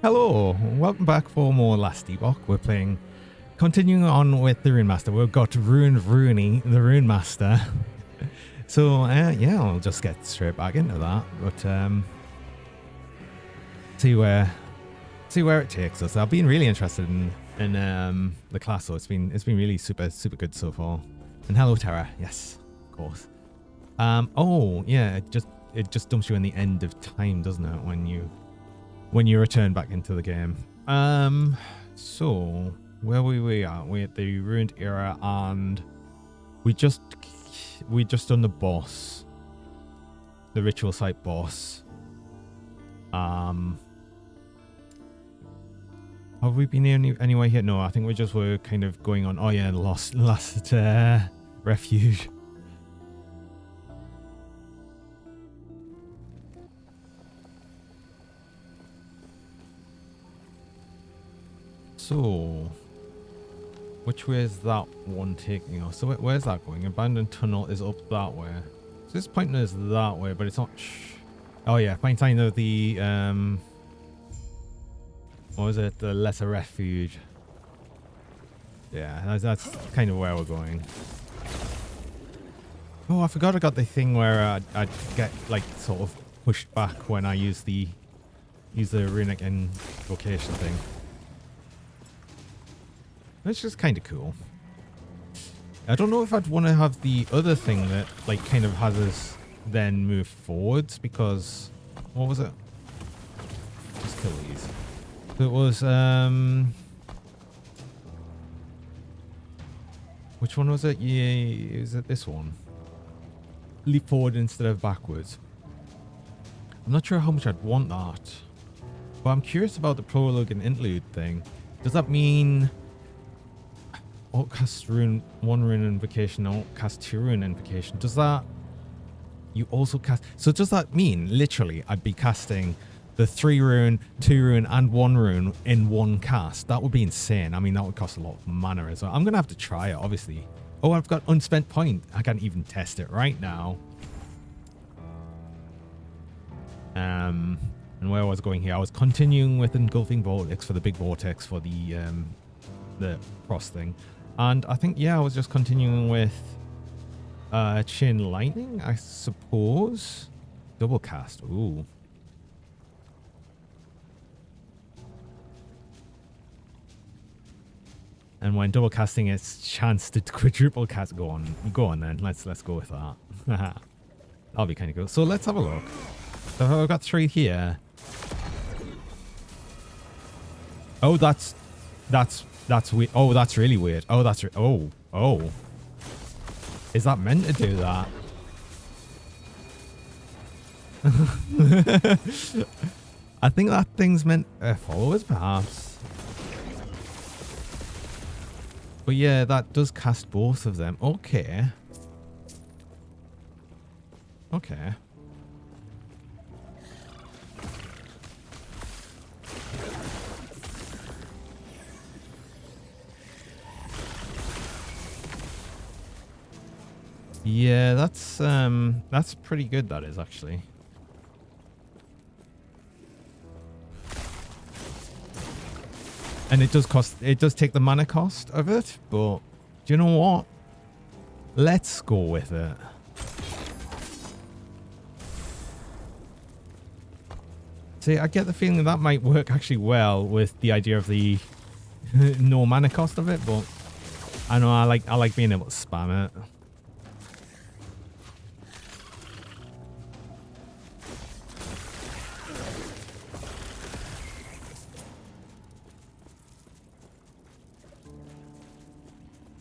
Hello, welcome back for more Last Epoch. We're playing, continuing on with the Runemaster. We've got Rooney, the Runemaster. So yeah, I'll just get straight back into that. But see where it takes us. I've been really interested in the class, so it's been really super good so far. And hello, Terra. Yes, of course. Oh yeah, it just dumps you in the end of time, doesn't it, when you return back into the game. So where we at? We're at the ruined era, and we just done the boss, the ritual site boss. Have we been anywhere here? No, I think we just were kind of going on. Oh yeah, last refuge. So, which way is that one taking us? So where's that going? Abandoned tunnel is up that way. So this pointing us that way, but it's not. Oh yeah, find sign of the what was it? The lesser refuge. Yeah, that's kind of where we're going. Oh, I forgot I got the thing where I'd get like sort of pushed back when I use the runic invocation thing. It's just kind of cool. I don't know if I'd want to have the other thing that like kind of has us then move forwards, because what was it? Just kill these. So it was which one was it? Yeah, is it this one? Leap forward instead of backwards. I'm not sure how much I'd want that, but I'm curious about the prologue and interlude thing. Does that mean alt cast rune 1 rune invocation, alt cast 2 rune invocation? Does that you also cast? So does that mean literally I'd be casting the 3 rune, 2 rune, and 1 rune in one cast? That would be insane. I mean, that would cost a lot of mana as well. I'm gonna have to try it, obviously. Oh, I've got unspent point. I can't even test it right now. And where I was going here, I was continuing with engulfing vortex for the big vortex for the frost thing. And I think, yeah, I was just continuing with chain lightning, I suppose. Double cast. Ooh. And when double casting, it's chance to quadruple cast. Go on then. Let's go with that. That'll be kind of cool. So let's have a look. So I've got 3 here. Oh, that's weird. Oh, that's really weird. Oh, oh. Is that meant to do that? I think that thing's meant followers, perhaps. But yeah, that does cast both of them. Okay. Okay. Yeah, that's pretty good, that is, actually. And it does take the mana cost of it, but do you know what? Let's go with it. See, I get the feeling that might work actually well with the idea of the no mana cost of it, but I know I like being able to spam it.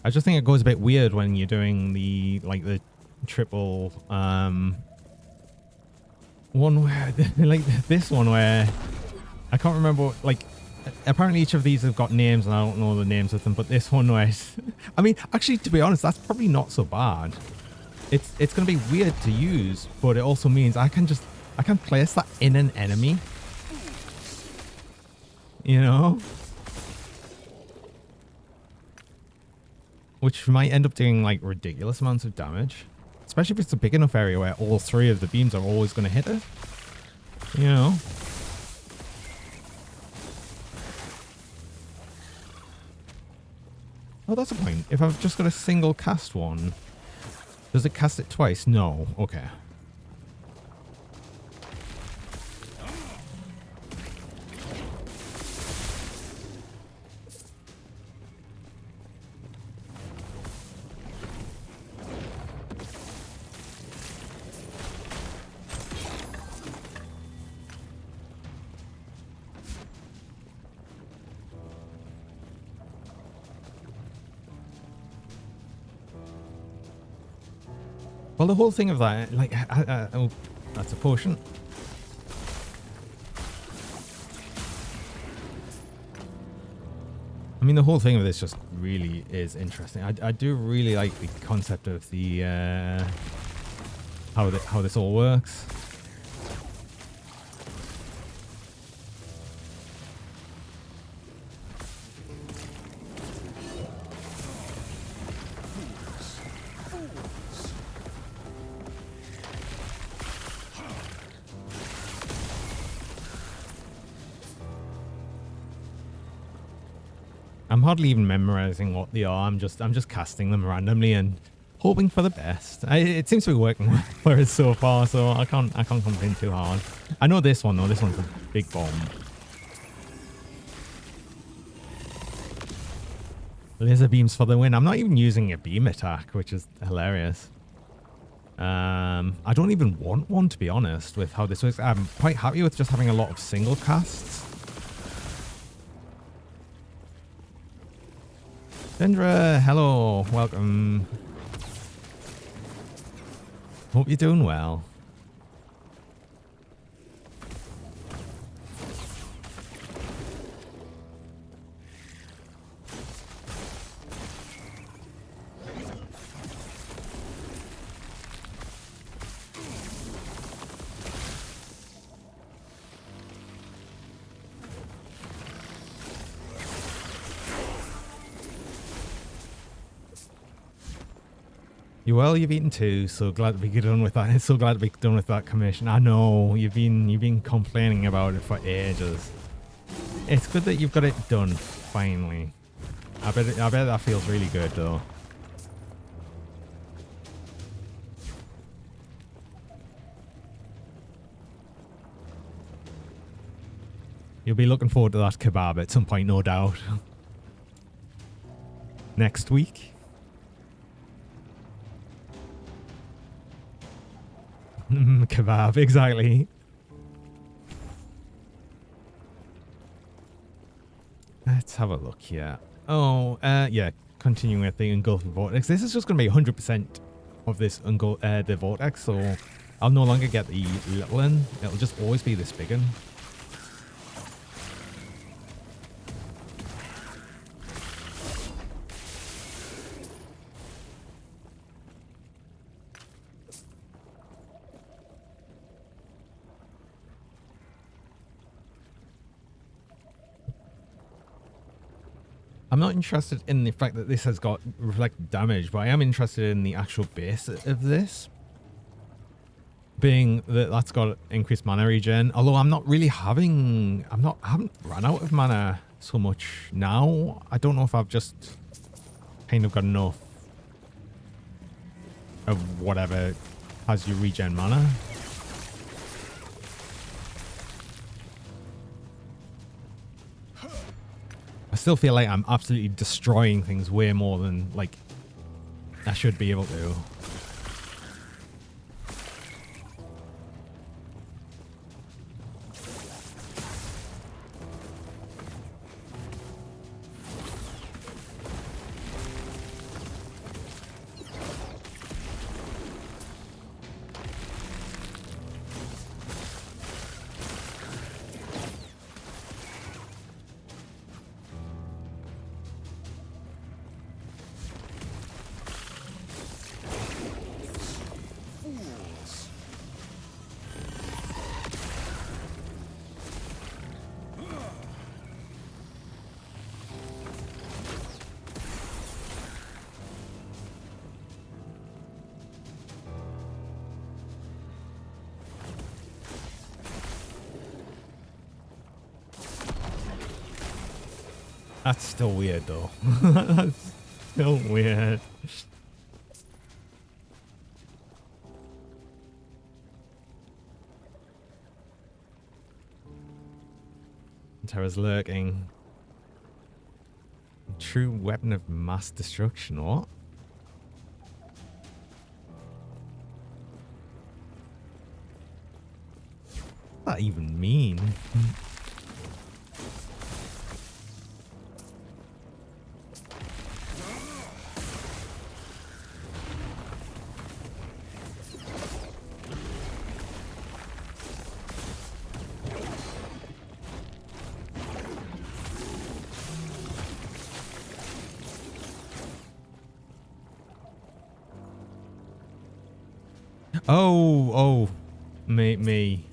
I just think it goes a bit weird when you're doing the triple one where like this one where I can't remember, like apparently each of these have got names and I don't know the names of them, but this one where I mean, actually, to be honest, that's probably not so bad. It's gonna be weird to use, but it also means I can place that in an enemy, you know. which might end up doing like ridiculous amounts of damage. Especially if it's a big enough area where all three of the beams are always going to hit it. You know? Oh, that's a point. If I've just got a single cast one, does it cast it twice? No. Okay. Well, the whole thing of that, like, oh, that's a potion. I mean, the whole thing of this just really is interesting. I do really like the concept of the how this all works. I'm hardly even memorizing what they are. I'm just casting them randomly and hoping for the best. It seems to be working for us so far, so I can't complain too hard. I know this one though. This one's a big bomb. Laser beams for the win. I'm not even using a beam attack, which is hilarious. I don't even want one, to be honest, with how this works. I'm quite happy with just having a lot of single casts. Dendra, hello, welcome. Hope you're doing well. You well, you've eaten too. So glad to be done with that. So glad to be done with that commission. I know you've been complaining about it for ages. It's good that you've got it done finally. I bet that feels really good though. You'll be looking forward to that kebab at some point, no doubt. Next week. Kebab, exactly. Let's have a look here. Oh, yeah, continuing with the engulfing vortex. This is just going to be 100% of this the vortex, so I'll no longer get the little one. It'll just always be this big one. I'm not interested in the fact that this has got reflected damage, but I am interested in the actual base of this. Being that that's got increased mana regen. Although I'm not really having... I haven't run out of mana so much now. I don't know if I've just kind of got enough of whatever has you regen mana. I still feel like I'm absolutely destroying things way more than, like, I should be able to. That's still weird though. That's still weird. Terra's lurking. True weapon of mass destruction. What? What does that even mean? Oh, me.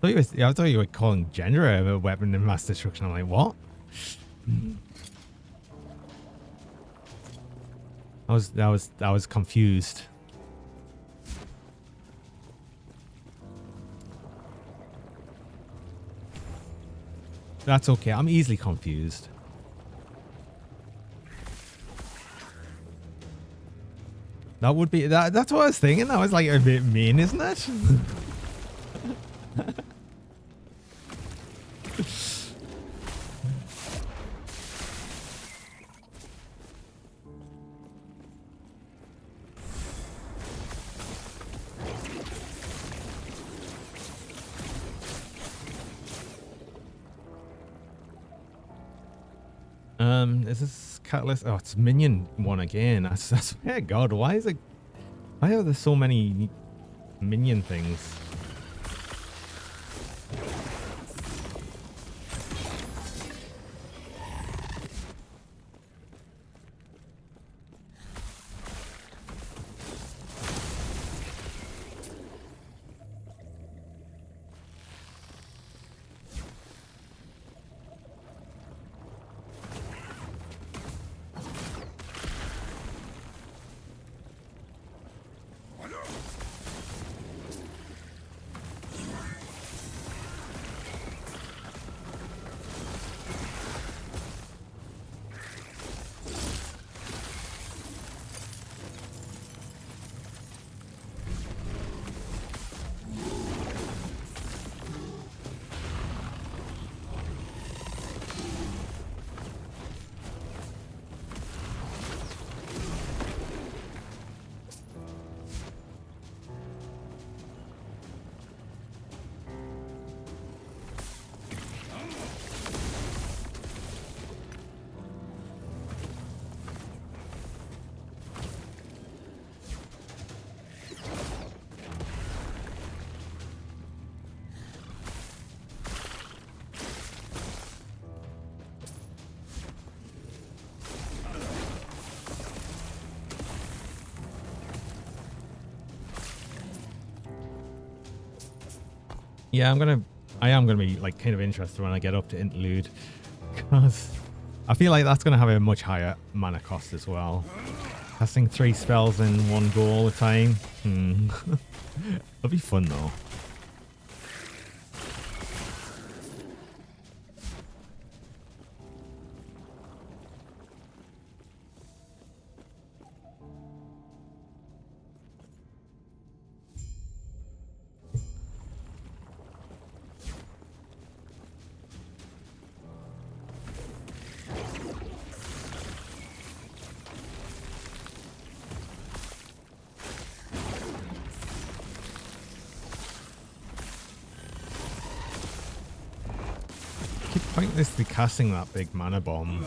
I thought you were calling gender a weapon of mass destruction. I'm like, what? I was confused. That's okay. I'm easily confused. That would be that's what I was thinking. That was like a bit mean, isn't it? Is this catalyst? Oh, it's minion one again. I swear, God, why is it? Why are there so many minion things? Yeah, I am gonna be like kind of interested when I get up to interlude, because I feel like that's gonna have a much higher mana cost as well. Casting 3 spells in one go all the time. It'll be fun though. Pointlessly casting that big mana bomb.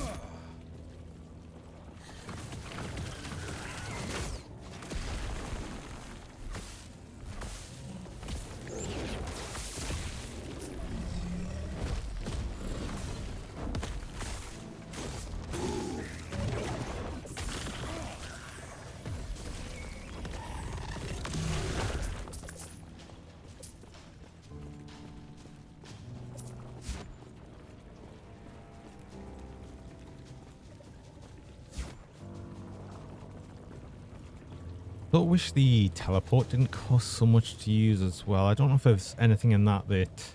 I wish the teleport didn't cost so much to use as well. I don't know if there's anything in that that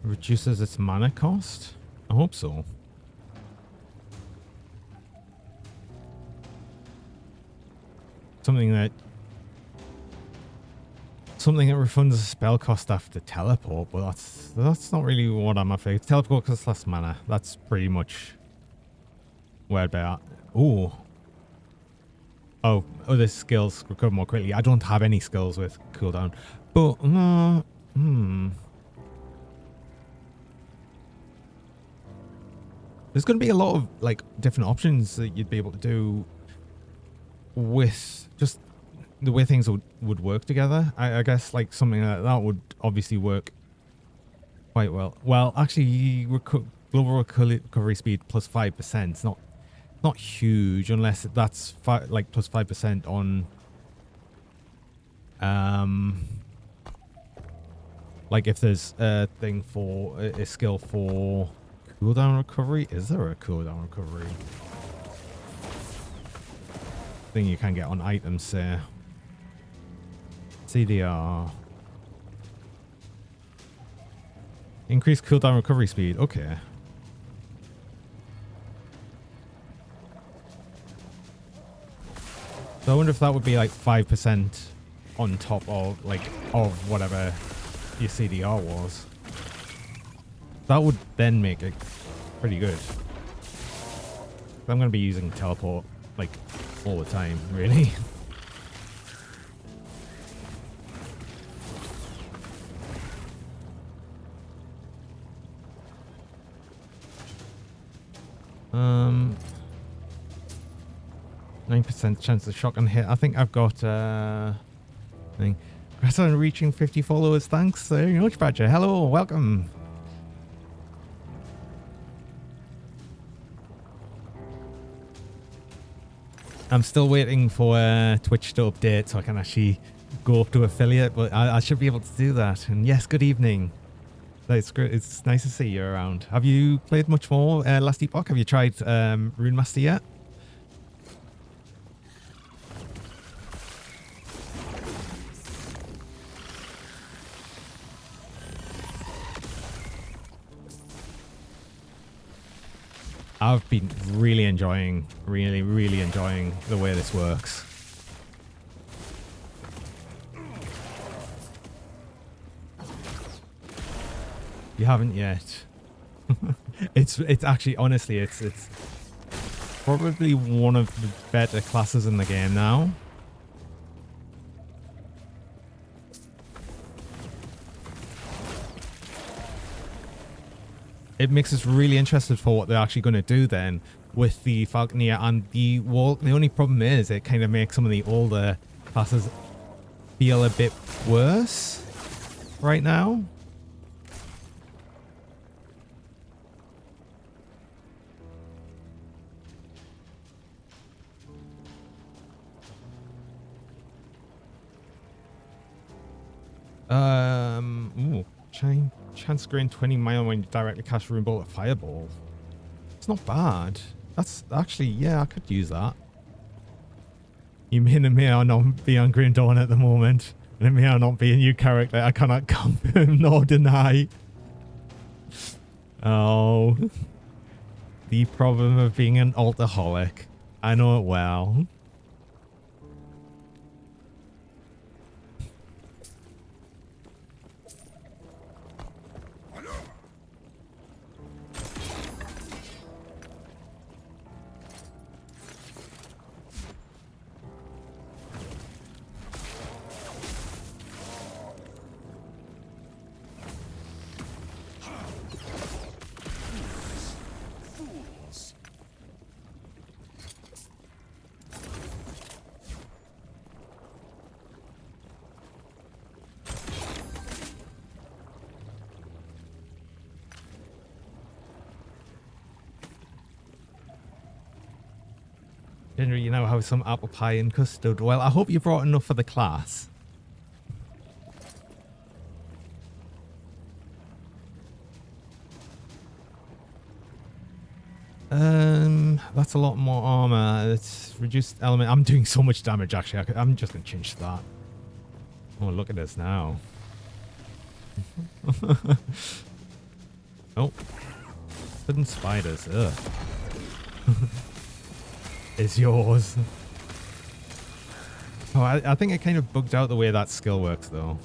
reduces its mana cost. I hope so. Something that refunds the spell cost after teleport, but that's not really what I'm after. Teleport costs less mana. That's pretty much where I'd be at. Ooh. Oh, other skills recover more quickly. I don't have any skills with cooldown, but there's going to be a lot of like different options that you'd be able to do with just the way things would work together. I guess like something like that would obviously work quite well. Well, actually, global recovery speed plus 5%. It's not huge unless that's like plus 5% on like if there's a thing for a skill for cooldown recovery. Is there a cooldown recovery thing you can get on items there? CDR. Increase cooldown recovery speed. Okay. So I wonder if that would be like 5% on top of like of whatever your CDR was. That would then make it pretty good. I'm going to be using teleport like all the time, really. Um, 9% chance of shotgun hit. I think I've got thing. Congrats on reaching 50 followers. Thanks very much, Badger. Hello, welcome. I'm still waiting for Twitch to update so I can actually go up to affiliate, but I should be able to do that. And yes, good evening. It's great. It's nice to see you around. Have you played much more last Epoch? Have you tried Runemaster yet? I've been really enjoying the way this works. You haven't yet. It's actually, honestly, it's probably one of the better classes in the game now. It makes us really interested for what they're actually going to do then with the Falconeer and the Wall. The only problem is it kind of makes some of the older classes feel a bit worse right now. Ooh, chance gain 20 mile when you directly cast Rune Bolt at Fireball. It's not bad. That's actually, yeah, I could use that. You may or not be on Green Dawn at the moment, and it may or not be a new character. I cannot confirm nor deny. Oh, the problem of being an alcoholic. I know it well. Generally, you now have some apple pie and custard. Well, I hope you brought enough for the class. That's a lot more armor. It's reduced element. I'm doing so much damage, actually. I'm just going to change that. Oh, look at this now. Oh. Sudden spiders. Ugh. Is yours. Oh, I think it kind of bugged out the way that skill works, though.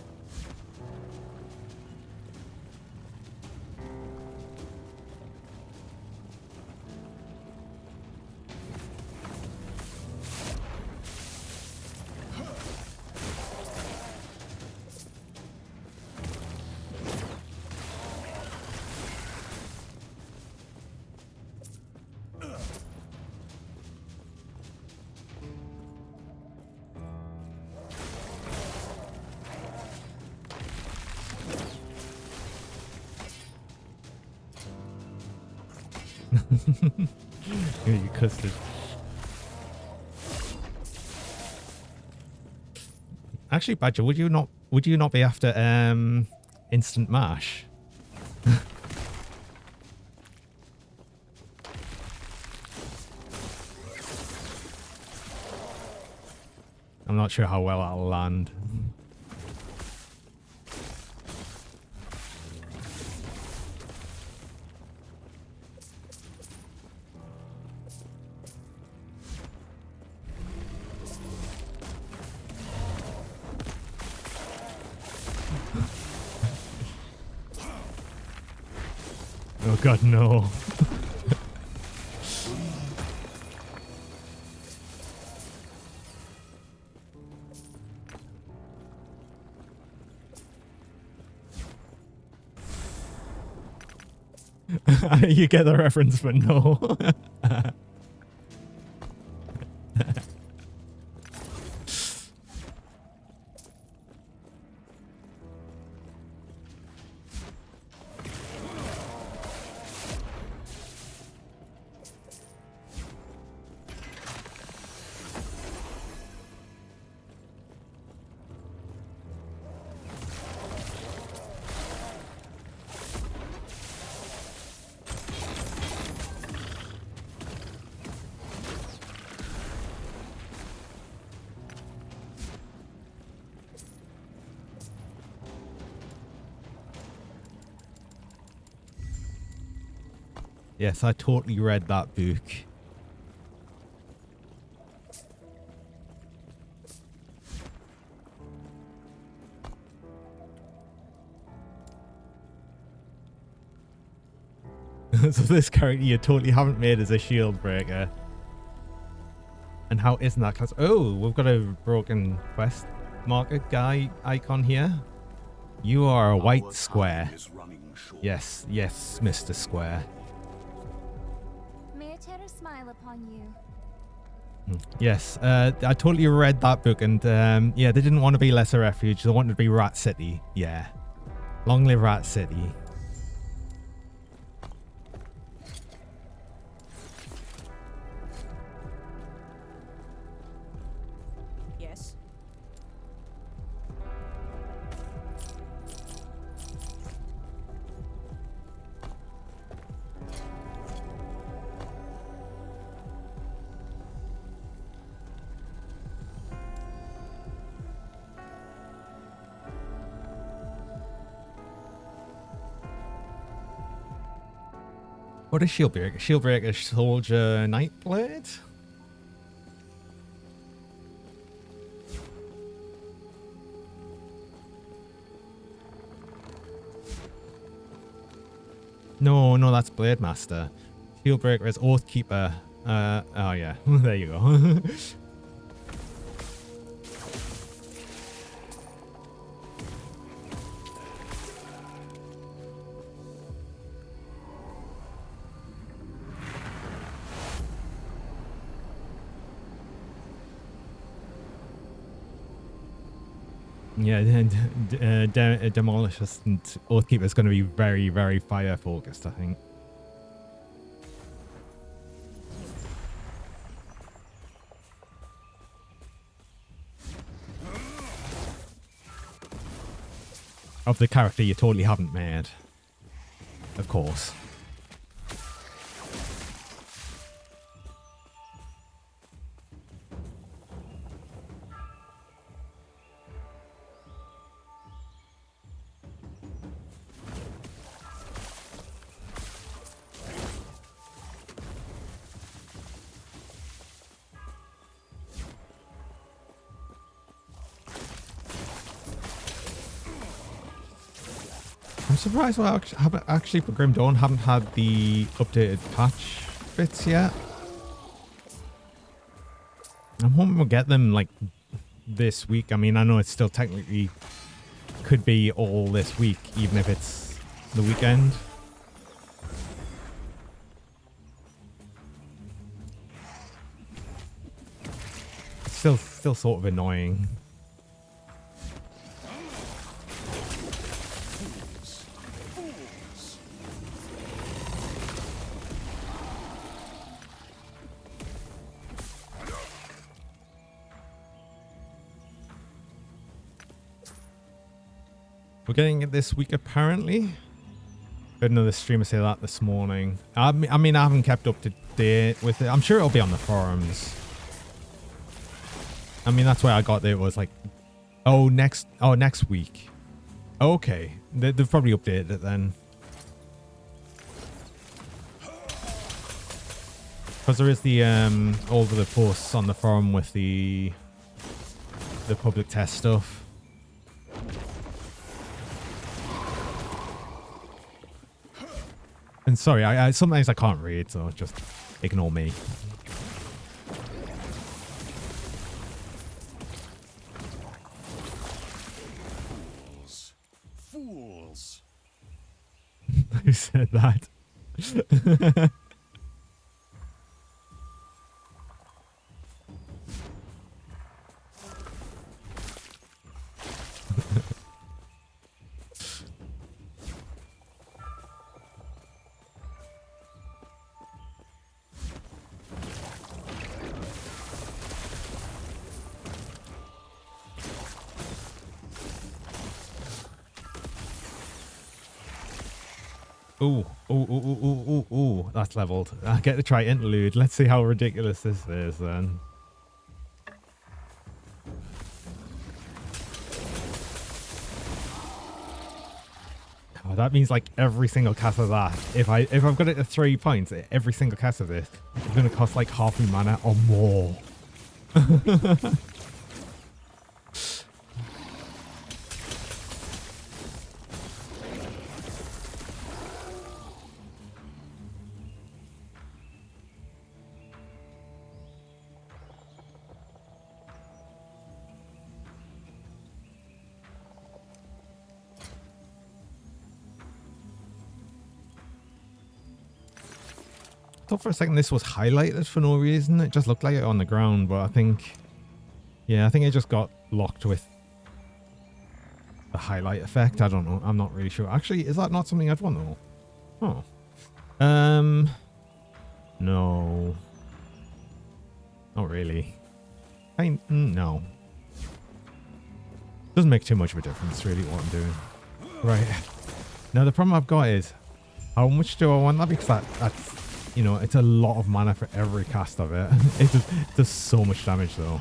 You custard. Actually, Badger, would you not be after instant mash? I'm not sure how well that'll land. Oh god, no. You get the reference, but no. Yes, I totally read that book. So this character you totally haven't made as a shield breaker. And how isn't that class? Oh, we've got a broken quest marker guy icon here. You are a white square. Yes, yes, Mr. Square. May a terror smile upon you. Yes, I totally read that book, and yeah, they didn't want to be Lesser Refuge. They wanted to be Rat City. Yeah, long live Rat City. Yes. What is Shieldbreaker? Shieldbreaker Soldier Nightblade? No, that's Blade Master. Shieldbreaker is Oathkeeper. Oh yeah, there you go. Yeah, Demolishers and Oathkeeper is going to be very, very fire focused, I think. Of the character you totally haven't made. Of course. surprised why haven't actually for Grim Dawn haven't had the updated patch bits yet. I'm hoping we'll get them like this week. I mean, I know it's still technically could be all this week, even if it's the weekend. It's still sort of annoying. We're getting it this week, apparently. Heard another streamer say that this morning. I mean, I haven't kept up to date with it. I'm sure it'll be on the forums. I mean, that's why I got there. It was like, next week. Okay, they've probably updated it then. Because there is the all of the posts on the forum with the public test stuff. And sorry, I sometimes I can't read, so just ignore me. Fools. Who said that? Ooh, that's leveled. I get to try interlude. Let's see how ridiculous this is then. Oh, that means like every single cast of that. If I've got it at 3 points, every single cast of this is going to cost like half my mana or more. I thought for a second this was highlighted for no reason. It just looked like it on the ground, but I think it just got locked with the highlight effect. I don't know. I'm not really sure. Actually, is that not something I'd want though? Oh. No. Not really. No. Doesn't make too much of a difference, really, what I'm doing. Right. Now, the problem I've got is, how much do I want that? Because that's, you know, it's a lot of mana for every cast of it. It does so much damage, though.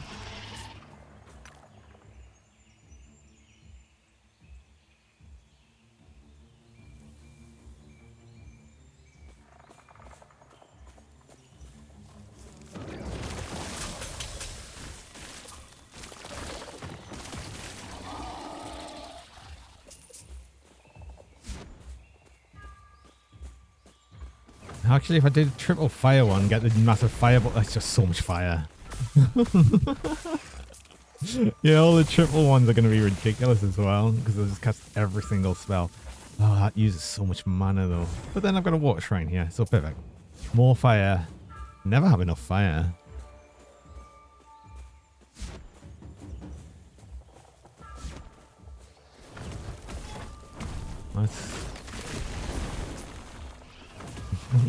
Actually, if I did a triple fire one, get the massive fire, but that's just so much fire. Yeah, all the triple ones are going to be ridiculous as well, because they'll just cast every single spell. Oh, that uses so much mana though. But then I've got a water shrine here, so perfect. More fire. Never have enough fire.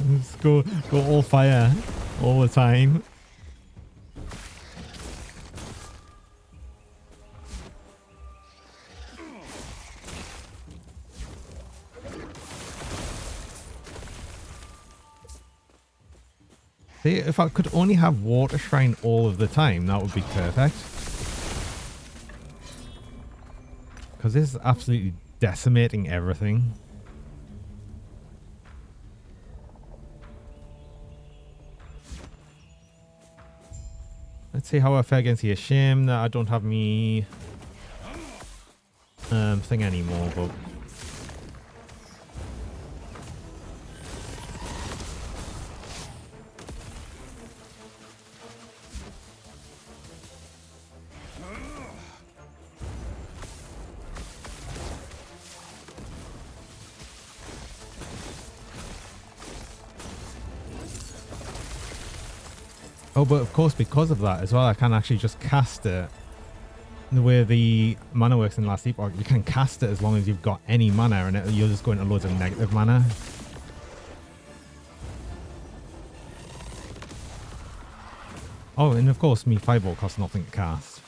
Let's go all fire all the time. See, if I could only have water shrine all of the time, that would be perfect. Because this is absolutely decimating everything. Let's see how I fare against here. Shame that I don't have me thing anymore, but Oh, but of course, because of that as well, I can actually just cast it. The way the mana works in Last Epoch, you can cast it as long as you've got any mana, and you're just going to loads of negative mana. Oh, and of course, me Fireball costs nothing to cast.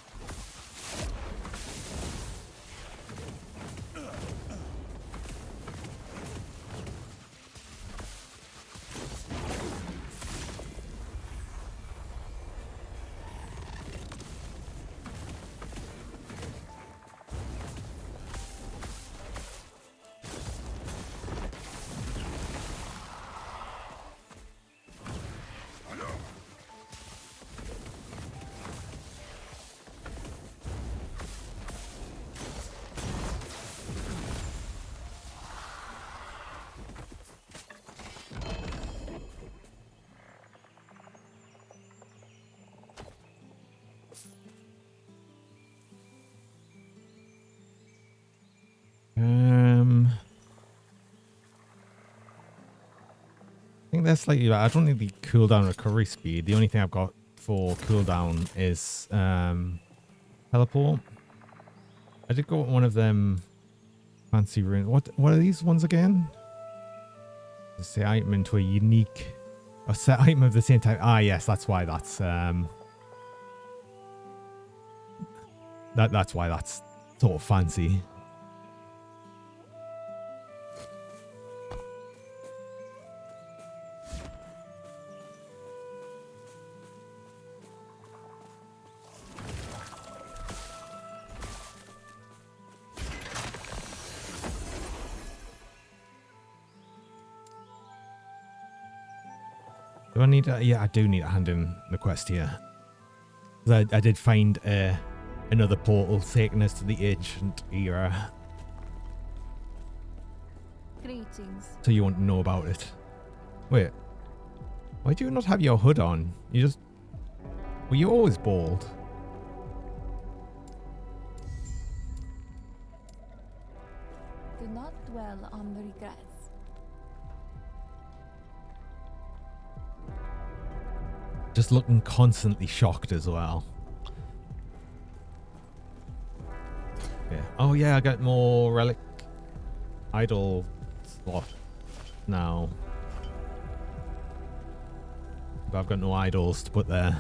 I think that's slightly better. I don't need the cooldown recovery speed. The only thing I've got for cooldown is teleport. I did go with one of them fancy runes. What are these ones again? Set item into a unique, a set item of the same type. Ah, yes, that's why that's that's why that's sort of fancy. Do I need to, yeah, I do need to hand in the quest here. I did find another portal taking us to the ancient era. Greetings. So you want to know about it. Wait. Why do you not have your hood on? You just... Were you always bald? Do not dwell on the regrets. Just looking constantly shocked as well. Yeah. Oh yeah, I got more relic idol slot now. But I've got no idols to put there.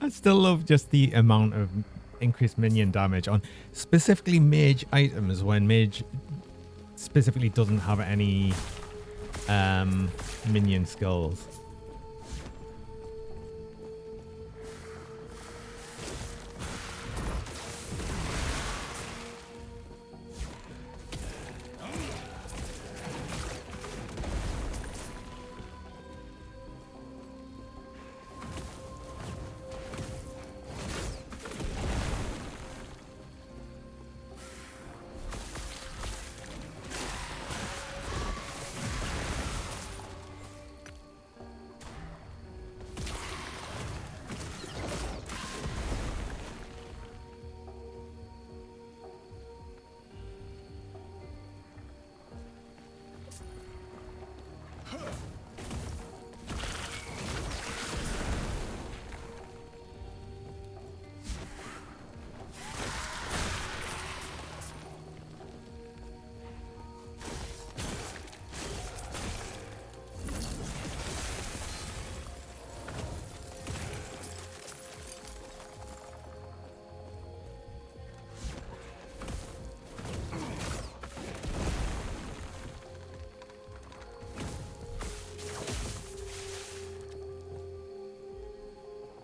I still love just the amount of increased minion damage on specifically mage items when mage specifically doesn't have any minion skills.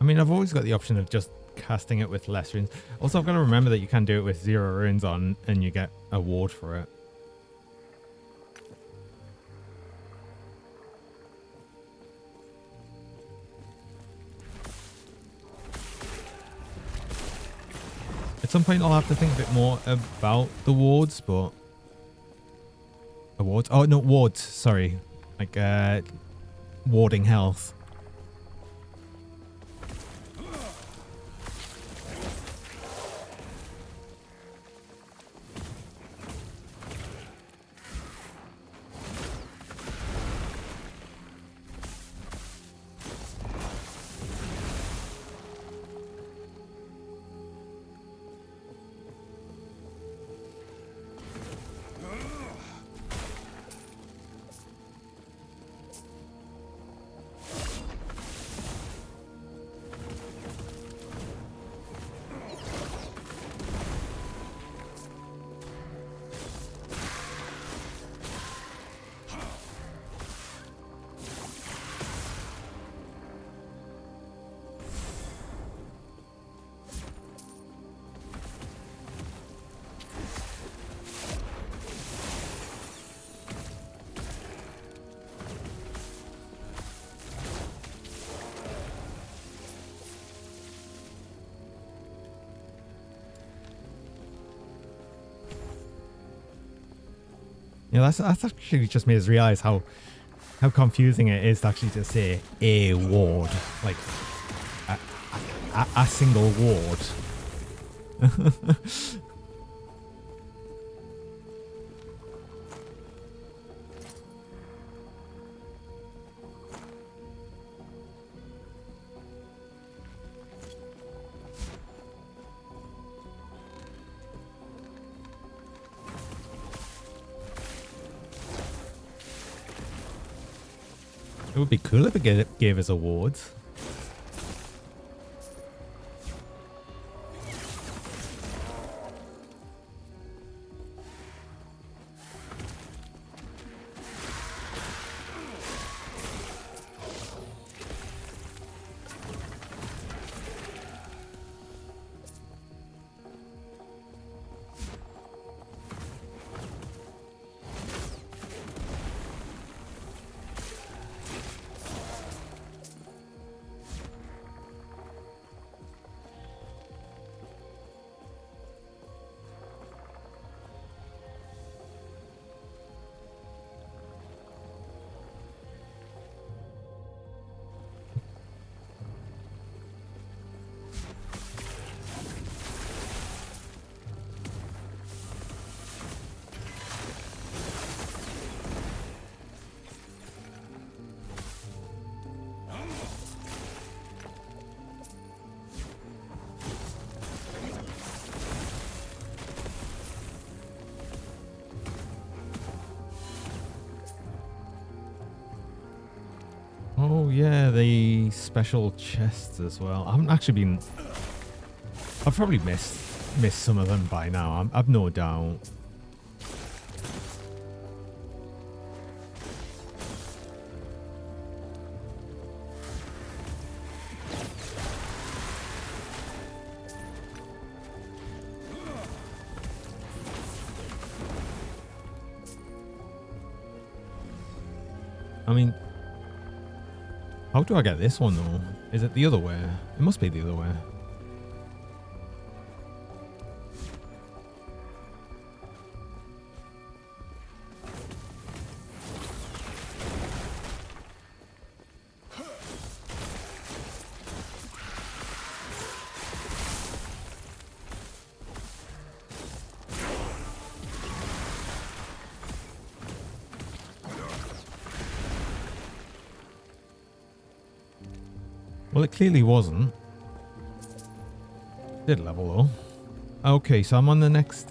I mean, I've always got the option of just casting it with less runes. Also, I've got to remember that you can do it with 0 runes on and you get a ward for it. At some point, I'll have to think a bit more about the wards, but... Awards? Oh, no, wards. Sorry. Like, warding health. Yeah, that's actually just made us realize how confusing it is to actually just say a ward, like a single ward. It would be cool if it gave us awards. Oh yeah, the special chests as well. I haven't actually been... I've probably missed some of them by now. I've no doubt. I mean... How do I get this one though? Is it the other way? It must be the other way. Well, it clearly wasn't. Did level though. Okay, so I'm on the next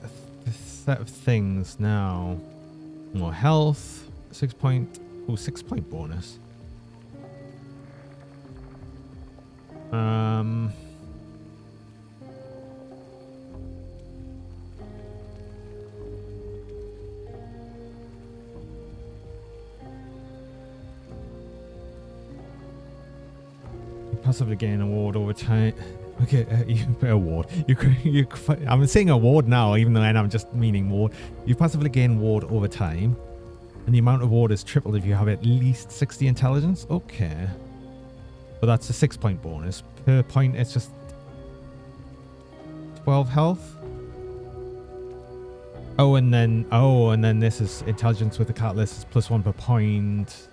set of things now. More health, 6 point, 6 point bonus. possibly gain a ward over time. Okay, a ward. I'm saying a ward now, even though I'm just meaning ward. You possibly gain ward over time, and the amount of ward is tripled if you have at least 60 intelligence. Okay, but that's a 6-point bonus per point. It's just 12 health. Oh, and then this is intelligence with the catalyst is +1 per point.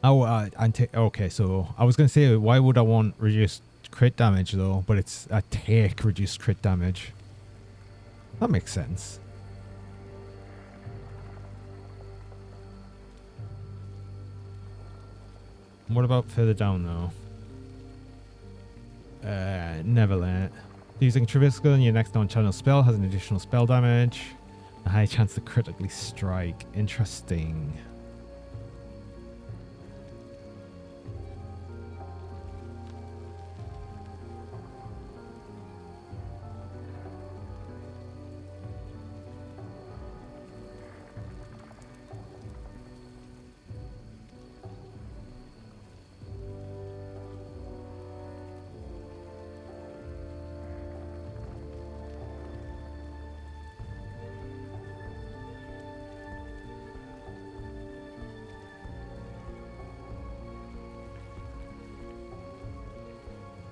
Oh, okay, so I was going to say, why would I want reduced crit damage, though? But it's a take reduced crit damage. That makes sense. What about further down, though? Never let. Using Traviscal and your next non-channel spell has an additional spell damage. A high chance to critically strike. Interesting.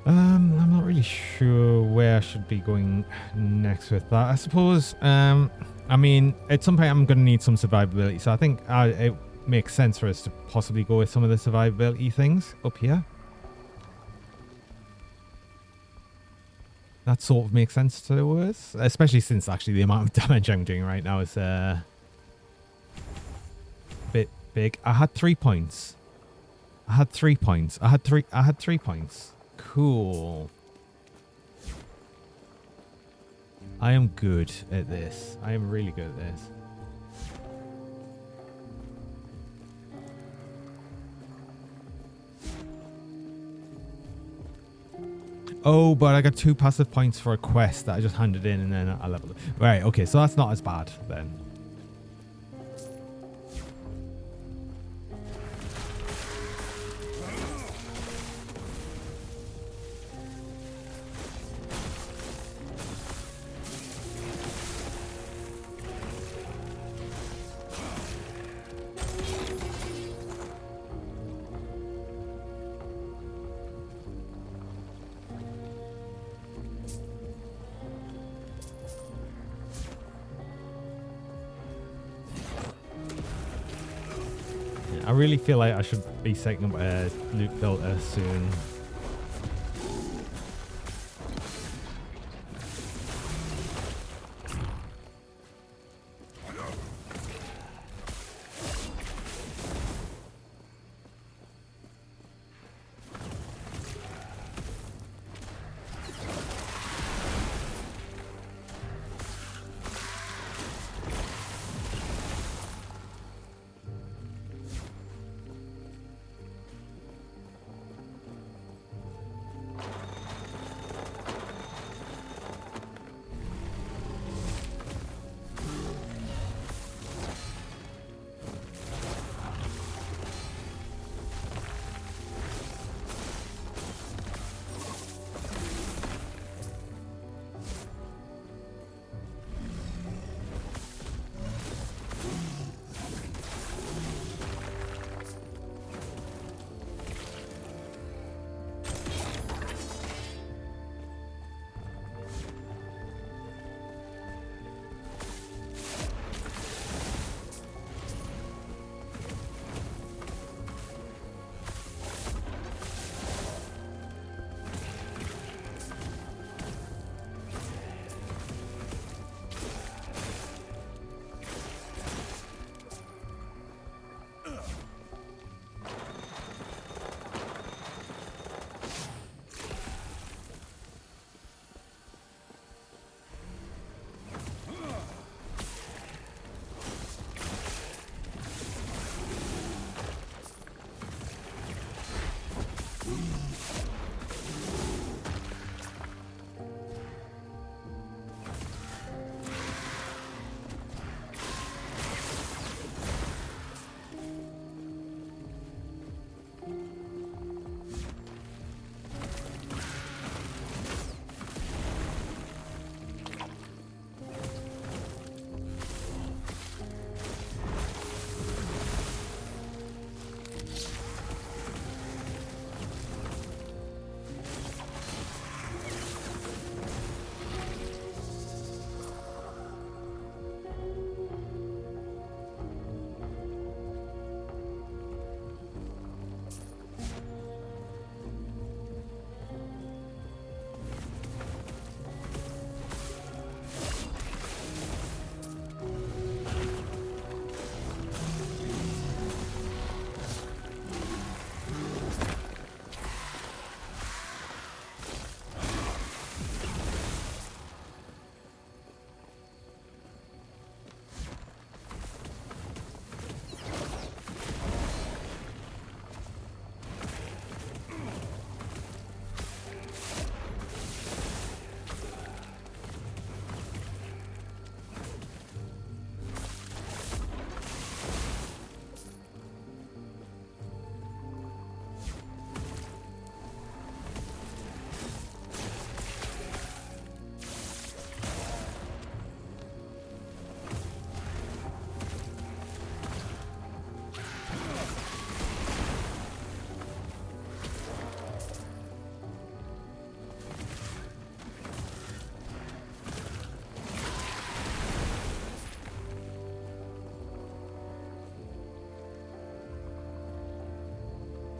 I'm not really sure where I should be going next with that. I suppose, I mean, at some point I'm going to need some survivability, so I think it makes sense for us to possibly go with some of the survivability things up here. That sort of makes sense to us, especially since actually the amount of damage I'm doing right now is a bit big. I had 3 points. I had 3 points. I had 3 points. Cool. I am good at this. I am really good at this. Oh, but I got 2 passive points for a quest that I just handed in and then I leveled it. Right, okay, so that's not as bad then. I really feel like I should be setting up a loot filter soon.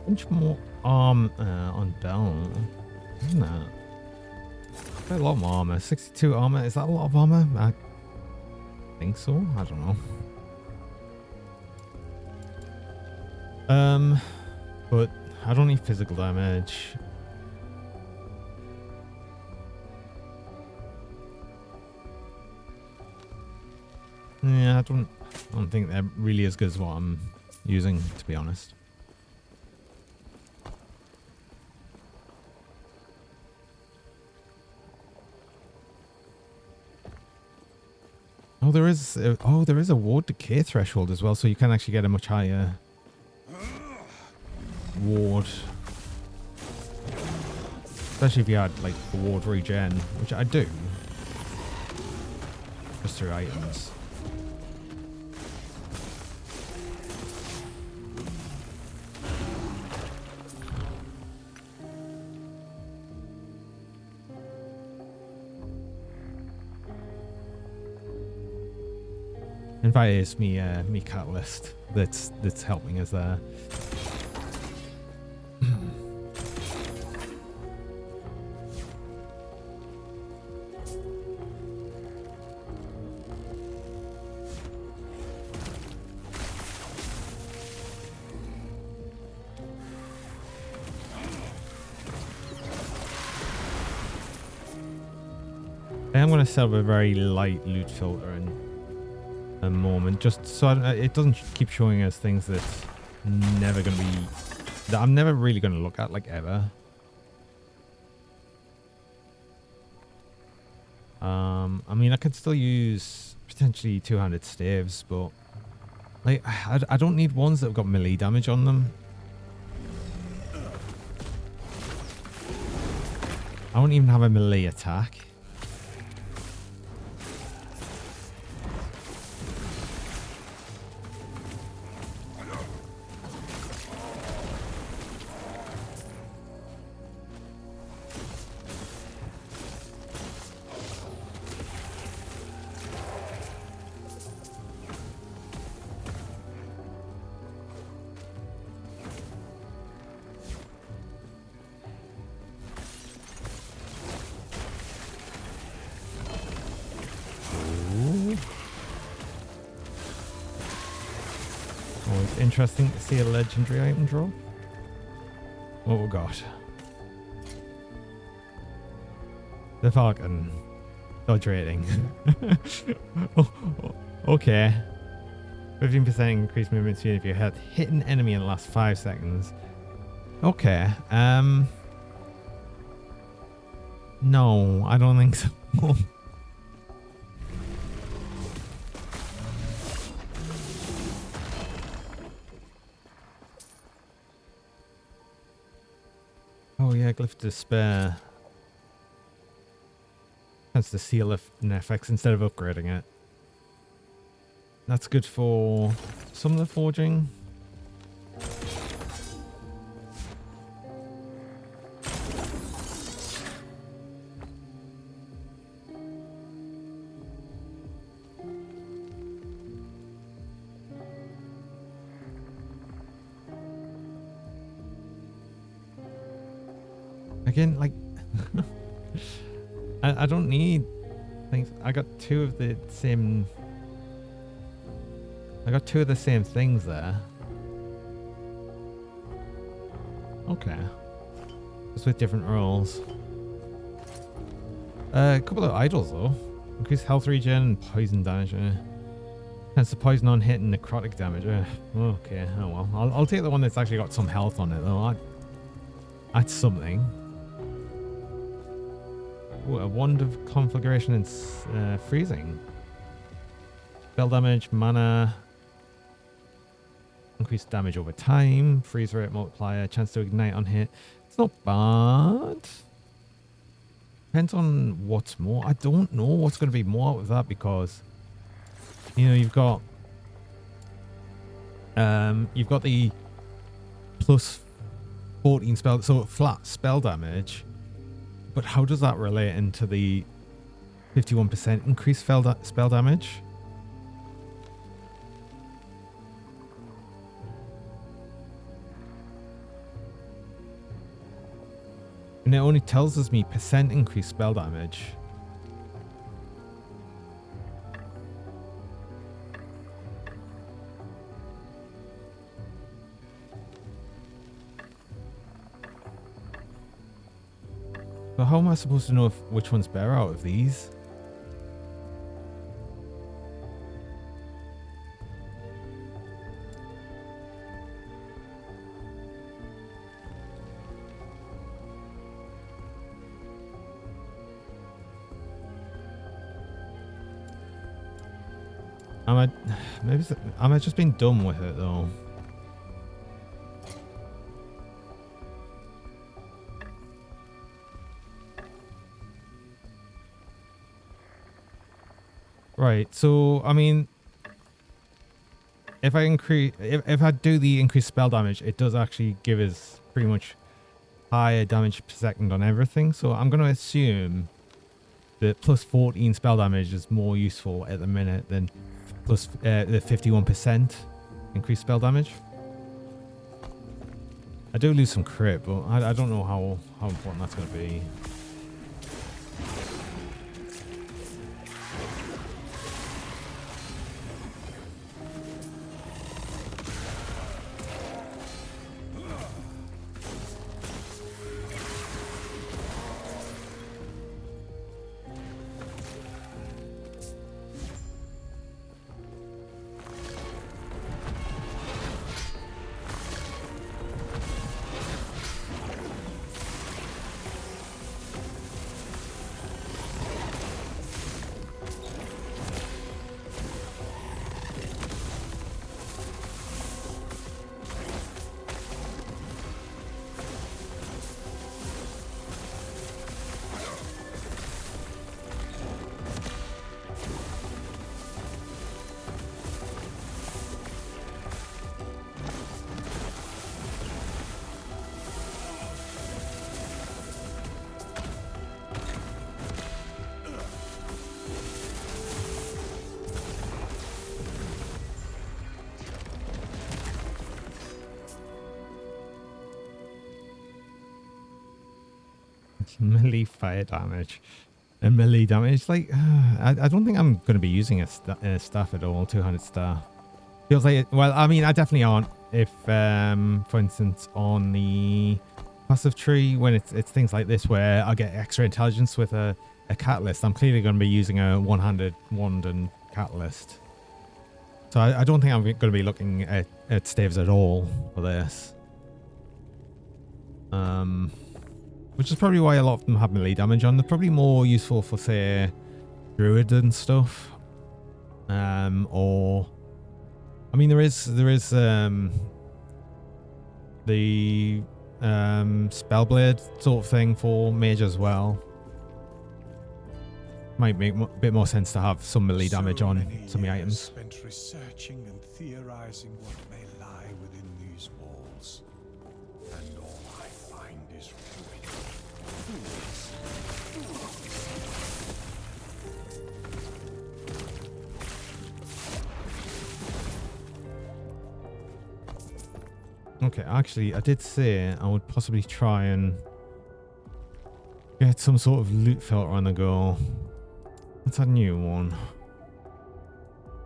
Bunch more arm on Bell, isn't it? Quite a lot more armor. 62 armor. Is that a lot of armor? I think so. I don't know. But I don't need physical damage. Yeah, I don't think they're really as good as what I'm using, to be honest. Oh, there is a VoD decay threshold as well, so you can actually get a much higher ward, especially if you had like the ward regen, which I do, just through items. In fact, it's me catalyst that's helping us there. I'm going to set up a very light loot filter in a moment, just so it doesn't keep showing us things that's never going to be, that I'm never really going to look at, like, ever. I mean, I could still use potentially two-handed staves, but like, I don't need ones that have got melee damage on them. I don't even have a melee attack. Interesting to see a legendary item draw. Oh god. The Falcon. Dodge rating. Okay. 15% increased movement speed if you hit an enemy in the last 5 seconds. Okay. No, I don't think so. Oh yeah, Glyph Despair. That's the seal of an FX instead of upgrading it. That's good for some of the forging. Again, like, I don't need things. I got two of the same things there. Okay. Just with different roles. A couple of idols though. Increase health regen and poison damage. Tends to poison on hit and necrotic damage. Okay, oh well. I'll take the one that's actually got some health on it though. That's something. Ooh, a wand of conflagration and freezing. Spell damage, mana. Increased damage over time. Freeze rate multiplier. Chance to ignite on hit. It's not bad. Depends on what's more. I don't know what's going to be more out of that because, you know, you've got the plus 14 spell, so flat spell damage. But how does that relate into the 51% increased spell damage? And it only tells us me percent increased spell damage. But how am I supposed to know which one's better out of these? Am I just being dumb with it though? Right, so I mean, if I do the increased spell damage, it does actually give us pretty much higher damage per second on everything. So I'm going to assume that plus 14 spell damage is more useful at the minute than plus the 51% increased spell damage. I do lose some crit, but I don't know how important that's going to be. Melee fire damage and melee damage. Like, I don't think I'm going to be using a staff at all. Two-handed staff feels like it, well, I mean, I definitely aren't. If, for instance, on the passive tree, when it's things like this where I get extra intelligence with a catalyst, I'm clearly going to be using a one-handed wand and catalyst. So I don't think I'm going to be looking at staves at all for this. Which is probably why a lot of them have melee damage on. They're probably more useful for, say, druid and stuff. Or, I mean, there is the spellblade sort of thing for mage as well. Might make a bit more sense to have some melee damage on some of the items. Spent researching and theorizing what may lie within these walls, and all I find is ruin. Okay, actually, I did say I would possibly try and get some sort of loot filter on the go. What's a new one?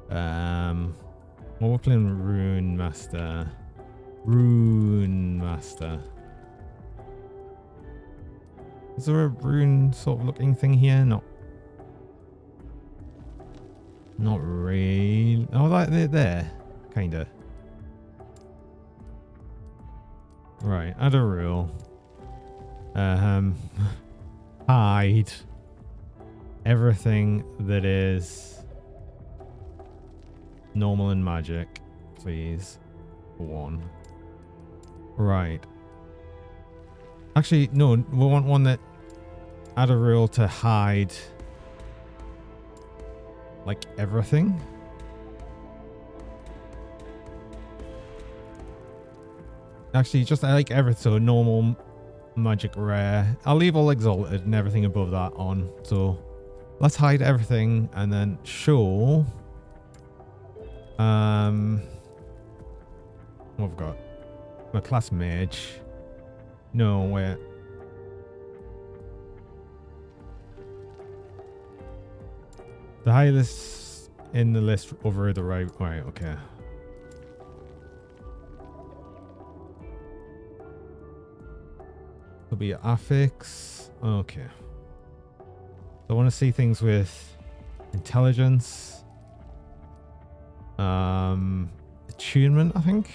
Well, we're playing Runemaster. Runemaster. Is there a rune sort of looking thing here? Not really. Oh, like they're there, kinda. Right, add a rule. Hide everything that is normal and magic, please. One. Right. Actually, no, we want one that add a rule to hide like everything. Actually, just like everything, so normal, magic, rare. I'll leave all exalted and everything above that on. So let's hide everything and then show. What have we got? My class mage. No, wait. The highest in the list over the right. Right, okay. There'll be affix. Okay. So I want to see things with intelligence. Attunement, I think.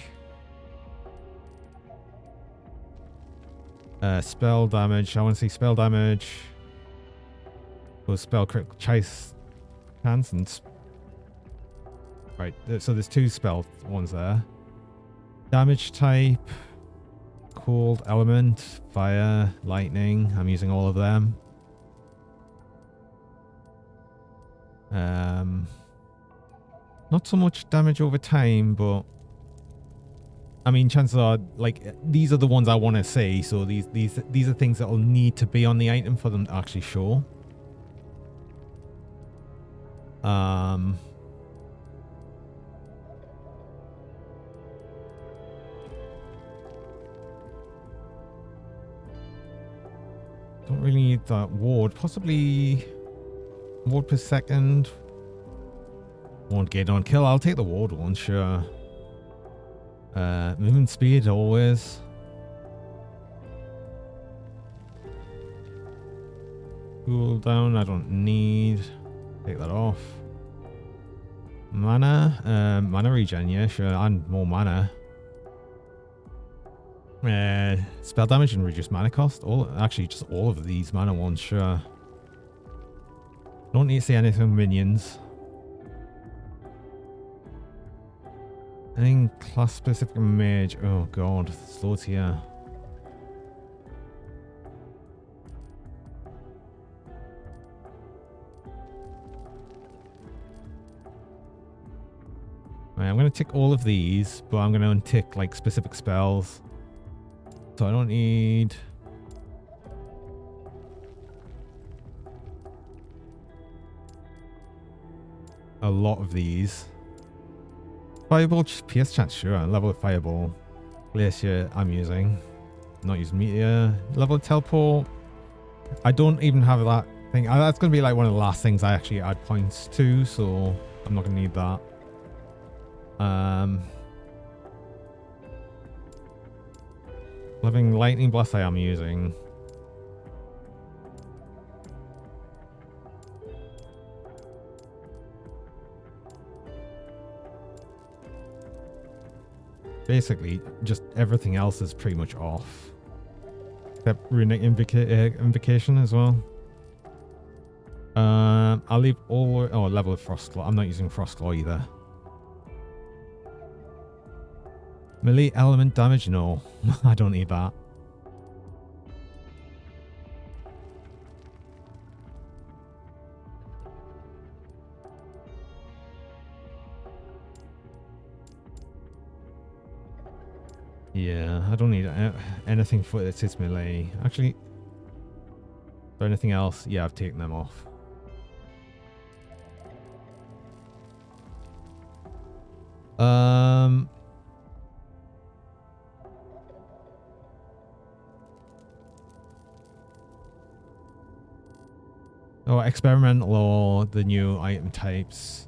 Spell damage. I want to see spell damage. Or spell crit chase chance and right. So there's 2 spell ones there. Damage type. Cold element, fire, lightning. I'm using all of them. Not so much damage over time, but I mean, chances are, like, these are the ones I want to see. So these are things that will need to be on the item for them to actually show. Don't really need that ward. Possibly ward per second. Won't get on kill. I'll take the ward one, sure. Movement speed always. Cool down. I don't need. Take that off. Mana. Mana regen. Yeah, sure. And more mana. Spell damage and reduce mana cost. Actually, just all of these mana ones, sure. Don't need to see anything with minions. I think class specific mage. Oh god, slots here. Right, I'm going to tick all of these, but I'm going to untick like specific spells. So I don't need... a lot of these. Fireball, PS chat, sure. Level of Fireball. Glacier, I'm using. Not using Meteor. Level of Teleport. I don't even have that thing. That's going to be like one of the last things I actually add points to, so I'm not going to need that. Living Lightning Blast I am using. Basically, just everything else is pretty much off. Except Runic Invocation as well. I'll leave all... oh, level of Frostclaw. I'm not using Frostclaw either. Melee element damage? No. I don't need that. Yeah, I don't need anything for its melee. Actually, for anything else, yeah, I've taken them off. Oh, experimental or the new item types.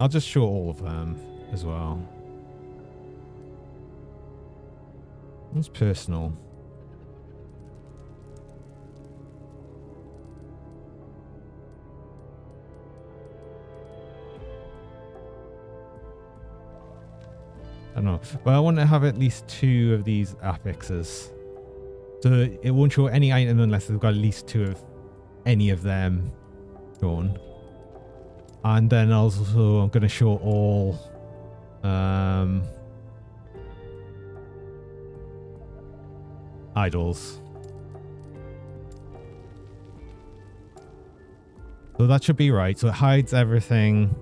I'll just show all of them as well. It's personal. I don't know. Well, I want to have at least 2 of these affixes. So it won't show any item unless they've got at least 2 of any of them shown. And then also I'm going to show all idols. So that should be right. So it hides everything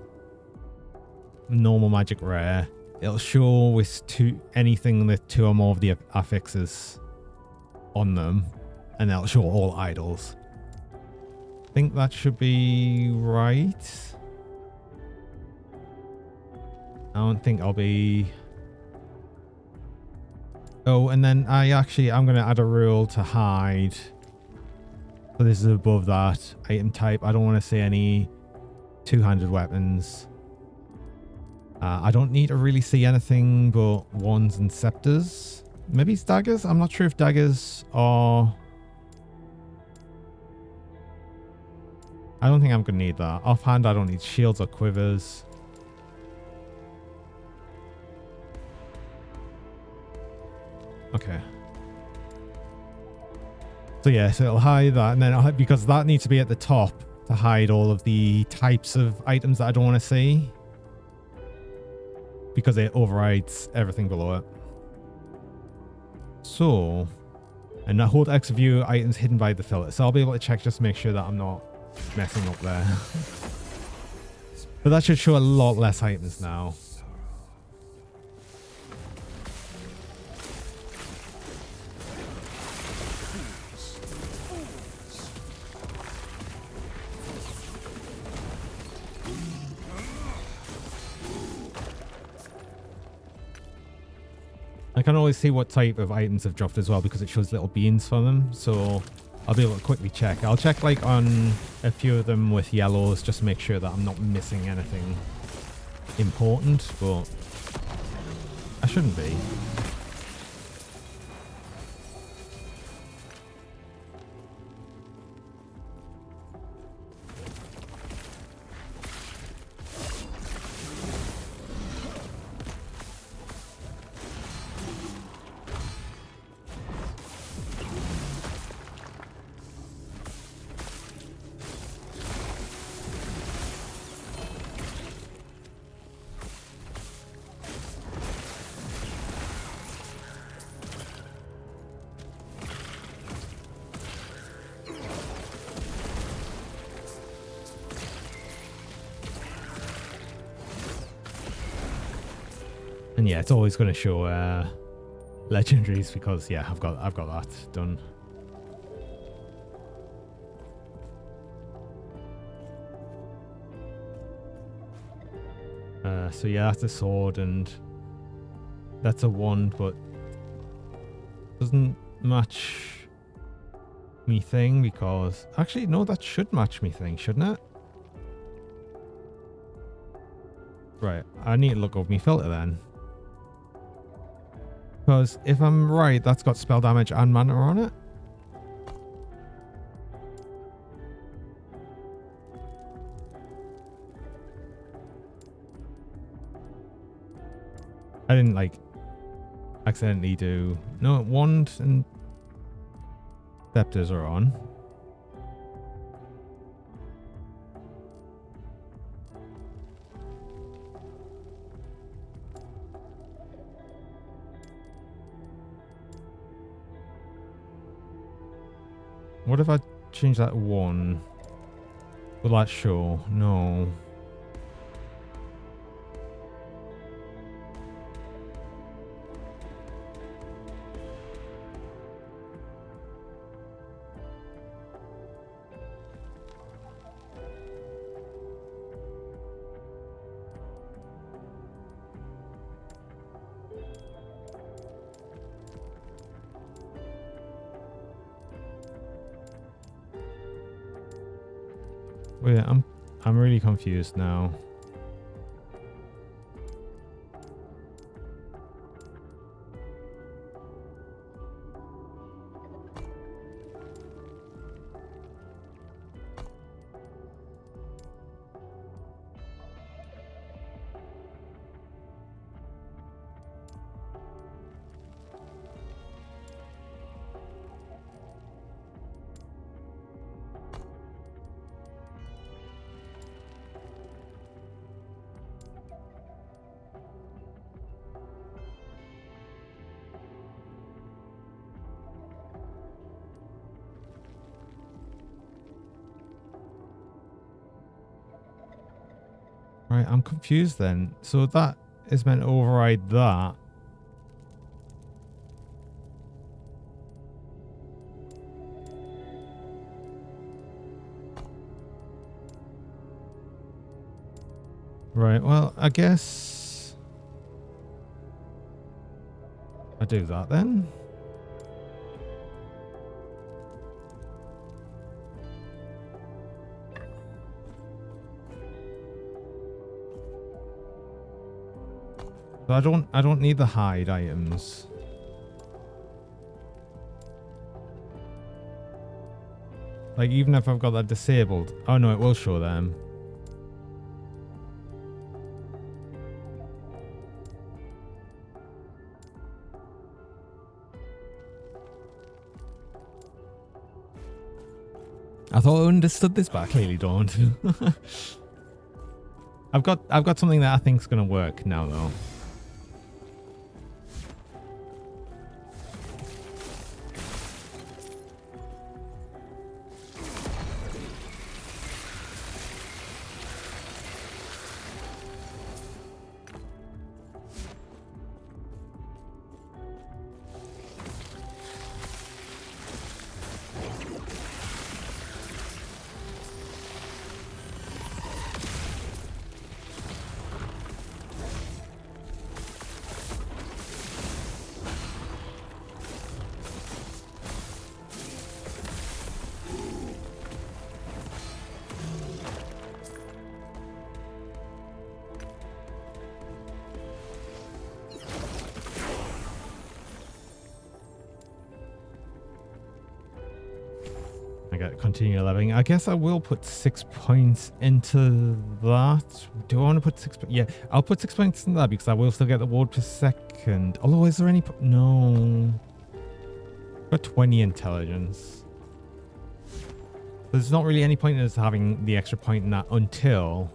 normal magic rare. It'll show with anything with 2 or more of the affixes on them, and it'll show all idols. I think that should be right. I don't think I'll be... oh, and then I'm going to add a rule to hide. So So this is above that item type. I don't want to see any two-handed weapons. I don't need to really see anything but wands and scepters. Maybe it's daggers? I'm not sure if daggers are... I don't think I'm going to need that. Offhand, I don't need shields or quivers. Okay. So yeah, so it'll hide that, and then I'll, because that needs to be at the top to hide all of the types of items that I don't want to see, because it overrides everything below it. So, and I hold X view items hidden by the filter, so I'll be able to check just to make sure that I'm not messing up there. But that should show a lot less items now. I can always see what type of items have dropped as well because it shows little beans for them, so I'll be able to quickly check. I'll check like on a few of them with yellows just to make sure that I'm not missing anything important, but I shouldn't be. And yeah, it's always going to show legendaries because yeah, I've got that done. So yeah, that's a sword and that's a wand, but doesn't match me thing because actually no, that should match me thing, shouldn't it? Right, I need to look over my filter then. Because if I'm right, that's got spell damage and mana on it. I didn't like accidentally do... No, wand and scepters are on. What if I change that one? Will that show? No. Wait, I'm really confused now. Right, I'm confused then. So that is meant to override that. Right, well, I guess I do that then. So I don't need the hide items. Like, even if I've got that disabled. Oh no, it will show them. I thought I understood this, but I clearly don't. I've got something that I think's gonna work now though. I got continue leveling. I guess I will put 6 points into that. Do I want to put 6? Yeah, I'll put 6 points in that because I will still get the ward per second. Although, is there any? No. Got 20 intelligence. There's not really any point in us having the extra point in that until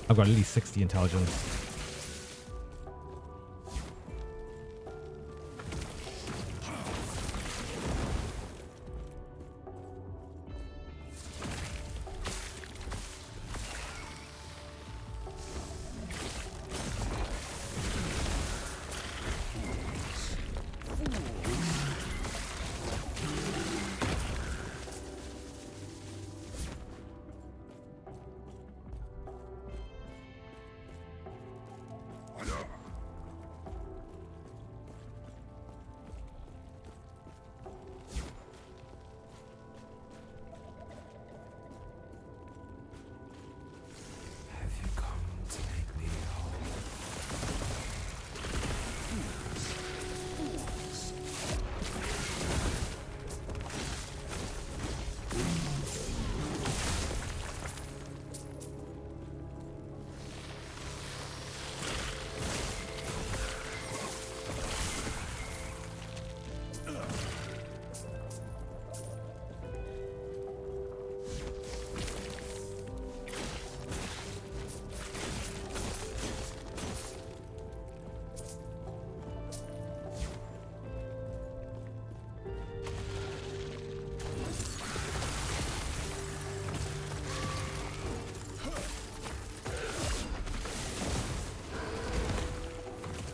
I've got at least 60 intelligence.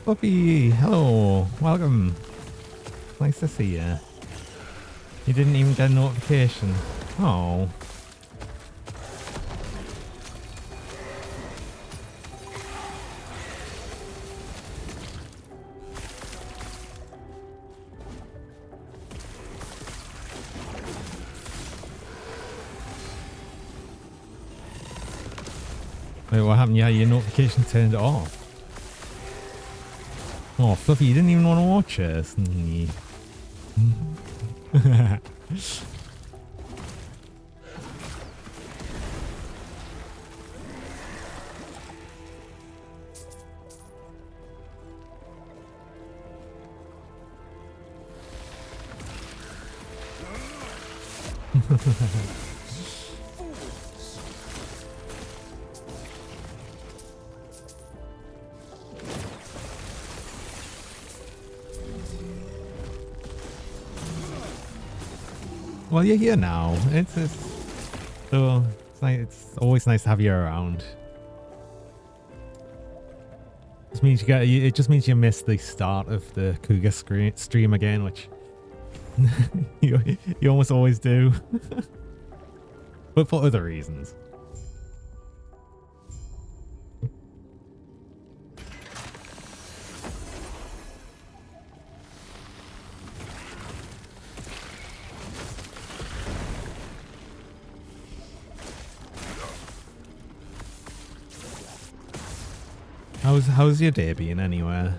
Puppy, hello, welcome. Nice to see you. You didn't even get a notification. Oh. Wait, what happened? Yeah, your notification turned off. Oh, Fluffy, you didn't even want to watch us. Well, you're here now. It's so it's nice. It's always nice to have you around. Just means it just means you missed the start of the Cougar stream again, which you almost always do, but for other reasons. How's your day been anyway?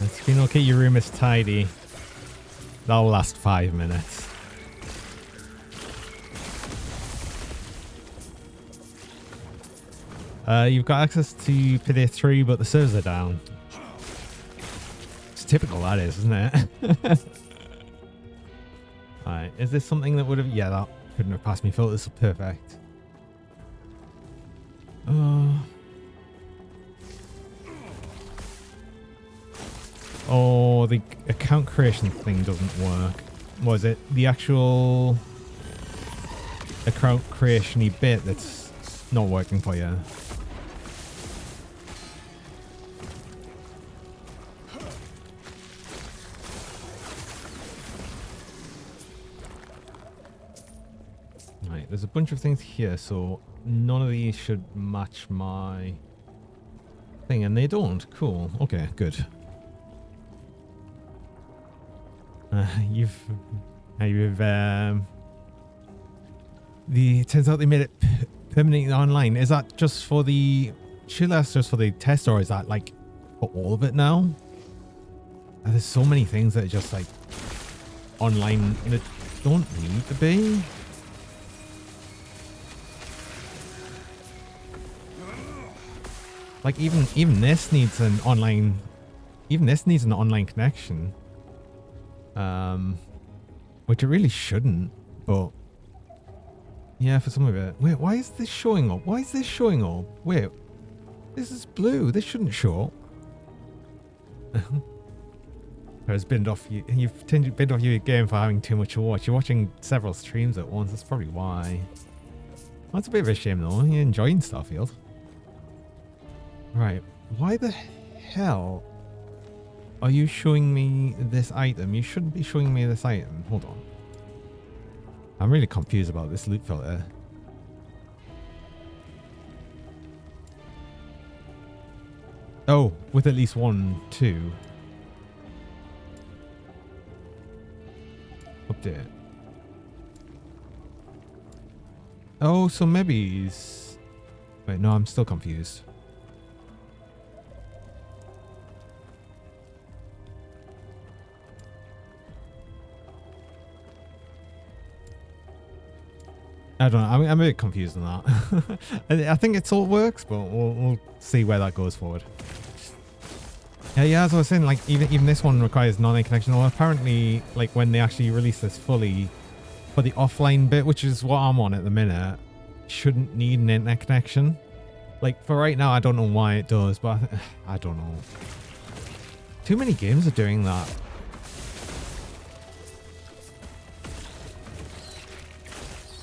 It's been okay. Your room is tidy. That'll last 5 minutes. You've got access to Payday 3, but the servers are down. It's typical, that is, isn't it? Alright, is this something that would have... Yeah, that couldn't have passed me filters. Perfect. Oh, the account creation thing doesn't work. Was it the actual account creation-y bit that's not working for you? Right, there's a bunch of things here, so none of these should match my thing, and they don't. Cool. Okay, good. It turns out they made it permanently online. Is that just for the, surely that's just for the test, or is that like for all of it now? There's so many things that are just like online that don't need to be. Like even this needs an online, connection. Which it really shouldn't, but yeah, for some of it. Wait, why is this showing up? Why is this showing up? Wait, this is blue. This shouldn't show up. It's binned off you. You've binned off your game for having too much to watch. You're watching several streams at once. That's probably why. That's a bit of a shame though. You're enjoying Starfield. Right. Why the hell are you showing me this item? You shouldn't be showing me this item. Hold on. I'm really confused about this loot filter. Oh, with at least 1, 2. Update. Oh, so maybe he's... Wait, no, I'm still confused. I don't know. I'm a bit confused on that. I think it all works, but we'll see where that goes forward. Yeah, as I was saying, like even this one requires non-net connection. Well, apparently, like when they actually release this fully for the offline bit, which is what I'm on at the minute, shouldn't need an internet connection. Like for right now, I don't know why it does, but I don't know. Too many games are doing that.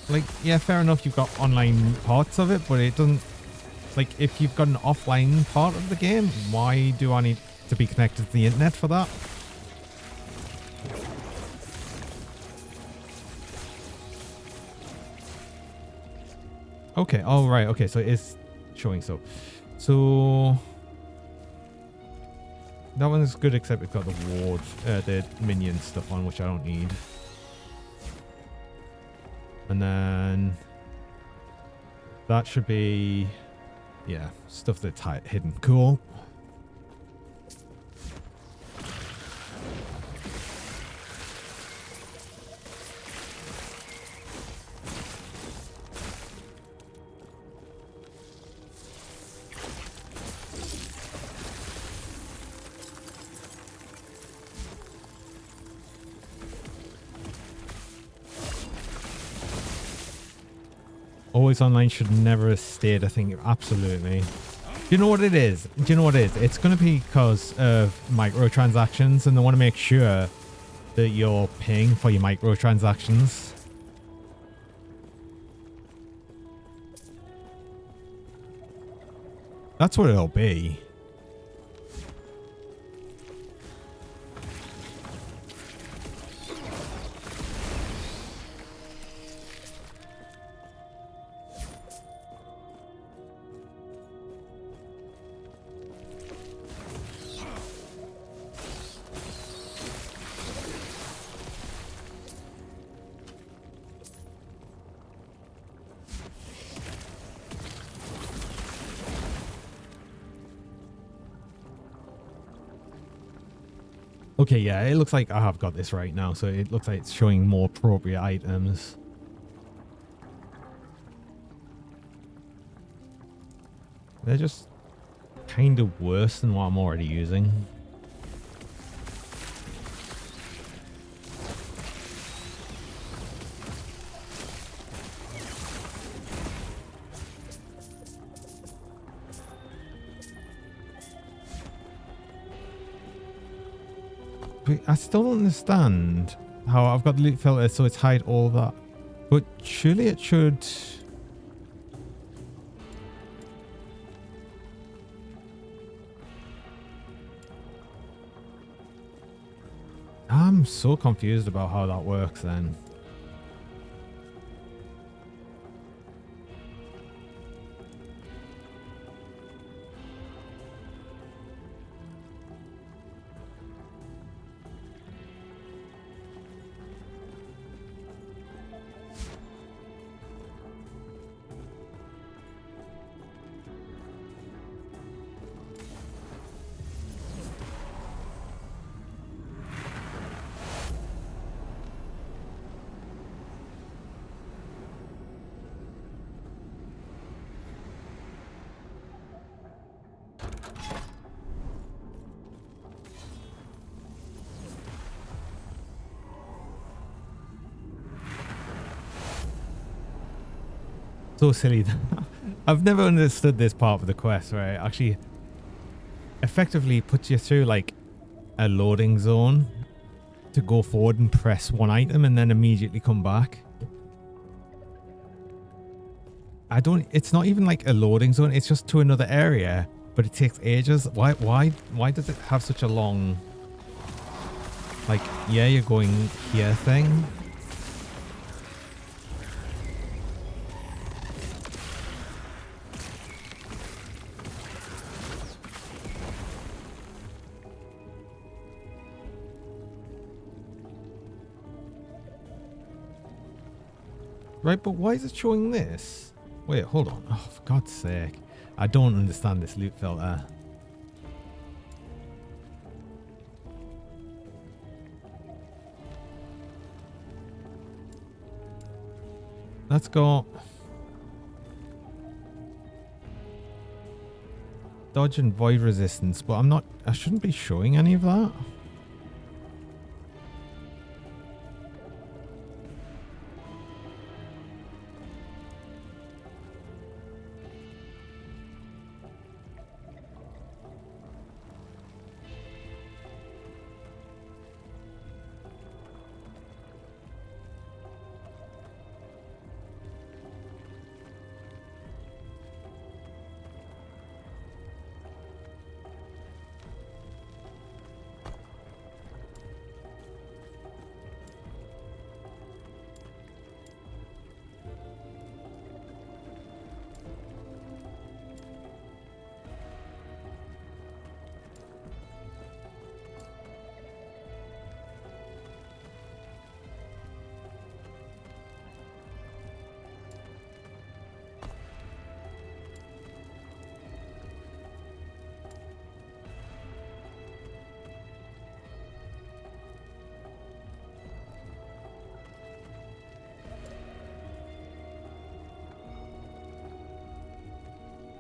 Like, yeah, fair enough, you've got online parts of it, but it doesn't... Like, if you've got an offline part of the game, why do I need to be connected to the internet for that? Okay, oh, right, okay, so it is showing so. So... That one's good, except it's got the ward, the minion stuff on, which I don't need. And then that should be, yeah, stuff that's hidden. Cool. Always online should never have stayed, I think. Absolutely. Do you know what it is? Do you know what it is? It's going to be because of microtransactions, and they want to make sure that you're paying for your microtransactions. That's what it'll be. Okay, yeah, it looks like I have got this right now. So it looks like it's showing more appropriate items. They're just kind of worse than what I'm already using. But I still don't understand how I've got the loot filter so it's hide all that. But surely it should... I'm so confused about how that works then. So silly. I've never understood this part of the quest where it actually effectively puts you through like a loading zone to go forward and press one item and then immediately come back. It's not even like a loading zone, it's just to another area, but it takes ages. Why does it have such a long, like, yeah, you're going here thing? Right, but why is it showing this? Wait, hold on. Oh, for God's sake. I don't understand this loot filter. Let's go. Dodge and void resistance, but I shouldn't be showing any of that.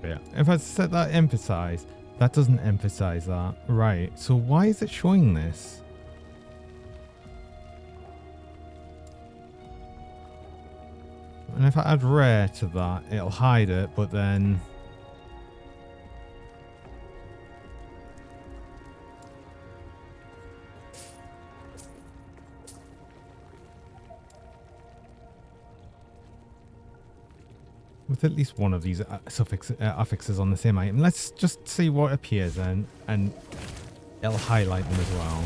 Yeah. If I set that emphasize, that doesn't emphasize that. Right. So why is it showing this? And if I add rare to that, it'll hide it, but then... with at least one of these affixes on the same item. Let's just see what appears then, and it'll highlight them as well.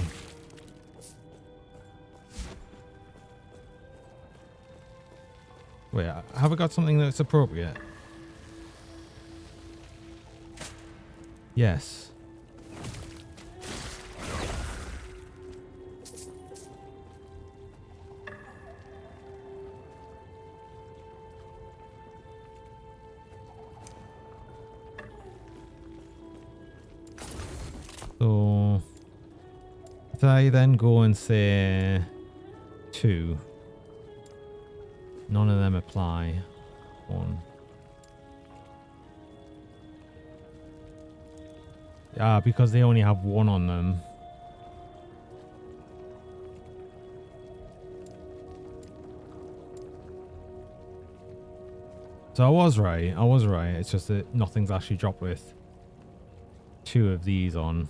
Wait, have I got something that's appropriate? Yes. So I then go and say 2? None of them apply. 1. Ah, because they only have 1 on them. So I was right. It's just that nothing's actually dropped with 2 of these on.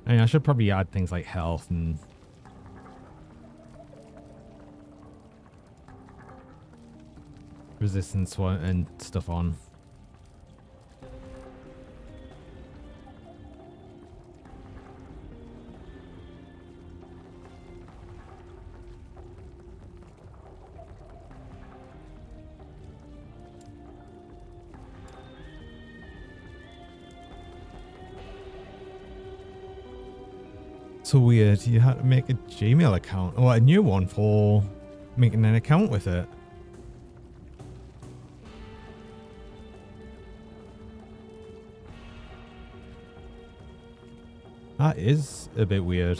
I mean, I should probably add things like health and resistance and stuff on. So weird. You had to make a Gmail account or a new one for making an account with it. That is a bit weird.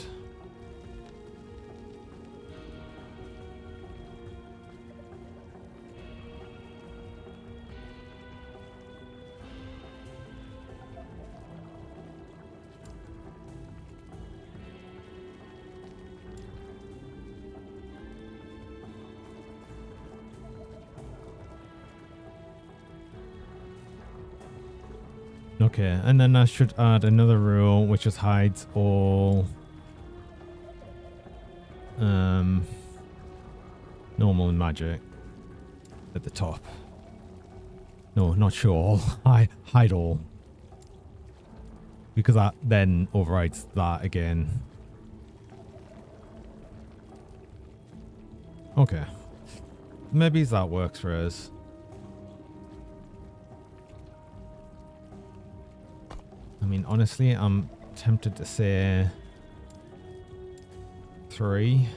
Okay, and then I should add another rule which just hides all normal and magic at the top. No, not show all. Hide all. Because that then overrides that again. Okay. Maybe that works for us. I mean, honestly, I'm tempted to say 3.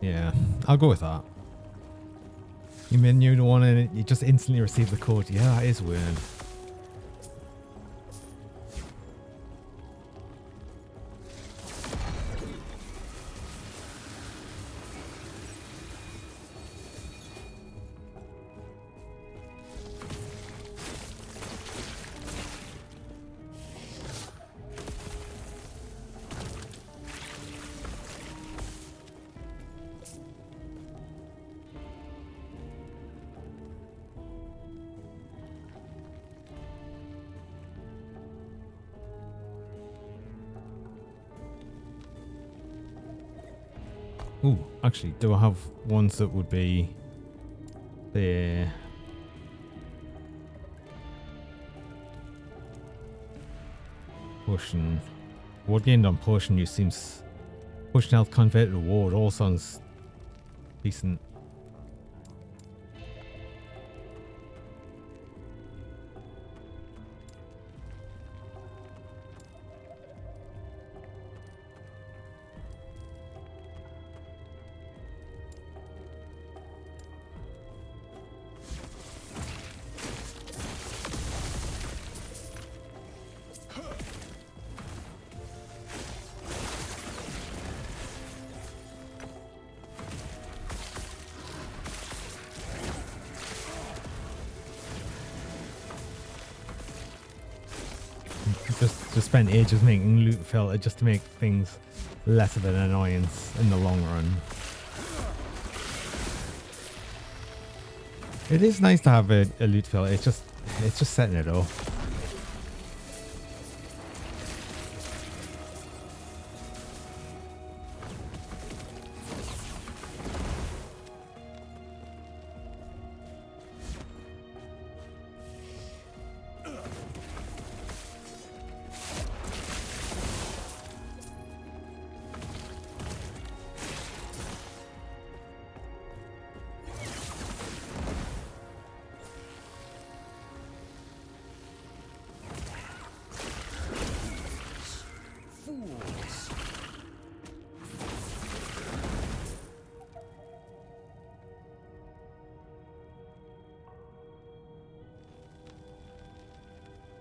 Yeah, I'll go with that. You mean you don't want to, you just instantly receive the code. Yeah, that is weird. Ooh, actually, do I have ones that would be the potion? Ward gained on potion use seems potion health converted to ward. All sounds decent. Just spent ages making loot filter just to make things less of an annoyance in the long run. It is nice to have a loot filter. It's just setting it up.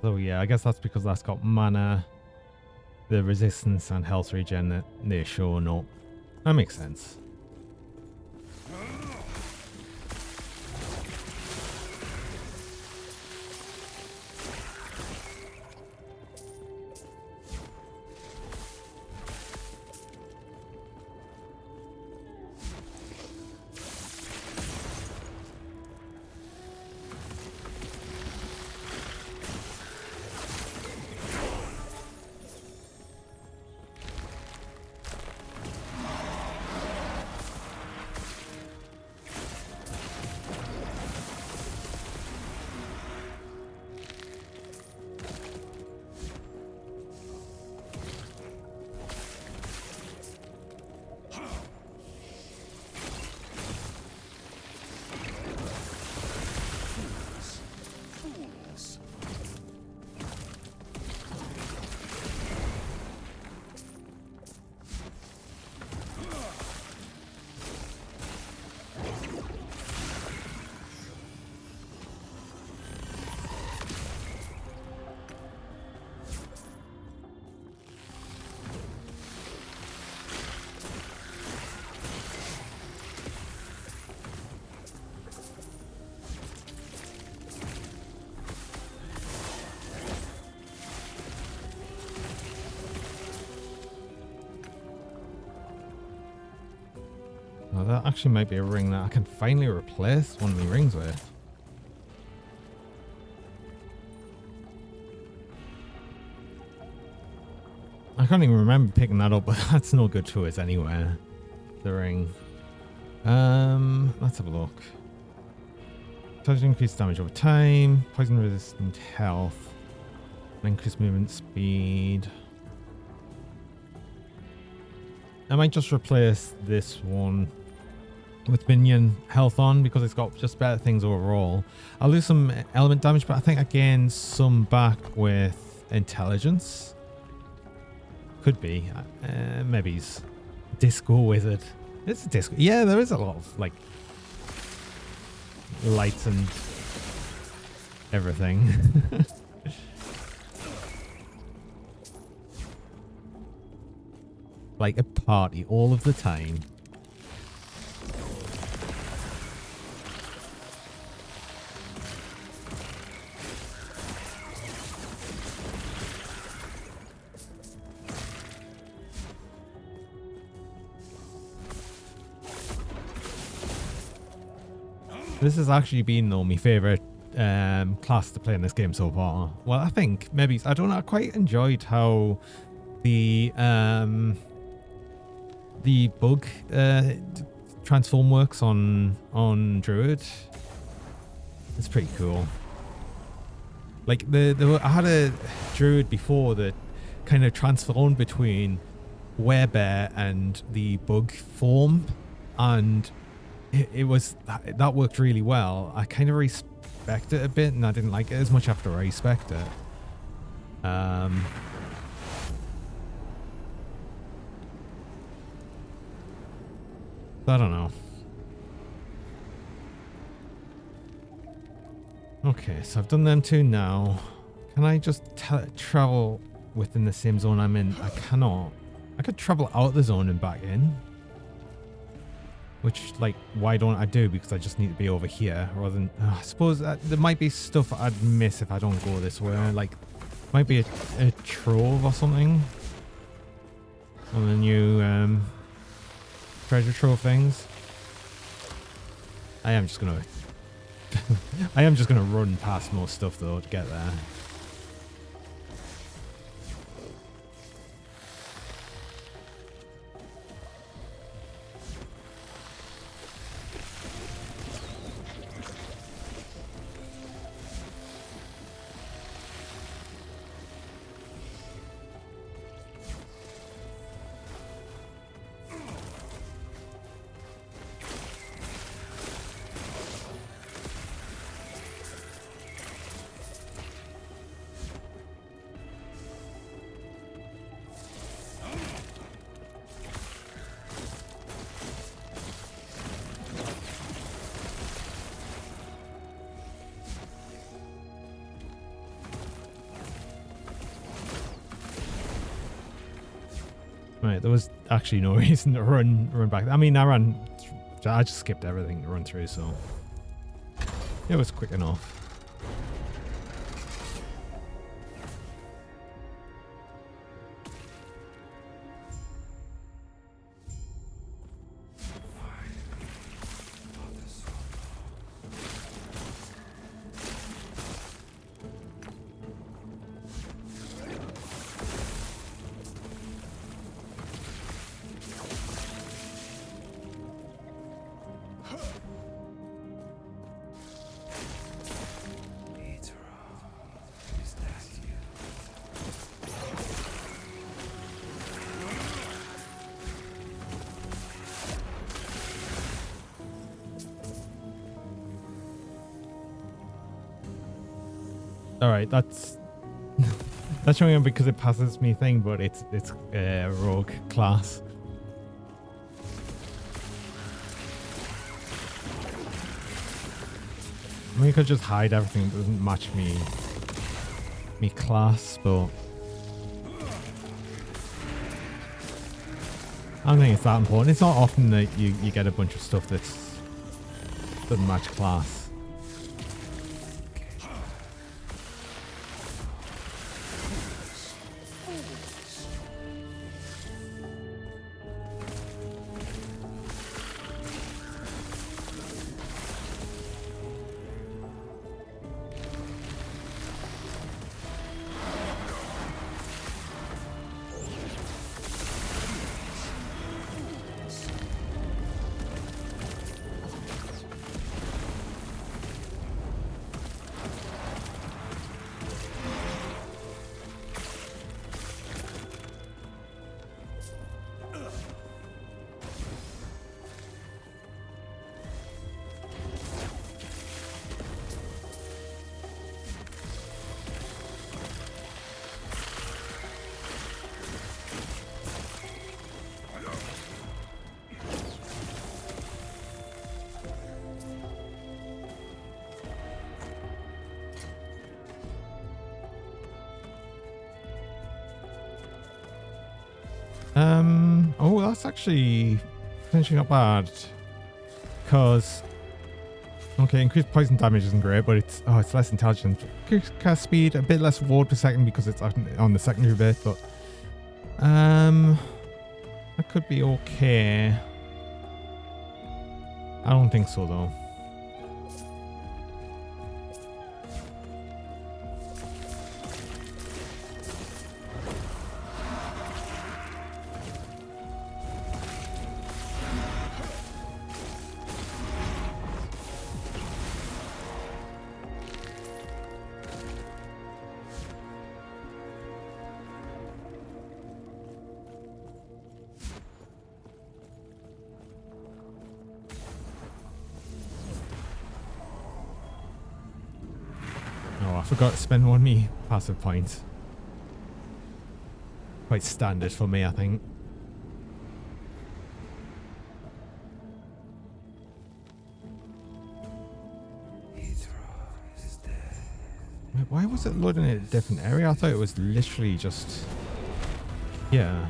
So yeah, I guess that's because that's got mana, the resistance and health regen that they're showing up. That makes sense. Now that actually might be a ring that I can finally replace one of my rings with. I can't even remember picking that up, but that's no good to us anyway. The ring. Let's have a look. Does increase damage over time, poison resistant health, increased movement speed. I might just replace this one with minion health on because it's got just better things overall. I'll lose some element damage, but I think I gain some back with intelligence. Could be. Maybe he's Disco Wizard. It's a disco. Yeah, there is a lot of like lights and everything. Like a party all of the time. This has actually been though my favorite class to play in this game so far. Well, I think maybe I don't know. I quite enjoyed how the bug transform works on Druid. It's pretty cool. Like I had a Druid before that kind of transformed between werebear and the bug form, and it was that worked really well. I kind of respect it a bit, and I didn't like it as much after I respect it. I don't know. Okay, so I've done them two now. Can I just travel within the same zone I'm in? I cannot. I could travel out the zone and back in. Which, like, why don't I do? Because I just need to be over here rather than... I suppose there might be stuff I'd miss if I don't go this way. Like, might be a trove or something. On the new treasure trove things. I am just gonna... I am just gonna run past most stuff, though, to get there. Right, there was actually no reason to run back. I mean, I just skipped everything to run through, so it was quick enough. All right, that's that's showing up because it passes me thing, but it's rogue class. I mean, you could just hide everything that doesn't match me class, but I don't think it's that important. It's not often that you get a bunch of stuff that doesn't match class. Oh, that's actually potentially not bad. Because, okay, increased poison damage isn't great, but it's less intelligent. Increased cast speed, a bit less ward per second because it's on the secondary bit, but that could be okay. I don't think so though. I forgot to spend one of me passive points. Quite standard for me, I think. Wait, why was it loading in a different area? I thought it was literally just... Yeah.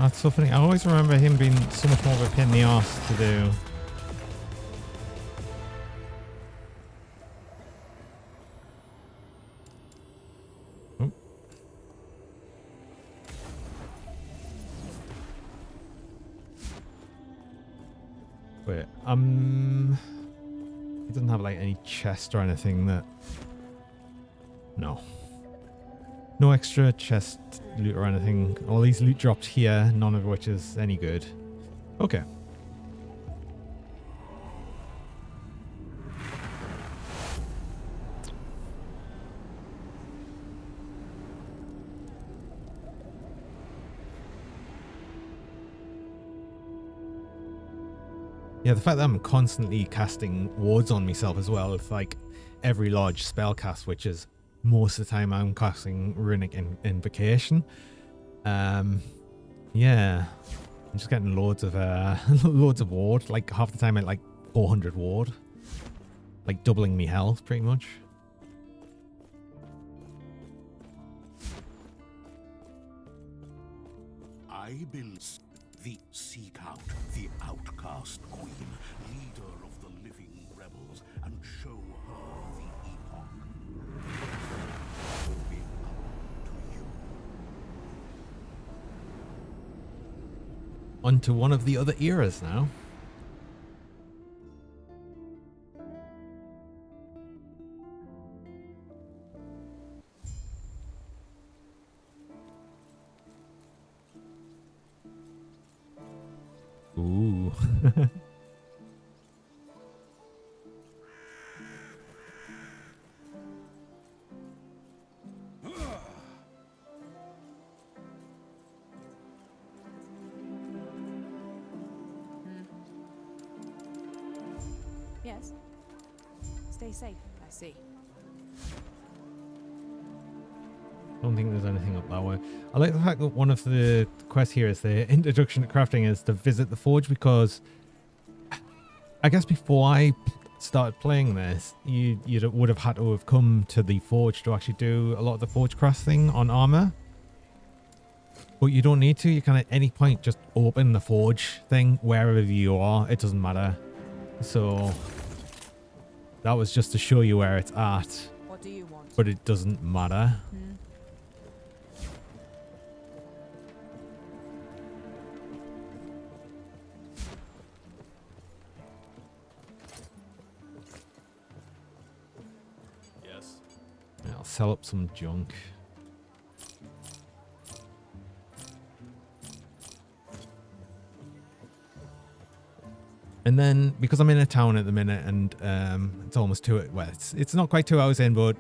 That's so funny. I always remember him being so much more of a pain in the arse to do. Oh. Wait, it doesn't have like any chest or anything that... No. No extra chest loot or anything. All these loot drops here, none of which is any good. Okay. Yeah, the fact that I'm constantly casting wards on myself as well, with like every large spell cast, which is most of the time I'm casting Runic Invocation. Yeah, I'm just getting loads of loads of ward. Like half the time at like 400 ward, like doubling me health pretty much. I build the seek out the outcast queen, leader of the living rebels, and show her the epoch. It will be up to you. Onto one of the other eras now. Ooh. Yes. Stay safe. I see. Don't think there's anything up that way. I like the fact that one of the quests here is the introduction to crafting is to visit the forge, because I guess before I started playing this, you would have had to have come to the forge to actually do a lot of the forge crafting on armor. But you don't need to. You can at any point just open the forge thing wherever you are. It doesn't matter. So that was just to show you where it's at. What do you want? But it doesn't matter. Yes. Yeah, I'll sell up some junk. And then, because I'm in a town at the minute, and it's almost well, it's not quite 2 hours in, but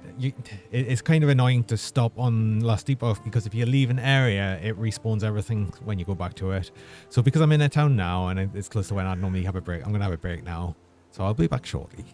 it's kind of annoying to stop on Last Epoch, because if you leave an area, it respawns everything when you go back to it. So because I'm in a town now, and it's close to when I'd normally have a break, I'm going to have a break now. So I'll be back shortly.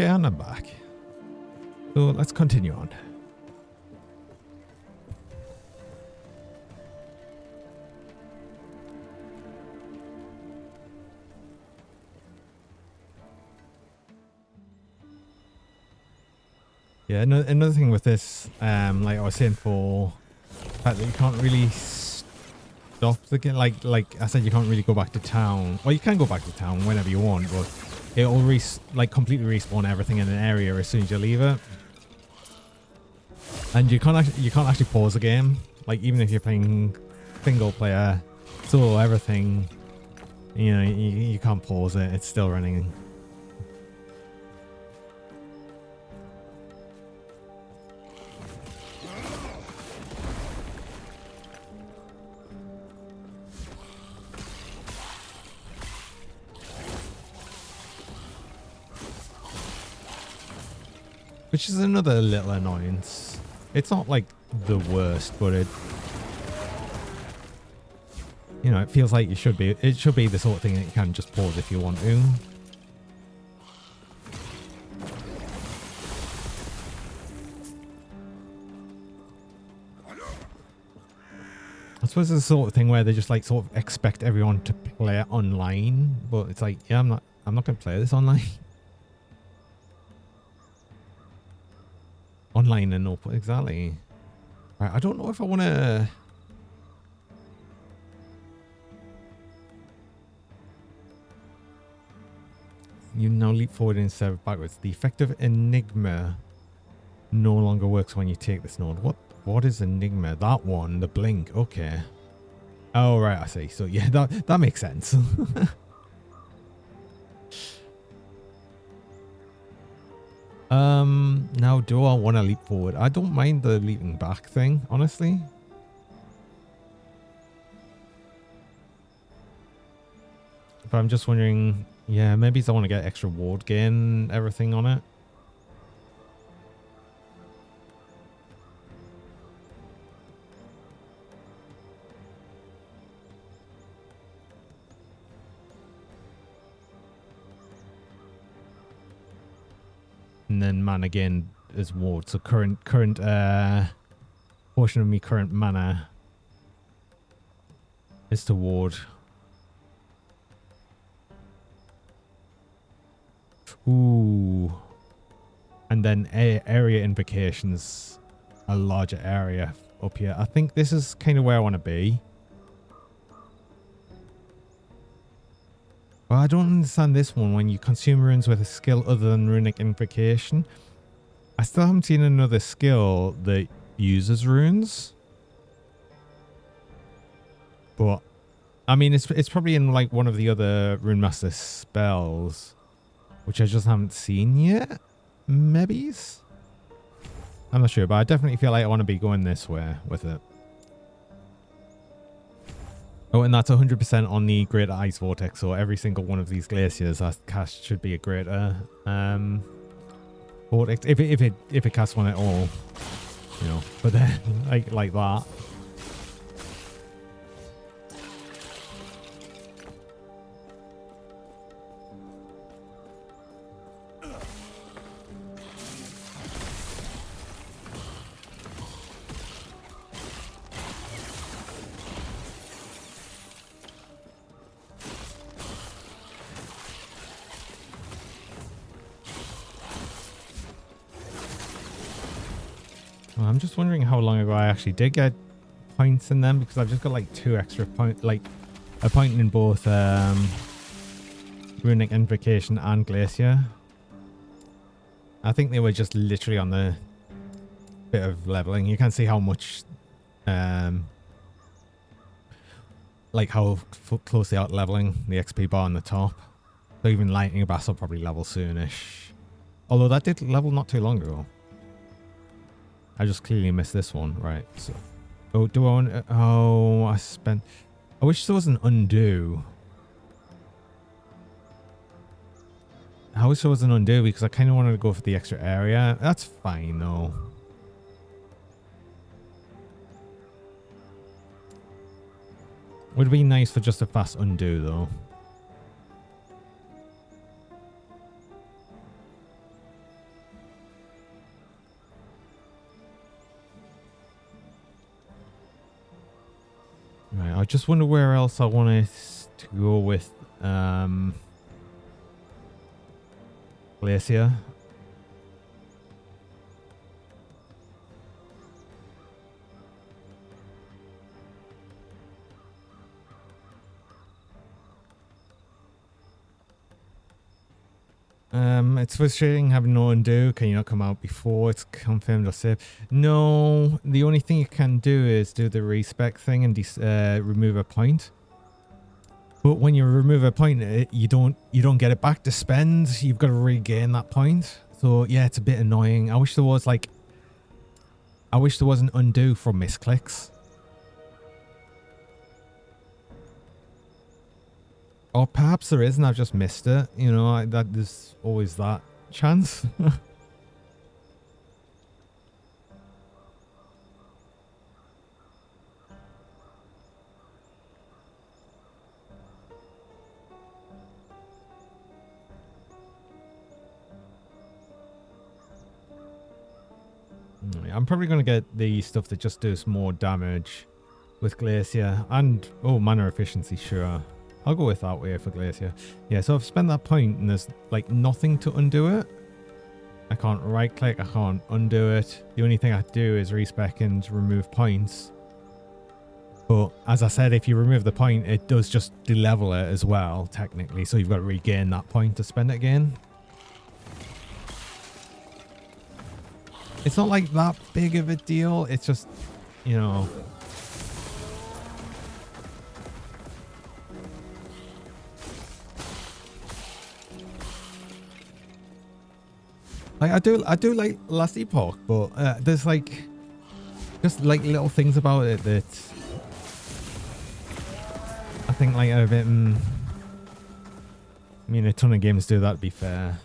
and I'm back. So let's continue on. Yeah, another thing with this, like I was saying for that you can't really stop the game. Like I said, you can't really go back to town. Well, you can go back to town whenever you want, but it'll completely respawn everything in an area as soon as you leave it. And you can't actually pause the game. Like even if you're playing single player, solo, everything, you know, you can't pause it. It's still running. Which is another little annoyance. It's not like the worst, but it, you know, it feels like it should be the sort of thing that you can just pause if you want to. I suppose it's the sort of thing where they just like sort of expect everyone to play it online, but it's like, yeah, I'm not going to play this online. Online and open, exactly. Right, I don't know if I want to. You now leap forward instead of backwards. The effective Enigma no longer works when you take this node. What is Enigma? That one, the blink. Okay. Oh right, I see. So yeah, that makes sense. Now do I want to leap forward? I don't mind the leaping back thing, honestly. But I'm just wondering, yeah, maybe I want to get extra ward gain, everything on it. And then mana gain as ward. So current portion of me current mana is to ward. Ooh. And then area invocations, a larger area up here. I think this is kind of where I want to be. Well, I don't understand this one. When you consume runes with a skill other than runic invocation, I still haven't seen another skill that uses runes. But I mean, it's probably in like one of the other Runemaster spells, which I just haven't seen yet. Maybe? I'm not sure, but I definitely feel like I want to be going this way with it. Oh, and that's 100% on the Greater Ice Vortex, so every single one of these glaciers I cast should be a Greater Vortex. If it casts one at all, you know, but then like that. I'm just wondering how long ago I actually did get points in them, because I've just got like 2 extra points, like a point in both Runic Invocation and Glacier. I think they were just literally on the bit of leveling. You can see how much, like how close they are to leveling the XP bar on the top. So even Lightning Bass will probably level soonish. Although that did level not too long ago. I just clearly missed this one. Right, so... Oh, do I want... Oh, I spent... I wish there was an undo. I wish there was an undo, because I kind of wanted to go for the extra area. That's fine, though. Would be nice for just a fast undo, though. Right, I just wonder where else I wanted to go with Glacier. It's frustrating having no undo. Can you not come out before it's confirmed or saved? No, the only thing you can do is do the respec thing and remove a point. But when you remove a point, you don't get it back to spend. You've got to regain that point. So yeah, it's a bit annoying. I wish there was an undo from misclicks. Or perhaps there is and I've just missed it. You know, that there's always that chance. I'm probably going to get the stuff that just does more damage with Glacier and, oh, mana efficiency, sure. I'll go with that way for Glacier. Yeah, so I've spent that point and there's like nothing to undo it. I can't right click, I can't undo it. The only thing I do is respec and remove points. But as I said, if you remove the point, it does just de-level it as well, technically. So you've got to regain that point to spend it again. It's not like that big of a deal. It's just, you know... Like I do like Last Epoch, but there's like just like little things about it that I think like are a bit. I mean, a ton of games do that, to be fair.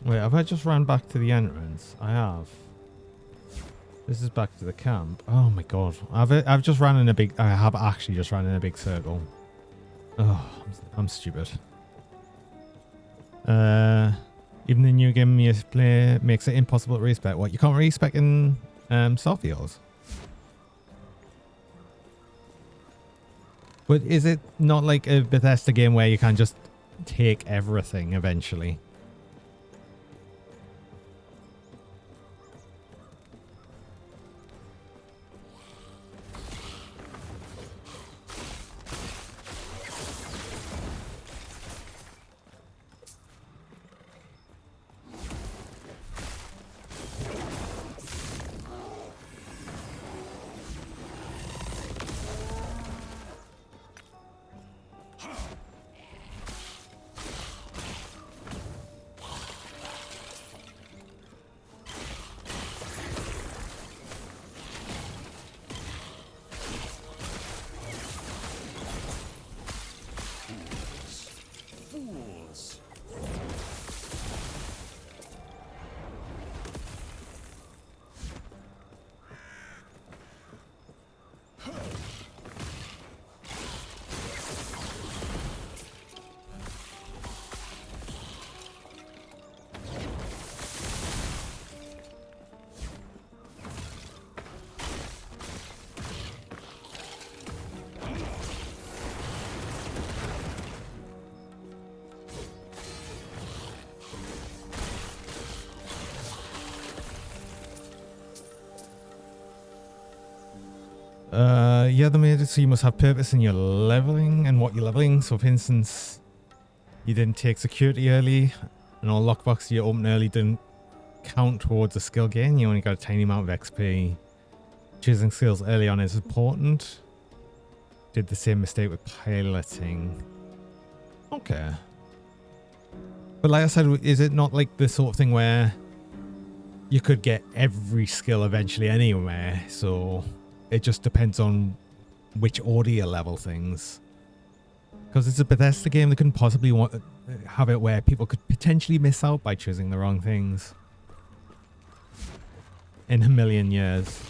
Wait, have I just ran back to the entrance? I have. This is back to the camp. Oh my god. I've just ran in a big... I have actually just ran in a big circle. Oh, I'm stupid. Even the new game you play makes it impossible to respec. What, you can't respec in Starfield? But is it not like a Bethesda game where you can just take everything eventually? Yeah, they made it so you must have purpose in your leveling and what you're leveling. So, for instance, you didn't take security early, and all lockboxes you opened early didn't count towards a skill gain. You only got a tiny amount of XP. Choosing skills early on is important. Did the same mistake with piloting. Okay. But like I said, is it not like the sort of thing where you could get every skill eventually anywhere? So it just depends on which order you level things. Because it's a Bethesda game, they couldn't possibly have it where people could potentially miss out by choosing the wrong things. In a million years.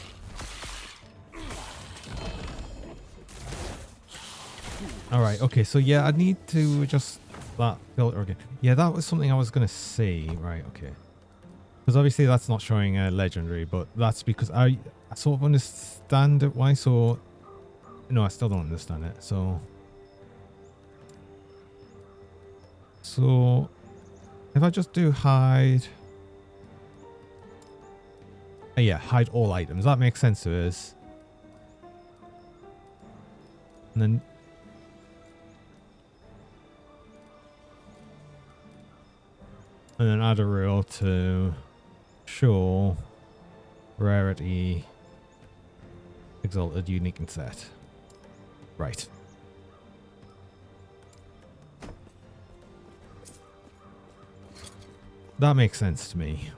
Alright, okay, so yeah, I need to adjust that filter again. Yeah, that was something I was going to say. Right, okay. Because obviously that's not showing a legendary, but that's because I sort of understand it why, so... No, I still don't understand it, so... So... If I just do hide... Oh, yeah, hide all items. That makes sense to us. And then... And then add a rule to show rarity exalted, unique, and set. Right. That makes sense to me.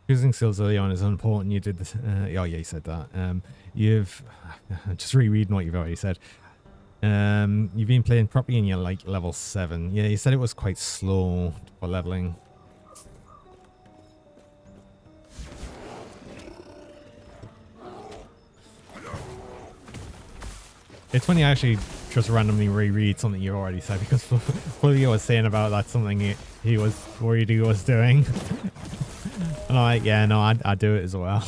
Choosing skills early on is unimportant. You did this. Oh yeah, you said that. You've just rereading what you've already said. You've been playing properly and you're like level 7. Yeah, you said it was quite slow for leveling. It's funny I actually just randomly reread something you already said, because Fulvio was saying about that something he was worried he was doing. And I'm like, yeah, no, I do it as well.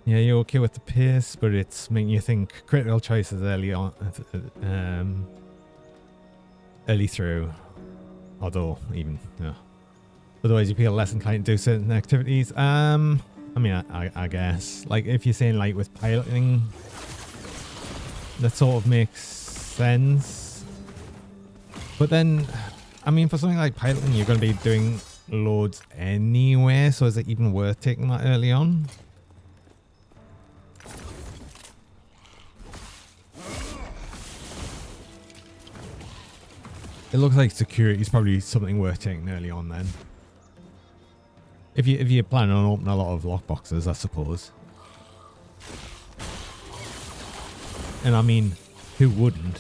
Yeah, you're okay with the pace, but it's making you think critical choices early on, early through. Although, even, yeah. Otherwise, you feel less inclined to do certain activities. I mean, I guess. Like, if you're saying, like, with piloting, that sort of makes sense. But then, I mean, for something like piloting, you're going to be doing loads anyway, so is it even worth taking that early on? It looks like security is probably something worth taking early on then. If you're planning on opening a lot of lockboxes, I suppose. And I mean, who wouldn't?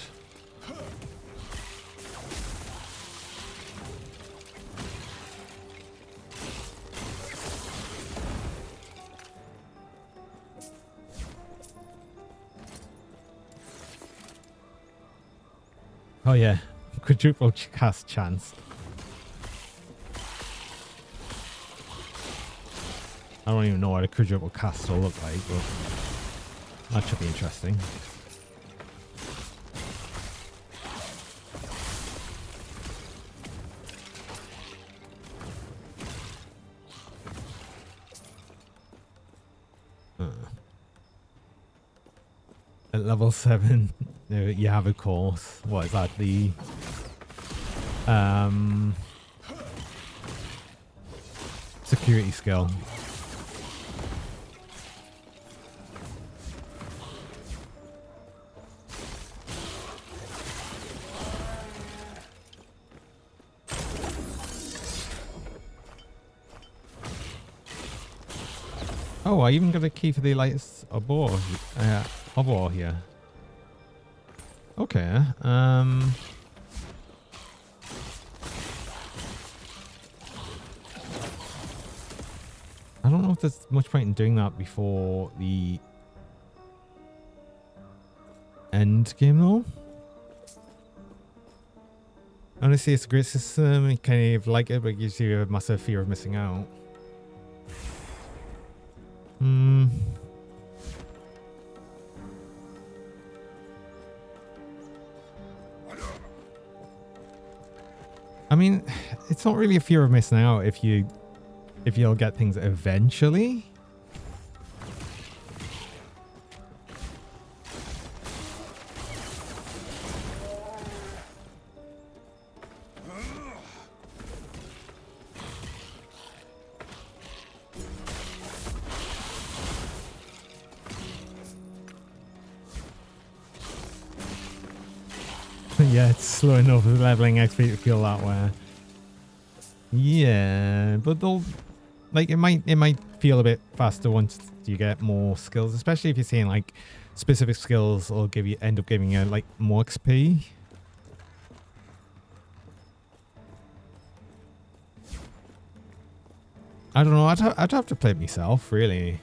Oh yeah. Quadruple cast chance. I don't even know what a quadruple cast will look like, but that should be interesting. At level 7, you have a course. What is that? The security skill. Oh, I even got a key for the latest obor here. Okay. I don't know if there's much point in doing that before the end game though. Honestly, it's a great system. You kind of like it, but it gives you a massive fear of missing out. Hmm. I mean, it's not really a fear of missing out if you'll get things eventually. Yeah, it's slow enough with leveling XP to feel that way. Yeah, but they'll like it might feel a bit faster once you get more skills, especially if you're seeing like specific skills will end up giving you like more XP. I don't know. I'd have to play it myself, really.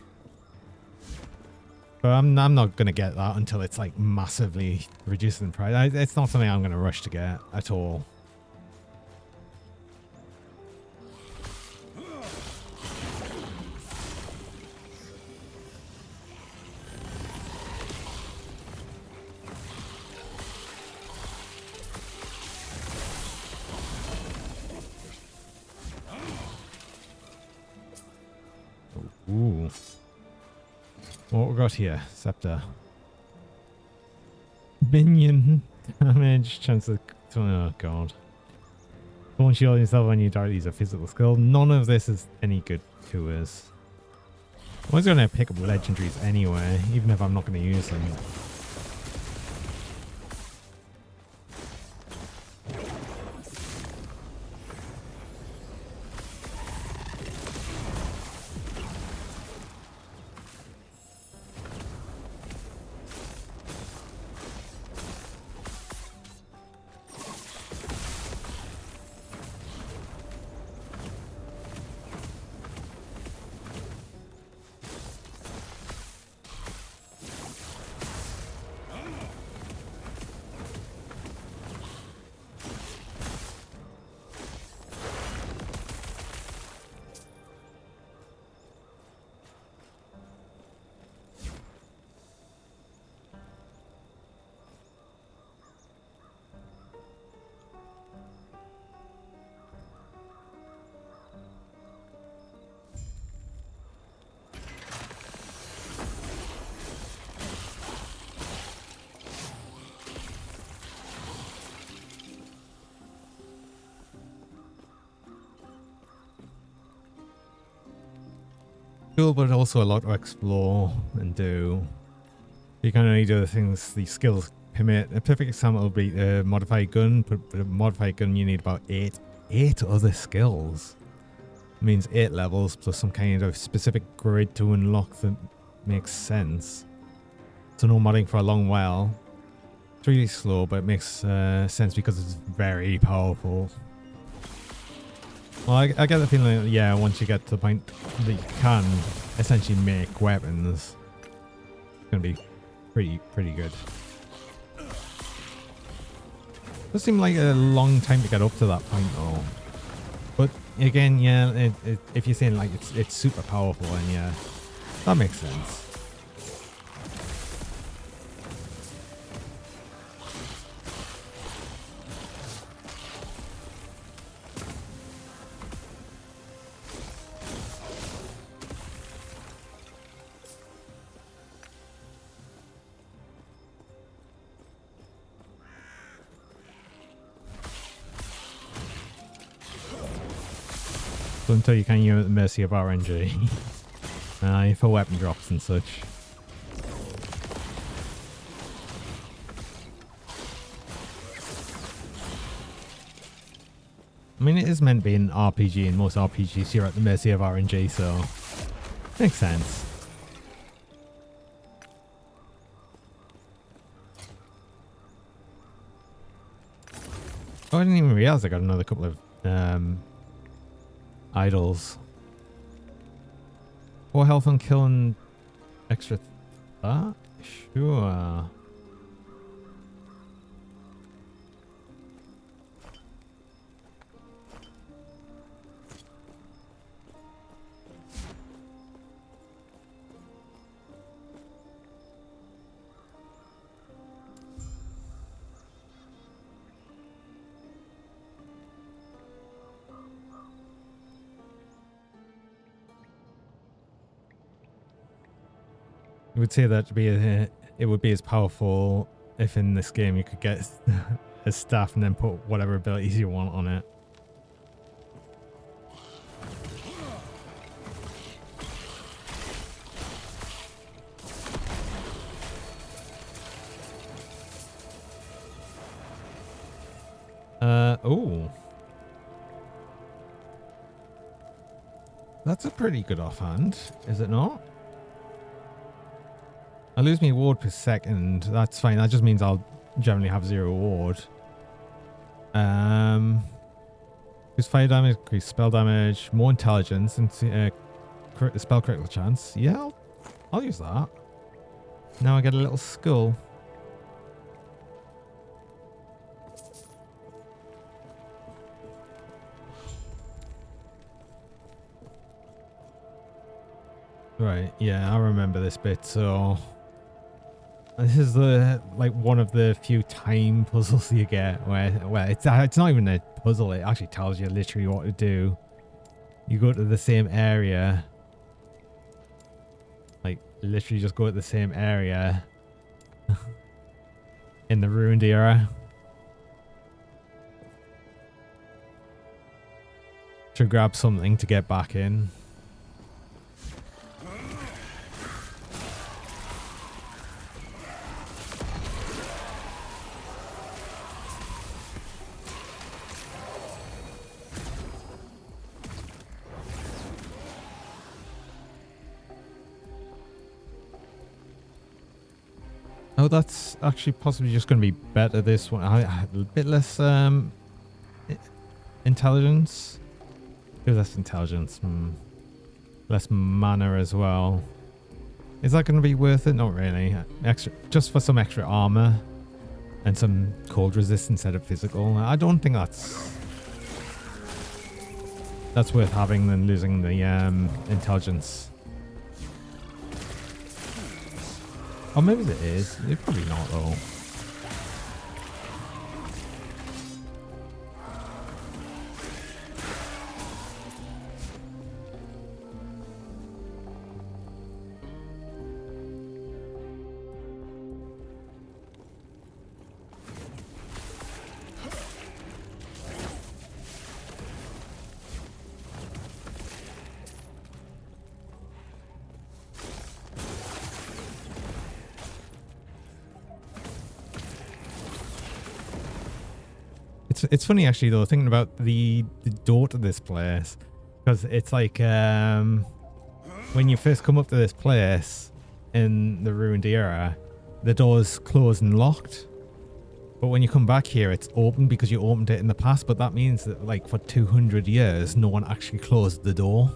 But I'm not gonna get that until it's like massively reduced in price. It's not something I'm gonna rush to get at all. Ooh. What we got here? Scepter. Minion damage, chance of... Oh god. Don't shield yourself when you directly use a physical skill. None of this is any good to us. I was going to pick up legendaries anyway, even if I'm not going to use them. Cool, but also a lot to explore and do. You can only do the things the skills permit. A perfect example would be the modified gun. But for a modified gun, you need about eight other skills. It means 8 levels plus some kind of specific grid to unlock that makes sense. So no modding for a long while. It's really slow, but it makes sense because it's very powerful. Well, I get the feeling that, yeah, once you get to the point that you can essentially make weapons, it's going to be pretty good. Does seem like a long time to get up to that point, though. But again, yeah, if you're saying like it's super powerful, and yeah, that makes sense. Until you can use at the mercy of RNG for weapon drops and such. I mean, it is meant to be an RPG, and most RPGs you're at the mercy of RNG, so makes sense. Oh, I didn't even realize I got another couple of idols. 4 health on kill and extra... Sure. You would say that to be it would be as powerful if in this game you could get a staff and then put whatever abilities you want on it. Oh. That's a pretty good offhand, is it not? I lose me ward per second. That's fine. That just means I'll generally have 0 ward. Increase fire damage, increase spell damage, more intelligence, and spell critical chance. Yeah, I'll use that. Now I get a little skull. Right, yeah, I remember this bit. So this is the one of the few time puzzles you get where it's not even a puzzle. It actually tells you literally what to do. You go to the same area, literally just go to the same area in the ruined era to grab something to get back in. Oh, that's actually possibly just going to be better this one. I had a bit less intelligence. Less intelligence. Less mana as well. Is that going to be worth it? Not really. Extra, just for some extra armor and some cold resist instead of physical. I don't think that's worth having than losing the intelligence. Or maybe it is. It's probably not though. It's funny actually though, thinking about the door to this place, because it's like when you first come up to this place in the ruined era, the door's closed and locked, but when you come back here it's open because you opened it in the past. But that means that for 200 years no one actually closed the door.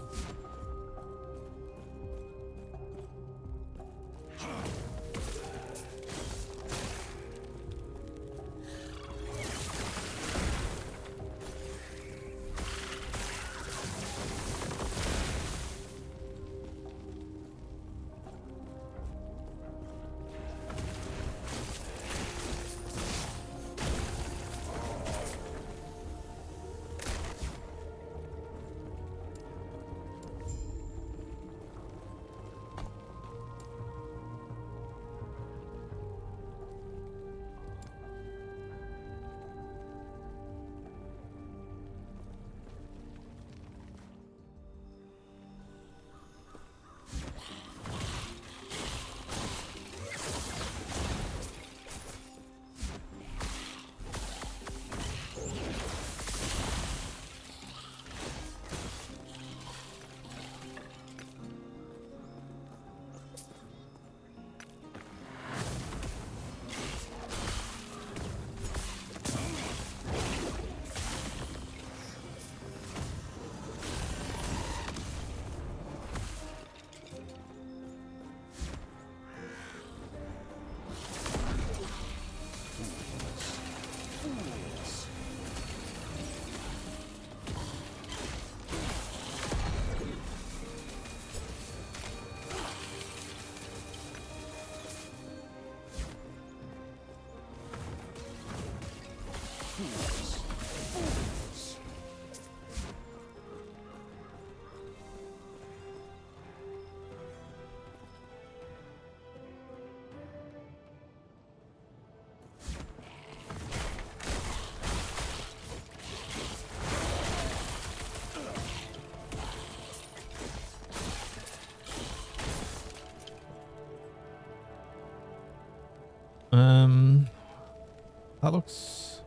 That looks.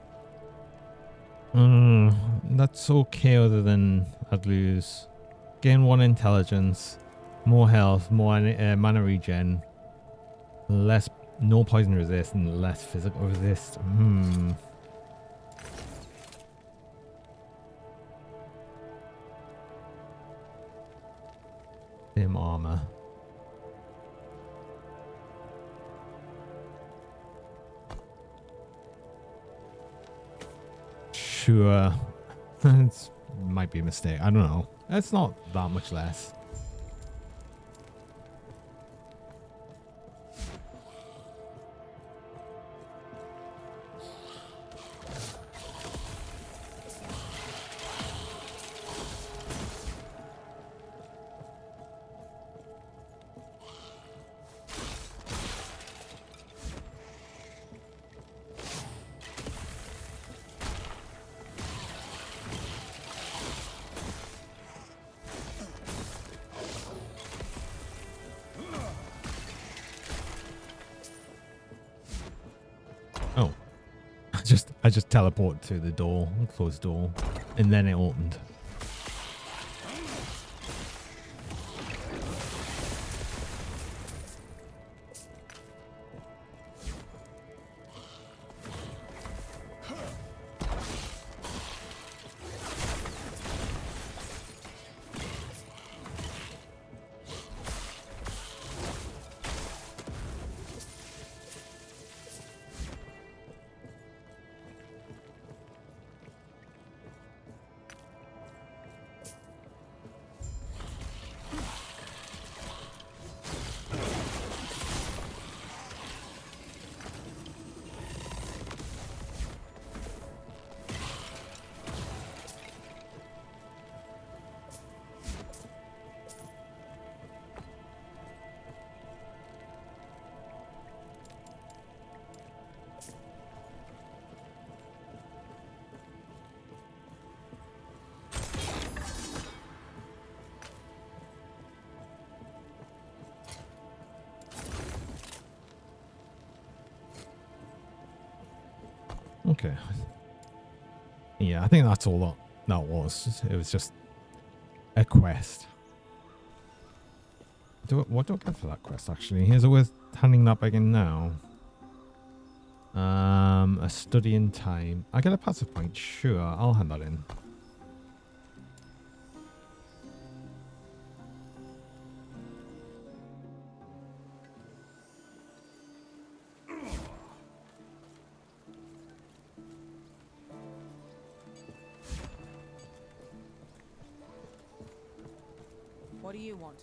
That's okay. Other than I'd lose, gain 1 intelligence, more health, more mana regen, less, no poison resist, and less physical resist. Same armor. Sure. It might be a mistake. I don't know. It's not that much less. Oh. I just teleported to the door, closed door, and then it opened. Okay. Yeah, I think that's all that was. It was just a quest. What do I get for that quest, actually? Is it worth handing that back in now? A study in time. I get a passive point. Sure, I'll hand that in. What do you want?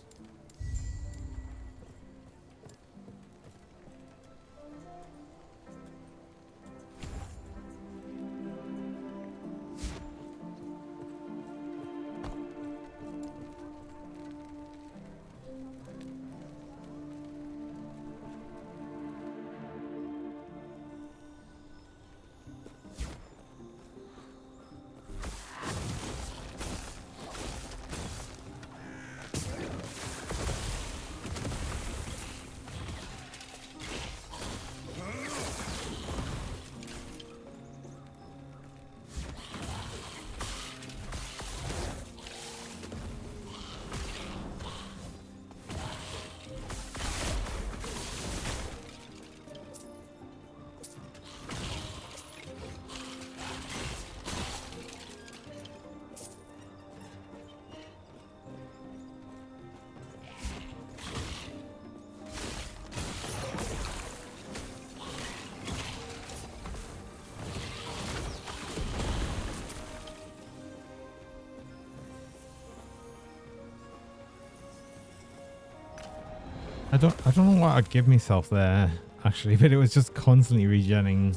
I don't know what I'd give myself there, actually, but it was just constantly regenning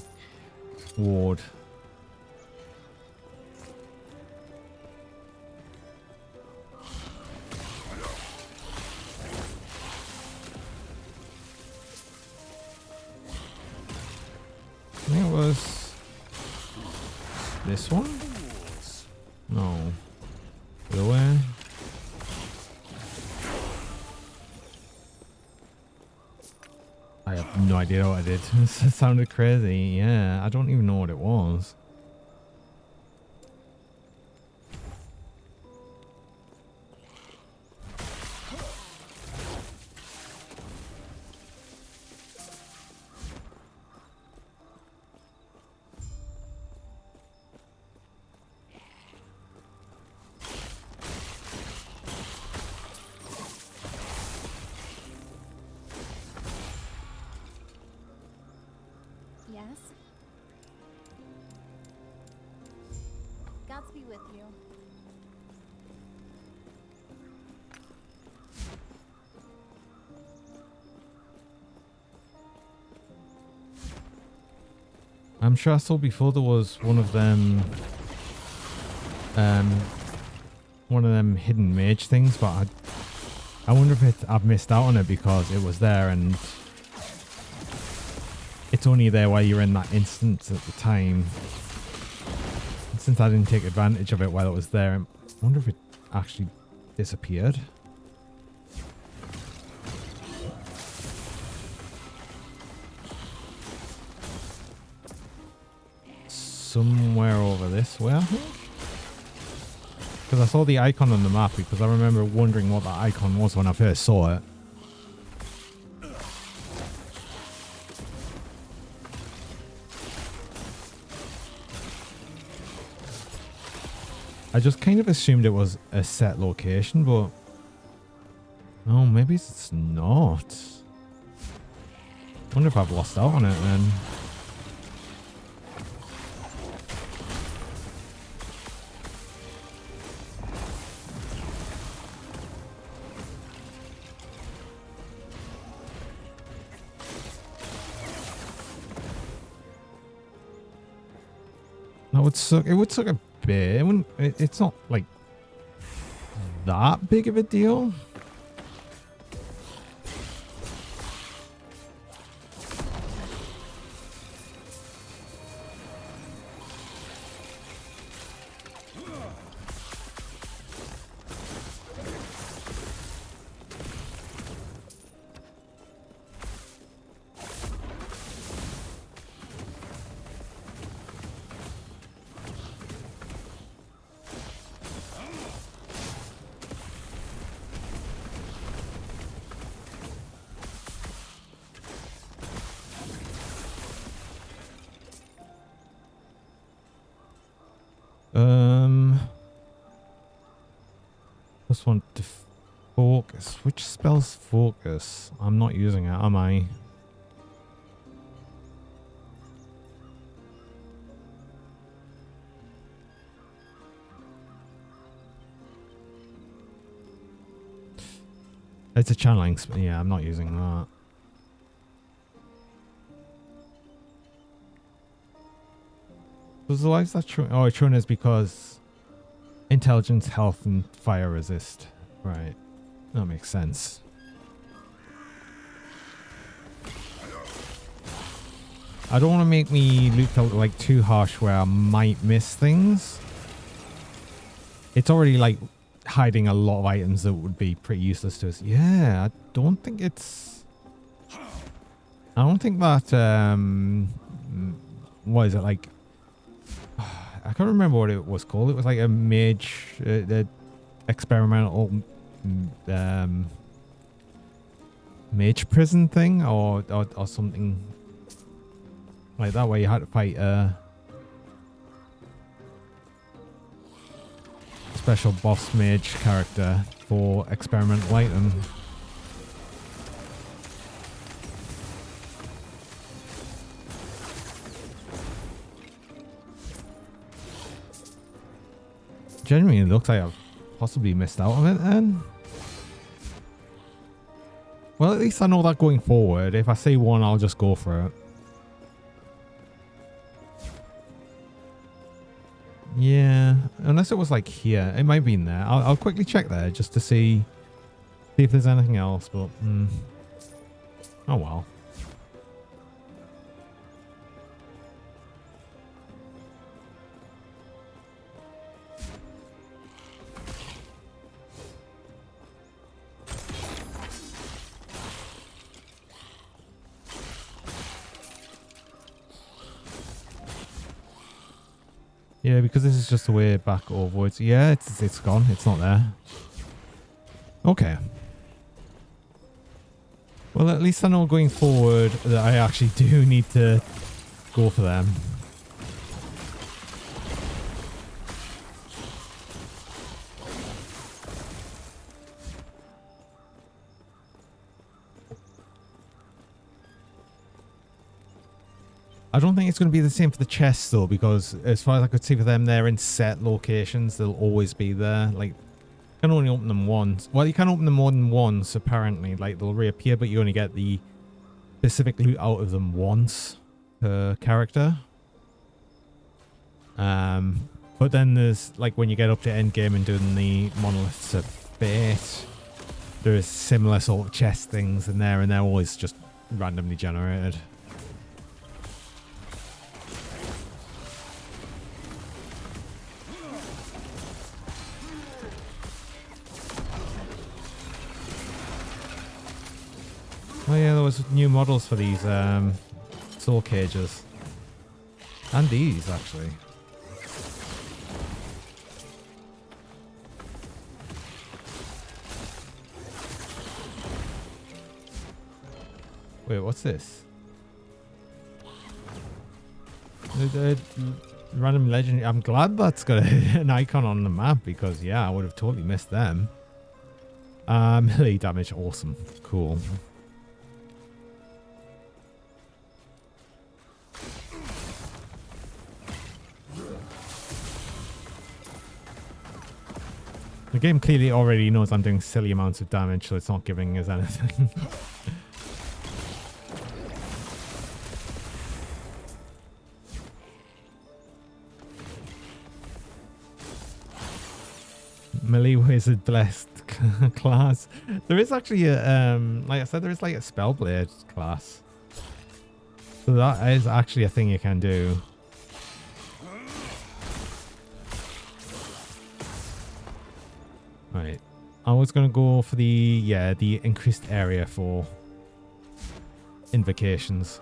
ward. I think it was this one? No. The way? I have no idea what I did. It sounded crazy. Yeah, I don't even know what it was. Yes? Gods be with you. I'm sure I saw before there was one of them hidden mage things, but I wonder if I've missed out on it because it was there and it's only there while you're in that instance at the time. And since I didn't take advantage of it while it was there, I wonder if it actually disappeared. Somewhere over this way, I think. Because I saw the icon on the map, because I remember wondering what that icon was when I first saw it. I just kind of assumed it was a set location, but... Oh, maybe it's not. I wonder if I've lost out on it then. That would suck. It would suck a bit. It wouldn't, it's not like that big of a deal. Just want to focus. Which spells focus? I'm not using it, am I? It's a channeling spell. Yeah, I'm not using that. So why is that true? Oh, it's true is because intelligence, health, and fire resist. Right. That makes sense. I don't want to make me look like too harsh where I might miss things. It's already like hiding a lot of items that would be pretty useless to us. Yeah, I don't think it's... I don't think that... what is it like? I can't remember what it was called. It was like a mage, the experimental mage prison thing, or something like that, where you had to fight a special boss mage character for experimental item. Genuinely looks like I've possibly missed out on it then. Well, at least I know that going forward. If I see one, I'll just go for it. Yeah, unless it was like here. It might be in there. I'll quickly check there just to see if there's anything else, but... Oh well. Yeah, because this is just the way back overwards. Yeah, it's gone. It's not there. Okay. Well, at least I know going forward that I actually do need to go for them. I don't think it's going to be the same for the chests though, because as far as I could see for them, they're in set locations. They'll always be there. Like, you can only open them once. Well, you can open them more than once, apparently. Like, they'll reappear, but you only get the specific loot out of them once per character. But then there's, like, when you get up to endgame and doing the Monoliths of Fate, there's similar sort of chest things in there, and they're always just randomly generated. Oh yeah, there was new models for these soul cages. And these, actually. Wait, what's this? The random legend. I'm glad that's got an icon on the map, because yeah, I would have totally missed them. Melee damage, awesome. Cool. The game clearly already knows I'm doing silly amounts of damage, so it's not giving us anything. Melee Wizard Blessed class. There is actually a, like I said, there is like a Spellblade class. So that is actually a thing you can do. Right. I was going to go for the increased area for invocations.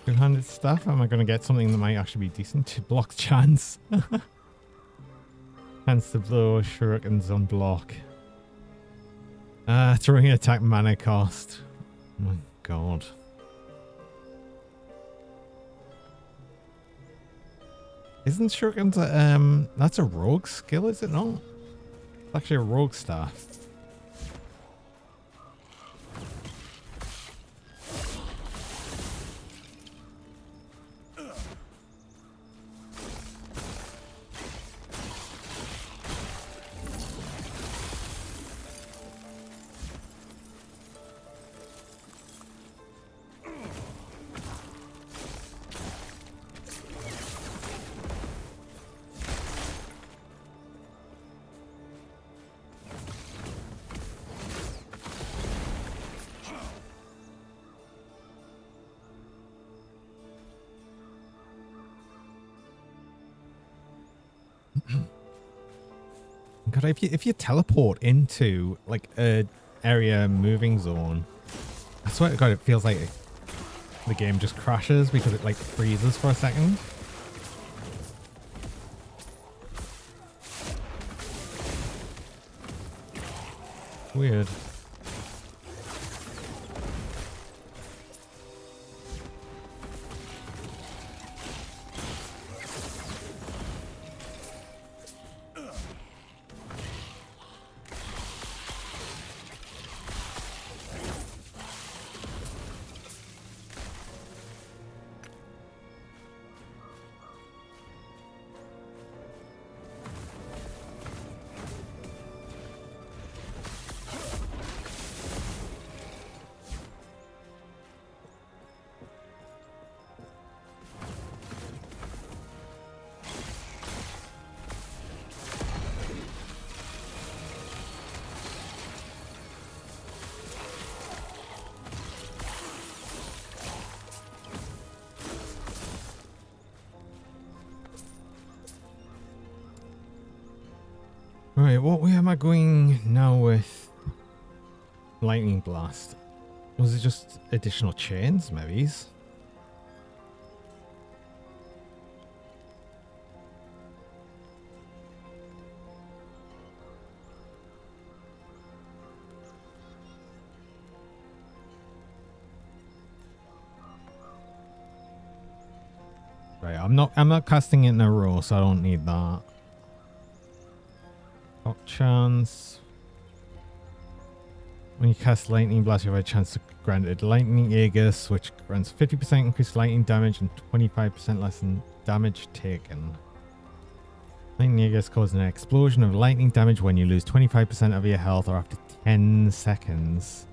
Two-handed staff? Am I going to get something that might actually be decent to block chance? Chance to blow shurikens on block. Throwing attack mana cost. Oh my god. Isn't shurikens that's a rogue skill, is it not? It's actually a rogue staff. like, if you teleport into like a area moving zone, I swear to God, it feels like the game just crashes because it like freezes for a second. Weird. Right, what way am I going now with Lightning Blast? Was it just additional chains, maybe? Right, I'm not casting it in a row, so I don't need that. Got chance. When you cast Lightning Blast, you have a chance to grant it Lightning Aegis, which grants 50% increased lightning damage and 25% less than damage taken. Lightning Aegis causes an explosion of lightning damage when you lose 25% of your health or after 10 seconds.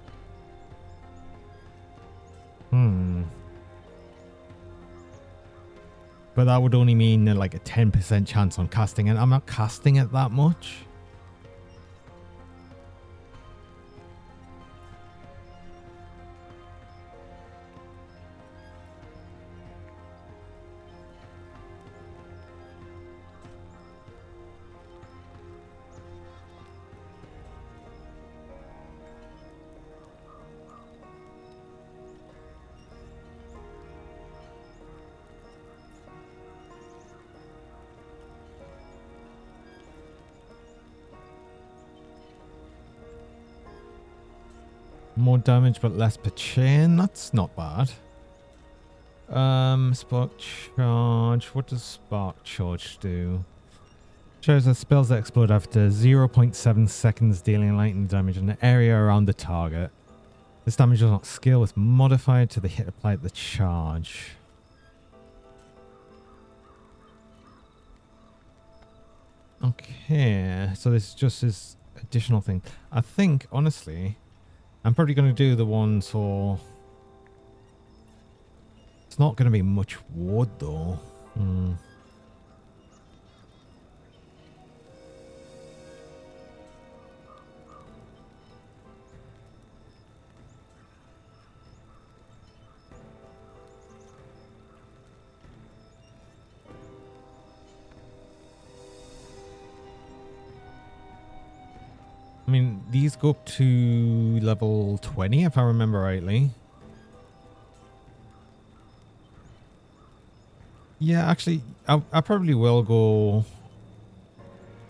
But that would only mean like a 10% chance on casting it. I'm not casting it that much. More damage but less per chain. That's not bad. Spark charge. What does spark charge do? Shows that spells that explode after 0.7 seconds, dealing lightning damage in the area around the target. This damage does not scale, it's modified to the hit applied to the charge. Okay, so this just is additional thing. I think, honestly, I'm probably going to do the one for... It's not going to be much wood, though. I mean, these go up to level 20, if I remember rightly. Yeah, actually, I probably will go...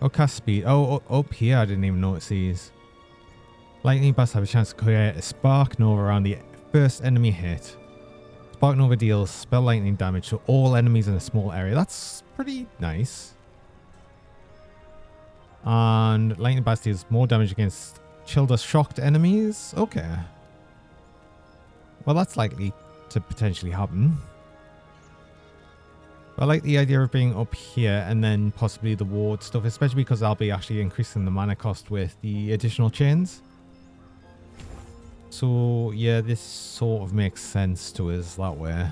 Oh, cast speed. Oh, up here, I didn't even notice these. Lightning Blast have a chance to create a Spark Nova around the first enemy hit. Spark Nova deals spell lightning damage to all enemies in a small area. That's pretty nice. And Lightning Blast deals more damage against chilled or shocked enemies. Okay. Well, that's likely to potentially happen. I like the idea of being up here and then possibly the ward stuff, especially because I'll be actually increasing the mana cost with the additional chains. So, yeah, this sort of makes sense to us that way.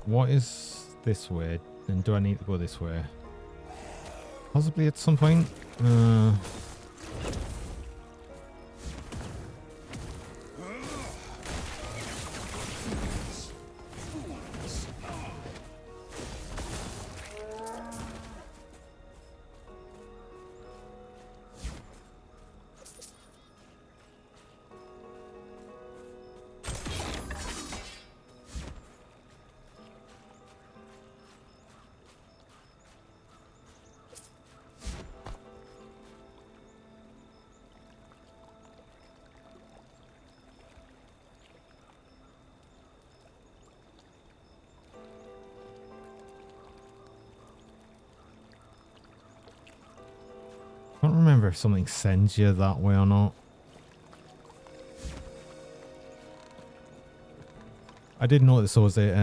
what is this way? And do I need to go this way? Possibly at some point. I don't remember if something sends you that way or not. I did notice there was a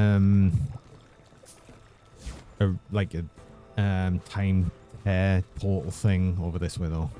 time portal thing over this way though.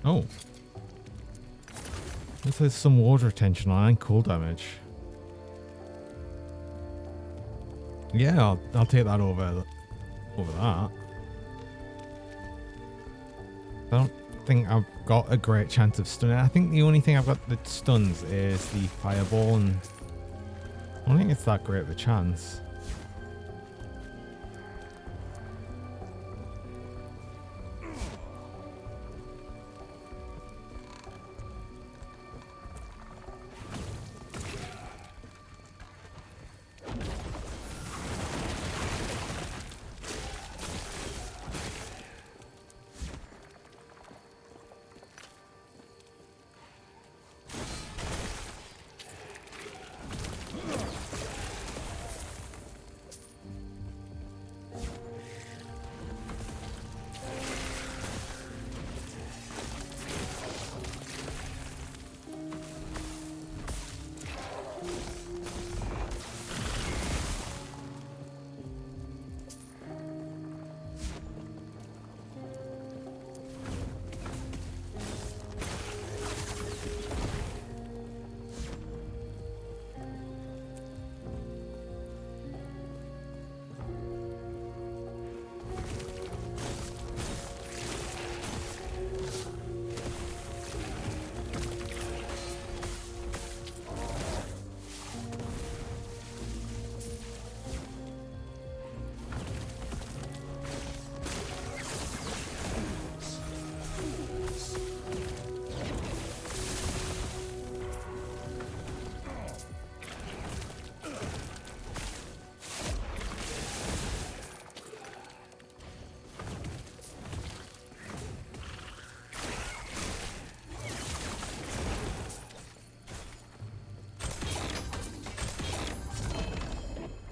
Oh. This has some water retention on and cool damage. Yeah, I'll take that over that. I don't think I've got a great chance of stunning. I think the only thing I've got that stuns is the fireball, and I don't think it's that great of a chance.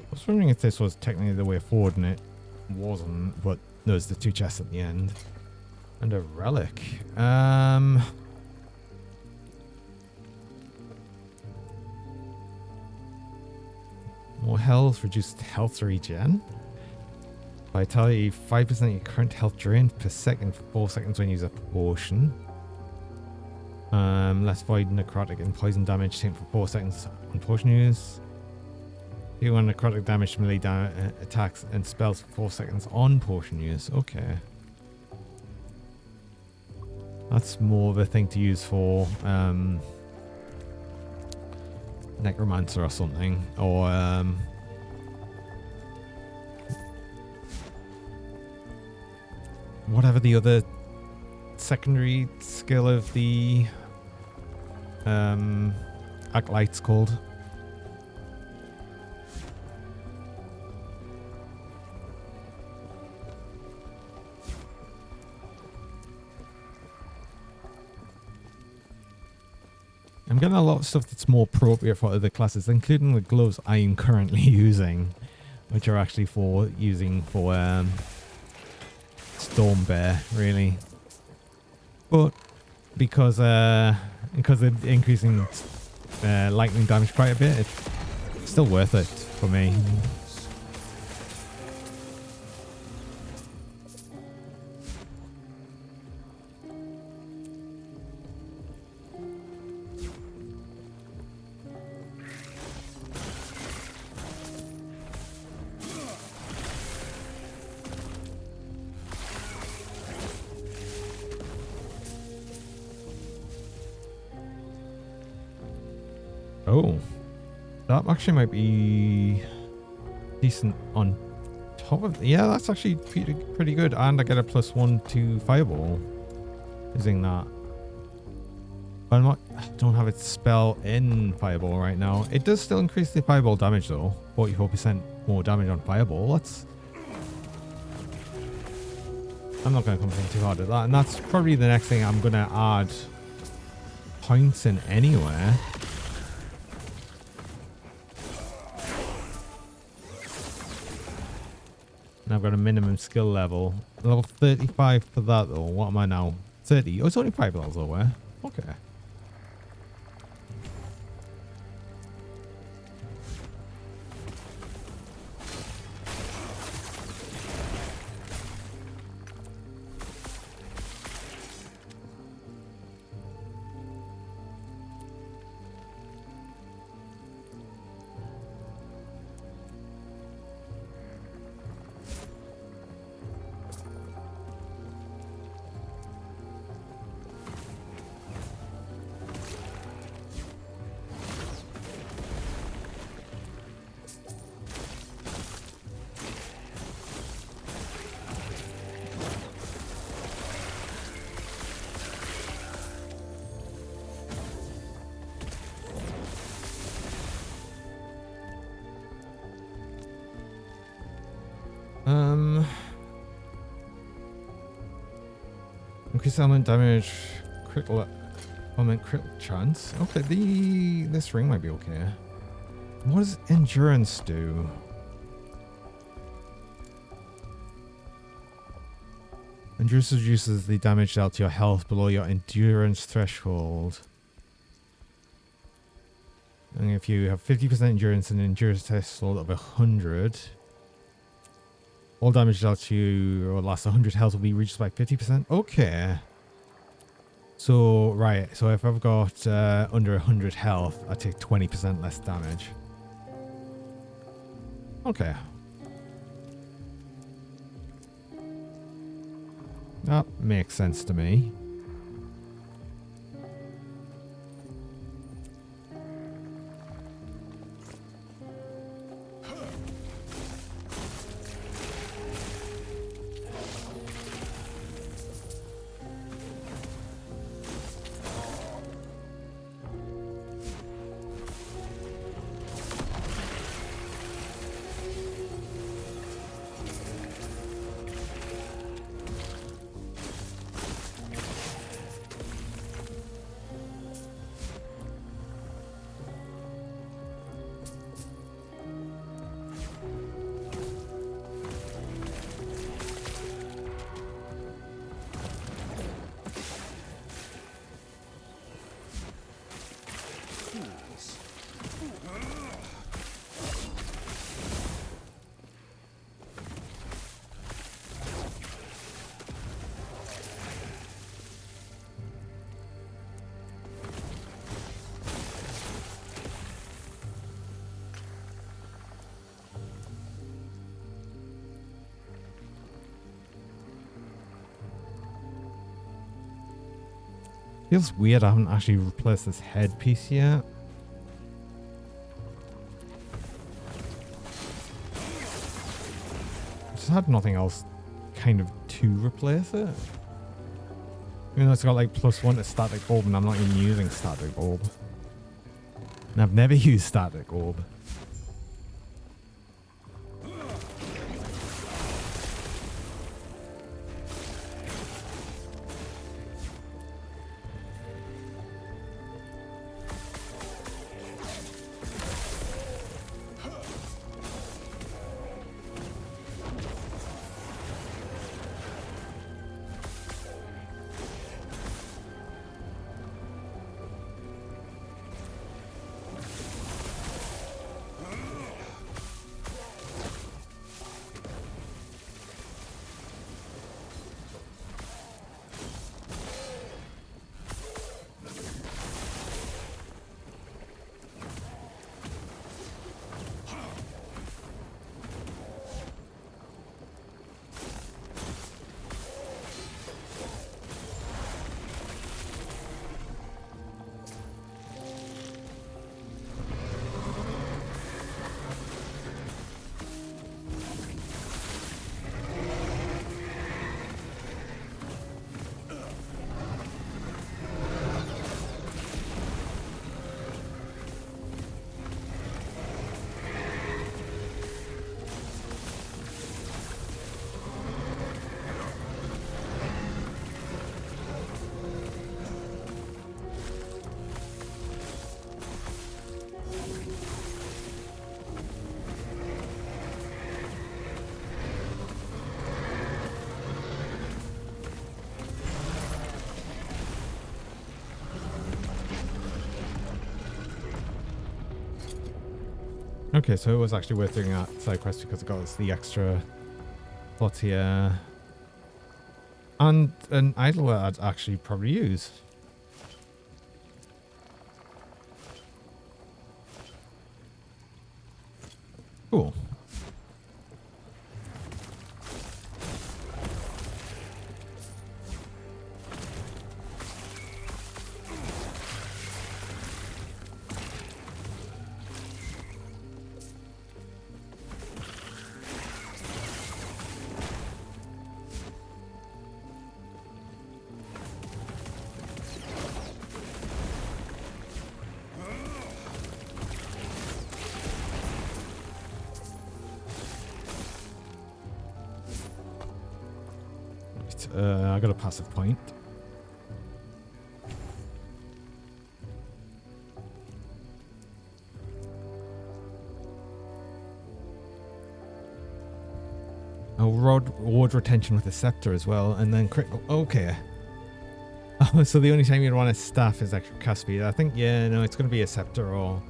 I was wondering if this was technically the way forward, and it wasn't, but there's the two chests at the end. And a relic. More health, reduced health regen. Vitality, 5% of your current health drained per second for 4 seconds when you use a potion. Less void, necrotic, and poison damage taken for 4 seconds on potion use. Do necrotic damage to melee attacks and spells for 4 seconds on potion use. Okay. That's more of a thing to use for necromancer or something. Or whatever the other secondary skill of the acolyte's called. I'm getting a lot of stuff that's more appropriate for other classes, including the gloves I am currently using, which are actually for using for Storm Bear, really. But because of increasing lightning damage quite a bit, it's still worth it for me. Oh, that actually might be decent on top of... Yeah, that's actually pretty good. And I get a +1 to Fireball using that. But I don't have its spell in Fireball right now. It does still increase the Fireball damage though. 44% more damage on Fireball. I'm not going to complain too hard at that. And that's probably the next thing I'm going to add points in anywhere. And I've got a minimum skill level. Level 35 for that though. What am I now? 30. Oh, it's only 5 levels away. Okay. Increase element damage, critical element critical chance. Okay, this ring might be okay. What does endurance do? Endurance reduces the damage dealt to your health below your endurance threshold. And if you have 50% endurance and an endurance threshold of 100, all damage dealt to you or last 100 health will be reduced by 50%. Okay. So, right. So if I've got under 100 health, I take 20% less damage. Okay. That makes sense to me. Feels weird I haven't actually replaced this headpiece yet. Just had nothing else kind of to replace it. Even though it's got like +1 to static orb and I'm not even using static orb. And I've never used static orb. Okay, so it was actually worth doing that side quest because it got us the extra plot here. And an idol I'd actually probably use. Cool. I got a passive point. Oh, ward retention with a scepter as well, and then critical. Okay. Oh, so the only time you'd want a staff is extra cast speed. I think, yeah, no, it's going to be a scepter or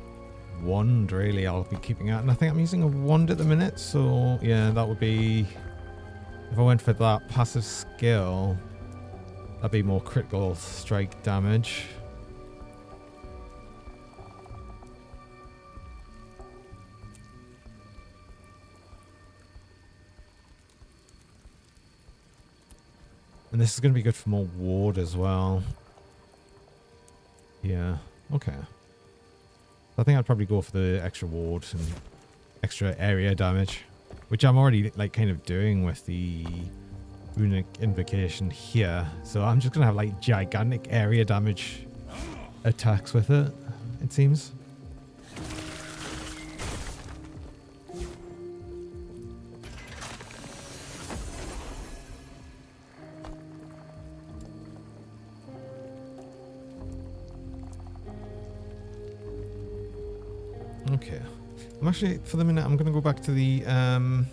wand, really. I'll be keeping out. And I think I'm using a wand at the minute, so yeah, that would be. If I went for that passive skill, that'd be more critical strike damage. And this is going to be good for more ward as well. Yeah, okay. I think I'd probably go for the extra ward and extra area damage. Which I'm already like kind of doing with the runic invocation here. So I'm just gonna have like gigantic area damage attacks with it, it seems. Okay. I'm actually, for the minute, I'm going to go back to the, I'm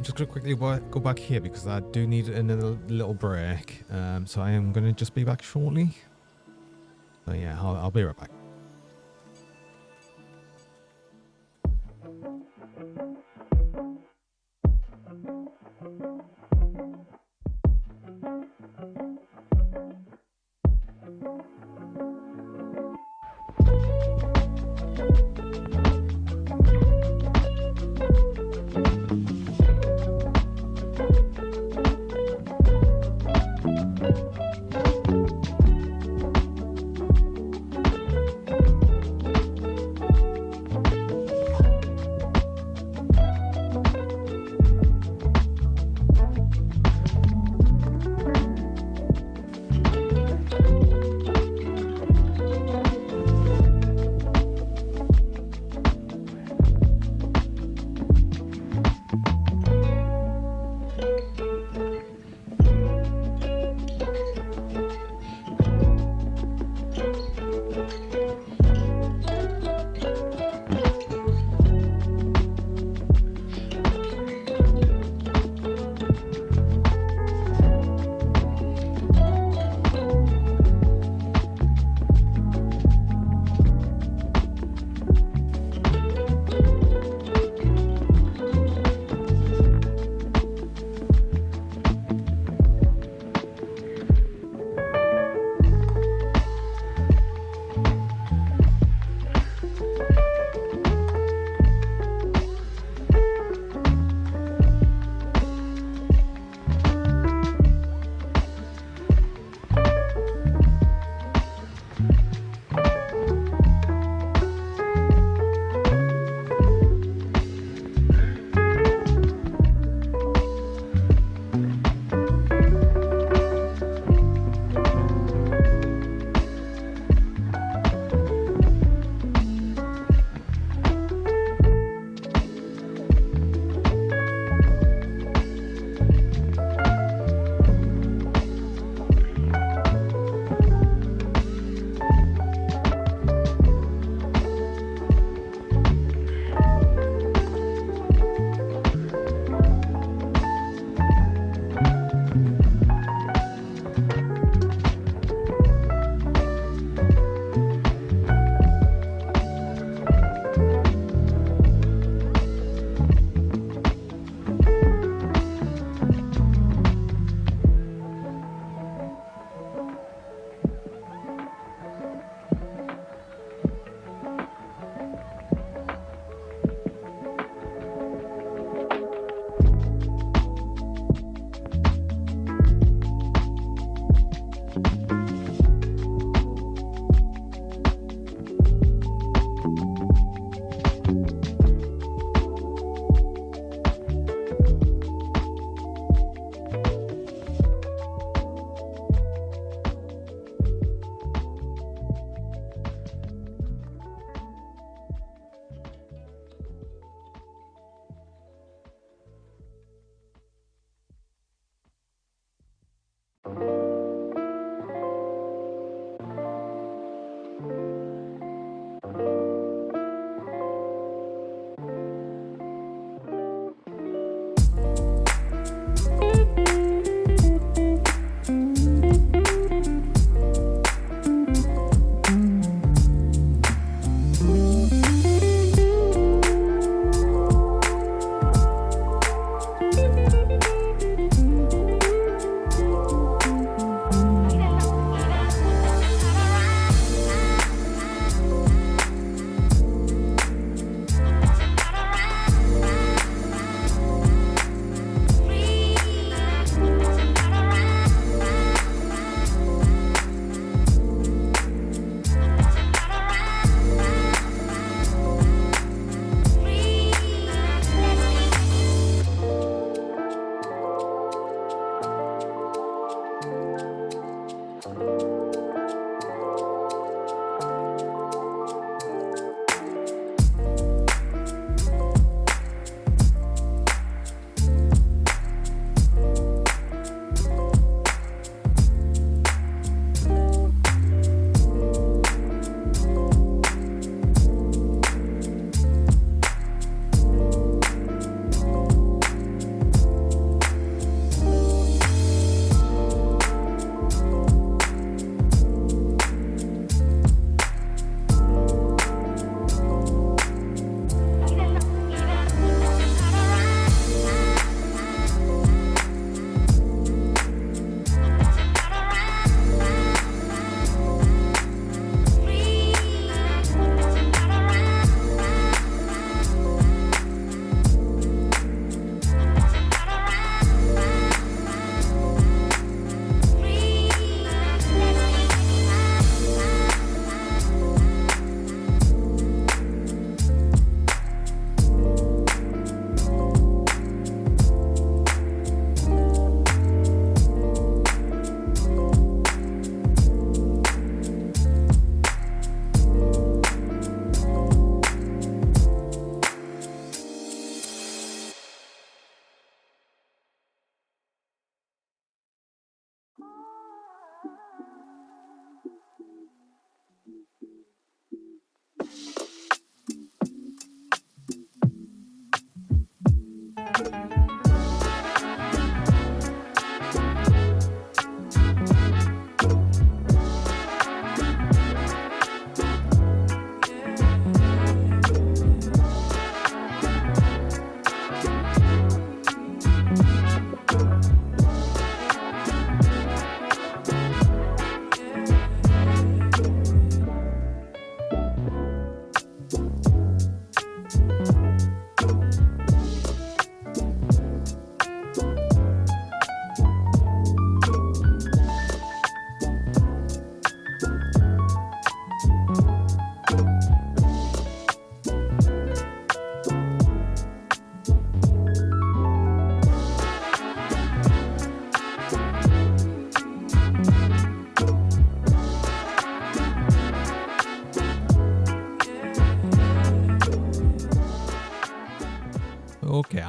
just going to quickly go back here because I do need another little break. So I am going to just be back shortly. So yeah, I'll be right back.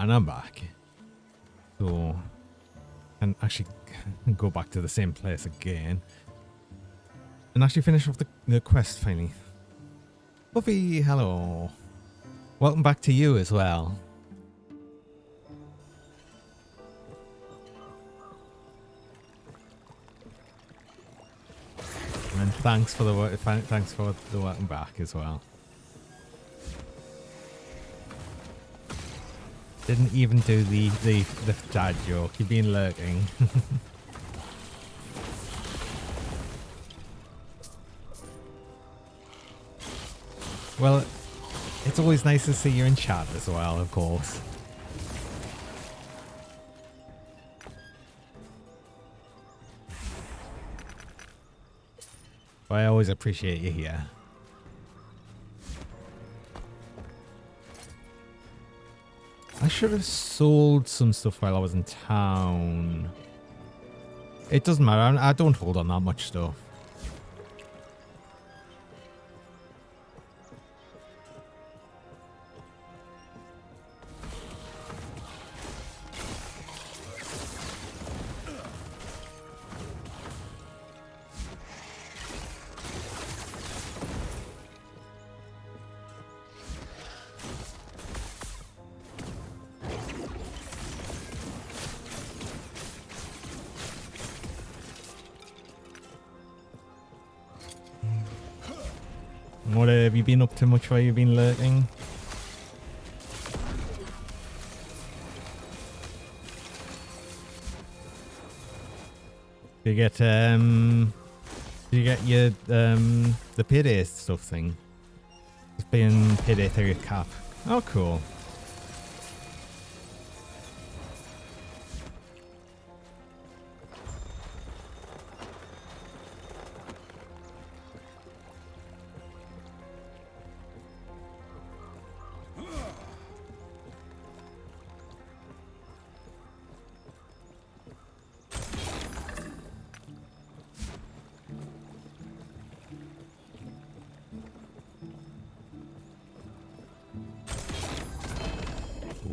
and I'm back. So, and actually go back to the same place again. And actually finish off the quest finally. Buffy, hello. Welcome back to you as well. And thanks for the welcome back as well. Didn't even do the dad joke. You've been lurking. Well, it's always nice to see you in chat as well, of course. But I always appreciate you here. I should have sold some stuff while I was in town. It doesn't matter. I don't hold on that much stuff. What have you been up to much while you've been lurking? Did you get your the payday stuff thing? It's been payday through your cap. Oh cool.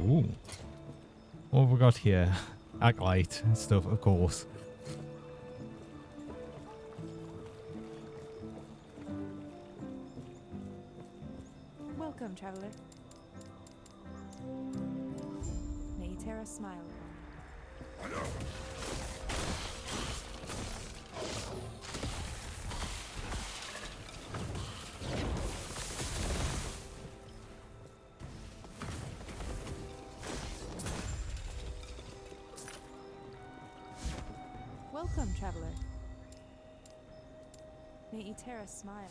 Ooh. What have we got here? Acolyte and stuff, of course. Welcome, traveler. May you tear a smile. Welcome, traveler. May you tear a smile.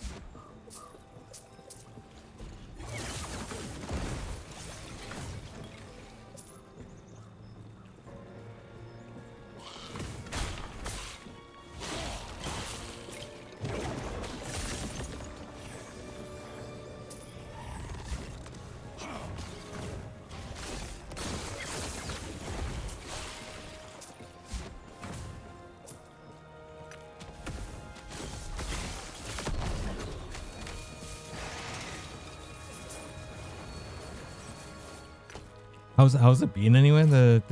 How's it been anyway? The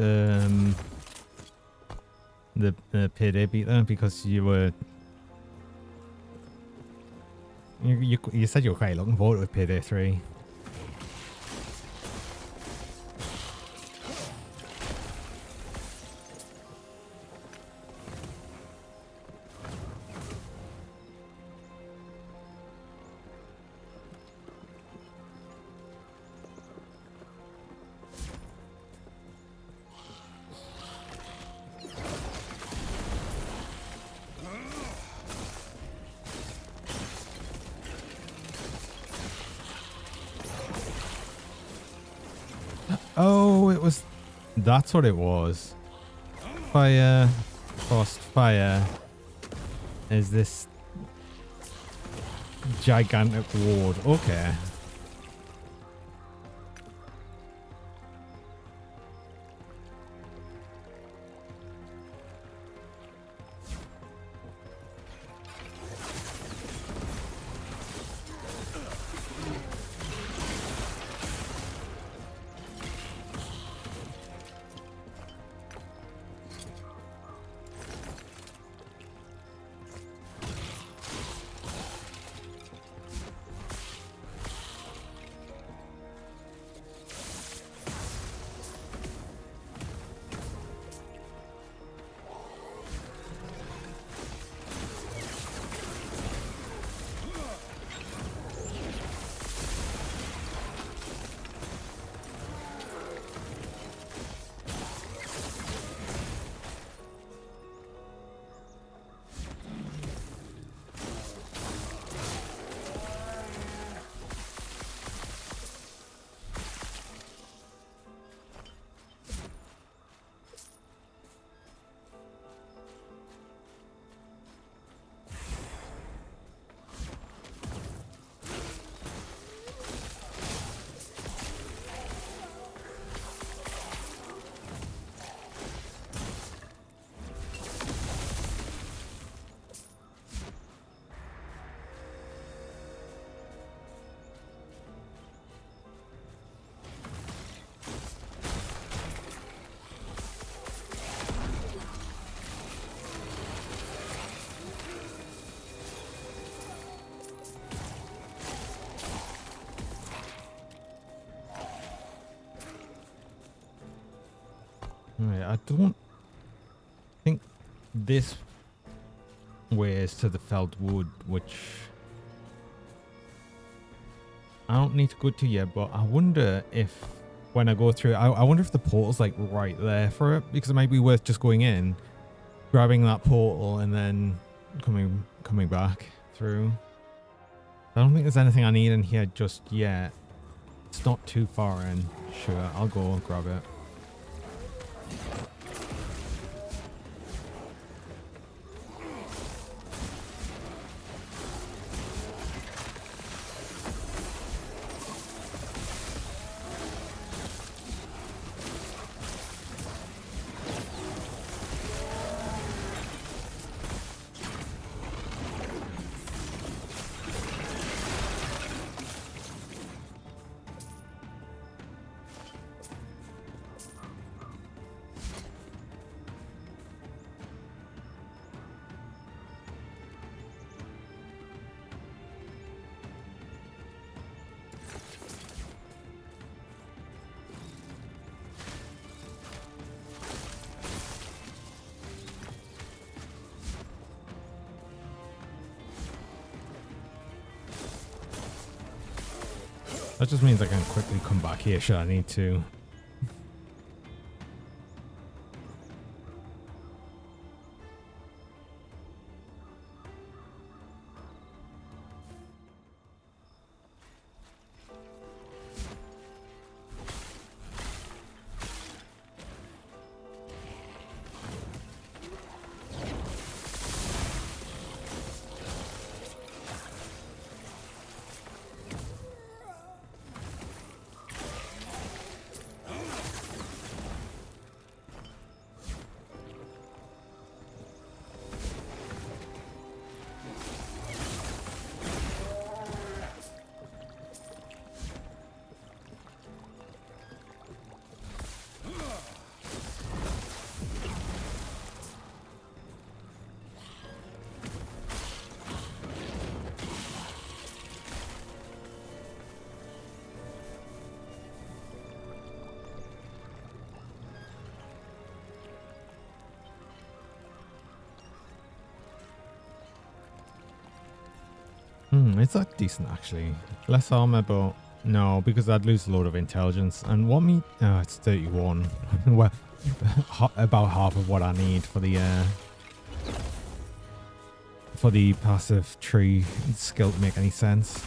payday beta, because you were you said you were quite looking forward to payday 3. Oh, it was. That's what it was. Fire, frost, fire. Is this gigantic ward? Okay. I don't think this way is to the felled wood, which I don't need to go to yet, but I wonder if when I go through, I wonder if the portal's like right there for it, because it might be worth just going in, grabbing that portal, and then coming back through. I don't think there's anything I need in here just yet. It's not too far in. Sure, I'll go and grab it. That just means I can quickly come back here should I need to. It's like decent actually. Less armor, but no, because I'd lose a load of intelligence. And what me? Oh, it's 31. Well, about half of what I need for the passive tree skill to make any sense.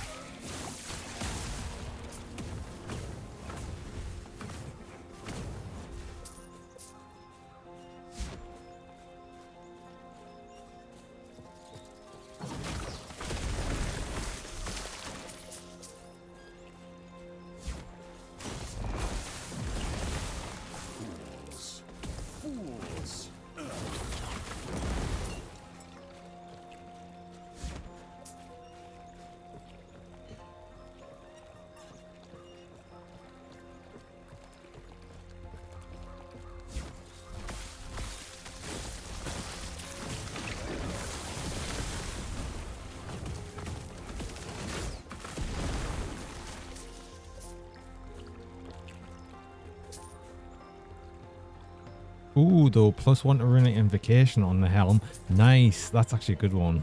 Ooh, though, +1 to runic invocation on the helm. Nice. That's actually a good one.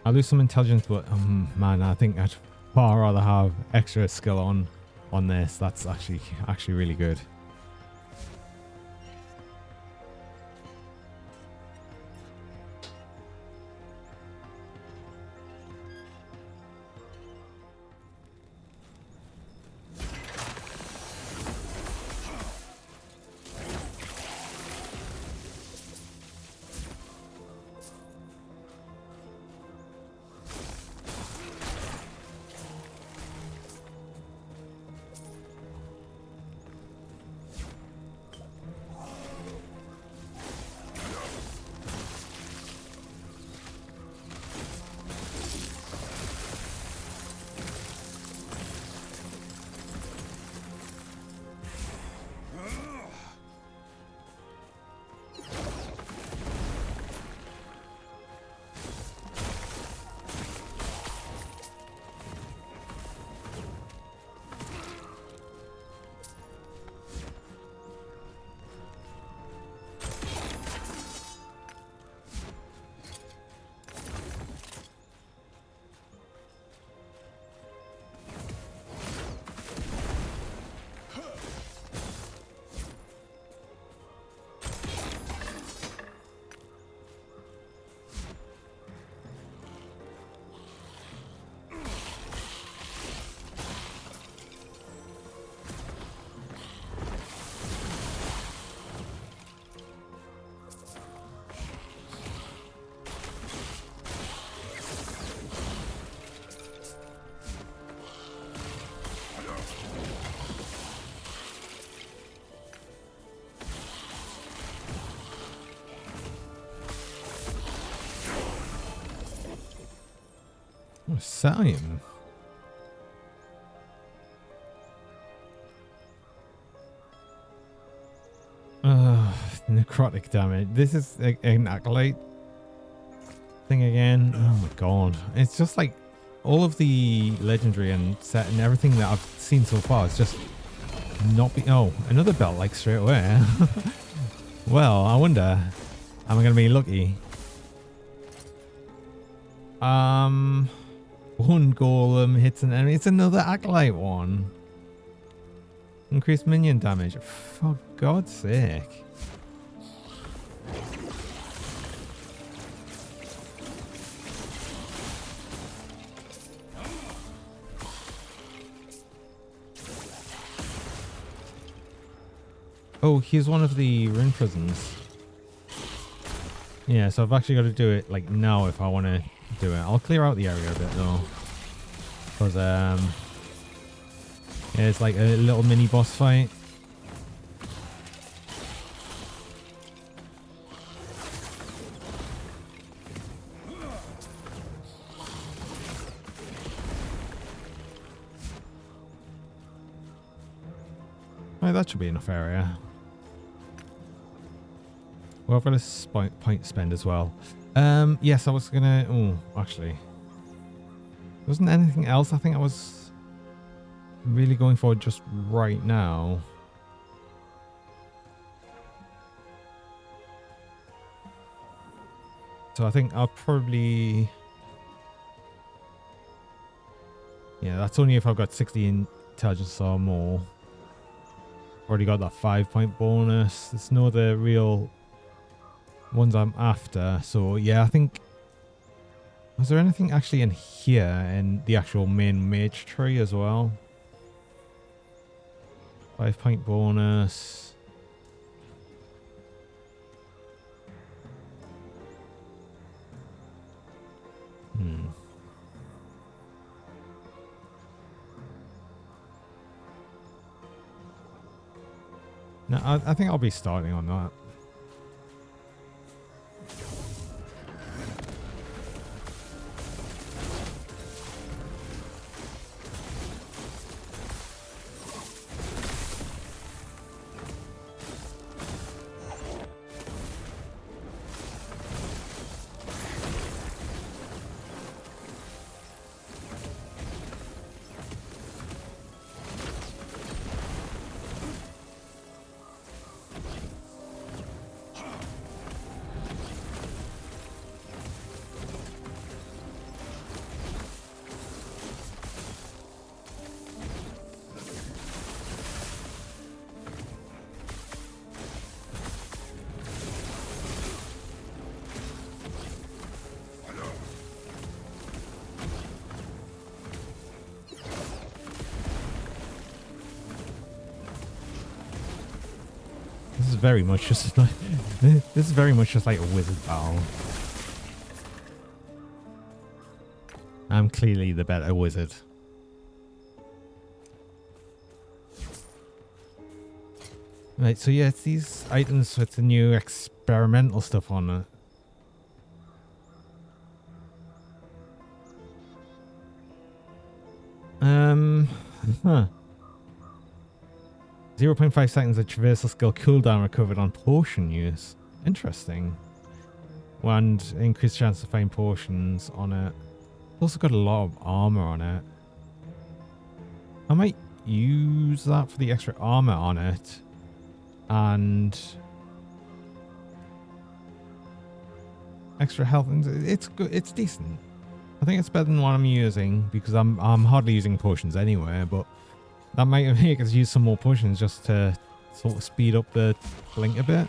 I lose some intelligence, but man, I think I'd far rather have extra skill on this. That's actually really good. Set item. Necrotic damage. This is an acolyte thing again. Oh my god. It's just like all of the legendary and set and everything that I've seen so far is just not be. Oh, another belt like straight away. Well, I wonder. Am I going to be lucky? One golem hits an enemy. It's another acolyte one. Increased minion damage. For God's sake. Oh, here's one of the rune prisons. Yeah, so I've actually got to do it like now if I want to do it. I'll clear out the area a bit though. Because yeah, it's like a little mini boss fight. Right, that should be enough area. Well, I've got a point spend as well. Yes, I was gonna. Oh, actually, wasn't anything else. I think I was really going for just right now. So I think I'll probably. Yeah, that's only if I've got 60 intelligence or more. Already got that 5-point bonus. There's no other real ones I'm after. So yeah, I think, was there anything actually in here in the actual main mage tree as well? 5-point bonus. No, I think I'll be starting on that. This is very much just like this is very much just like a wizard battle. I'm clearly the better wizard. Right, so yeah, it's these items with the new experimental stuff on it. Huh. 0.5 seconds of traversal skill cooldown recovered on potion use. Interesting. And increased chance to find potions on it. It's also got a lot of armor on it. I might use that for the extra armor on it. And extra health. It's good. It's decent. I think it's better than what I'm using because I'm hardly using potions anyway, but that might make us use some more potions just to sort of speed up the blink a bit.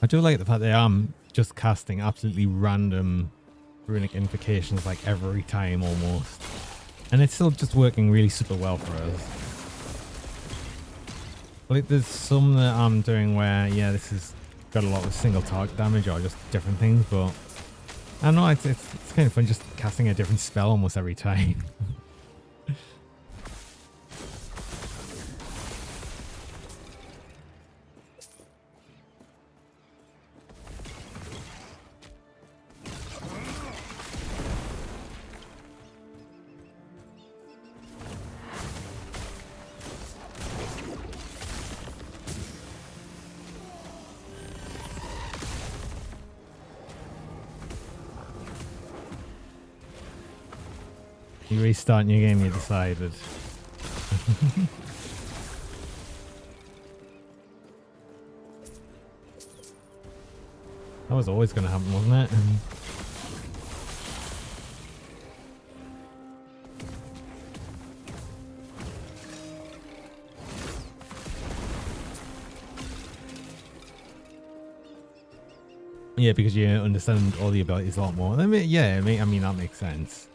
I do like the fact that I'm just casting absolutely random runic invocations like every time almost. And it's still just working really super well for us. Like there's some that I'm doing where, yeah, this has got a lot of single target damage or just different things, but I don't know, it's kind of fun just casting a different spell almost every time. You restarting your game, you decided. That was always going to happen, wasn't it? Yeah, because you understand all the abilities a lot more. I mean, yeah, I mean that makes sense.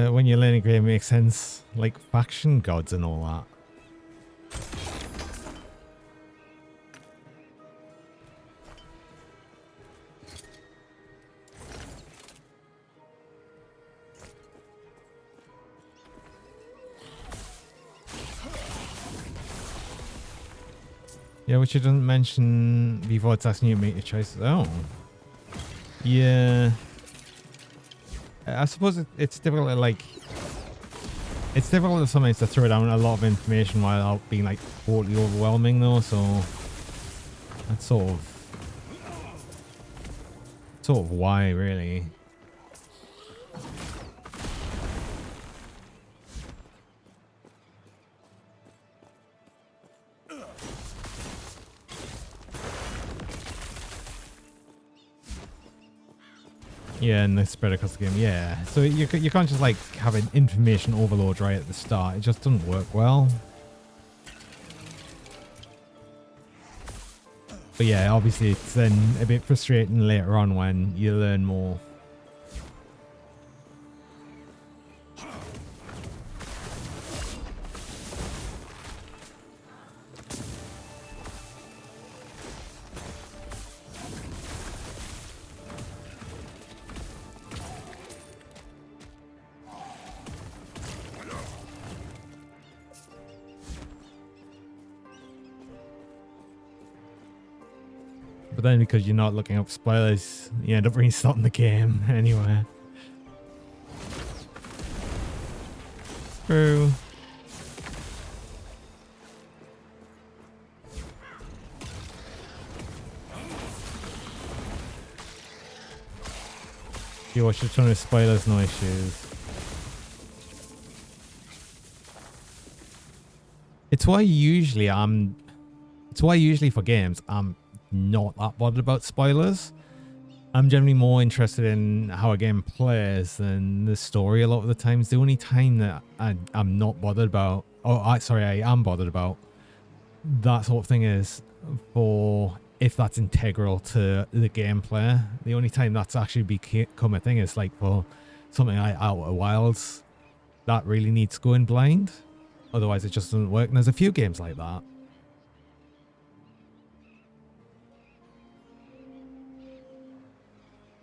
When you're learning game, it makes sense, like faction gods and all that. Yeah, which you didn't mention before it's asking you to make your choices. Oh. Yeah. I suppose it's difficult to like... It's difficult sometimes to throw down a lot of information while being like totally overwhelming though, so... That's sort of why, really. Yeah, and they spread across the game. Yeah, so you can't just like have an information overload right at the start. It just doesn't work well. But yeah, obviously it's then a bit frustrating later on when you learn more. But then because you're not looking up spoilers, you end up restarting the game anyway. True. You watch a ton of spoilers, no issues. It's why usually for games I'm not that bothered about spoilers. I'm generally more interested in how a game plays than the story a lot of the times. The only time that I'm not bothered about, I am bothered about that sort of thing is for if that's integral to the gameplay. The only time that's actually become a thing is like for something like Outer Wilds that really needs going blind. Otherwise it just doesn't work. And there's a few games like that.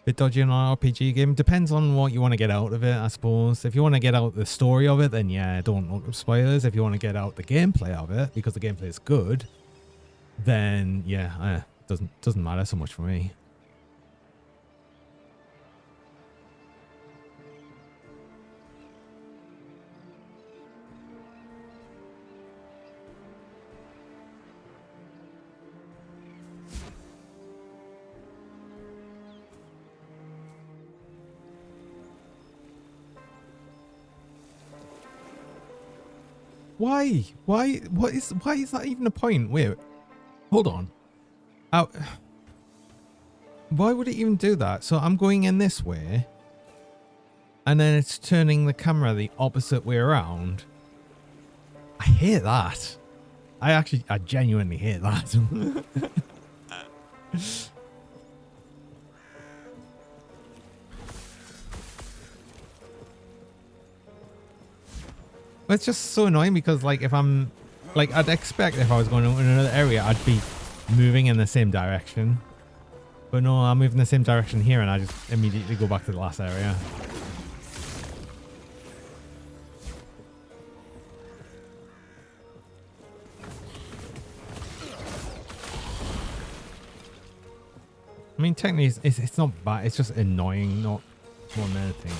Bit dodgy on an RPG game. Depends on what you want to get out of it, I suppose. If you want to get out the story of it, then yeah, don't look up spoilers. If you want to get out the gameplay of it, because the gameplay is good, then yeah, doesn't matter so much for me. Why? Why is that even a point? Wait, hold on. Why would it even do that? So I'm going in this way, and then it's turning the camera the opposite way around. I hate that. I genuinely hate that. It's just so annoying because, like, if I'm, like, I'd expect if I was going in another area, I'd be moving in the same direction. But no, I'm moving the same direction here, and I just immediately go back to the last area. I mean, technically, it's not bad. It's just annoying, not more than anything.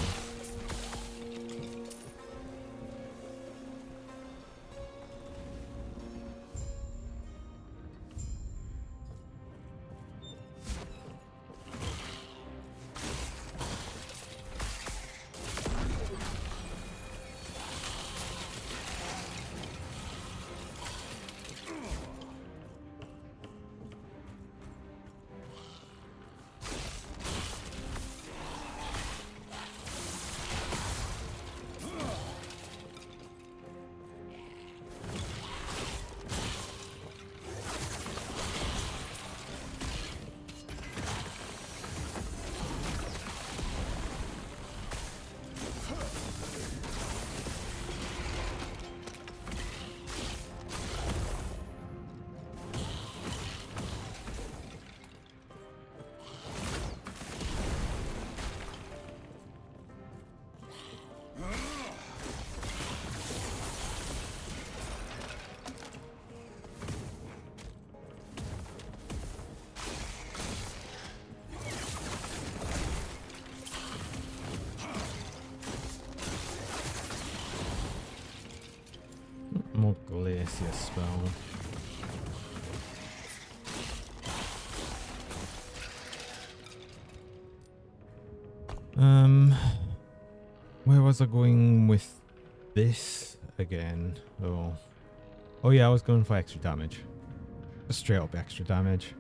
More glacier spell. Where was I going with this again? Oh yeah, I was going for extra damage. Just straight up extra damage.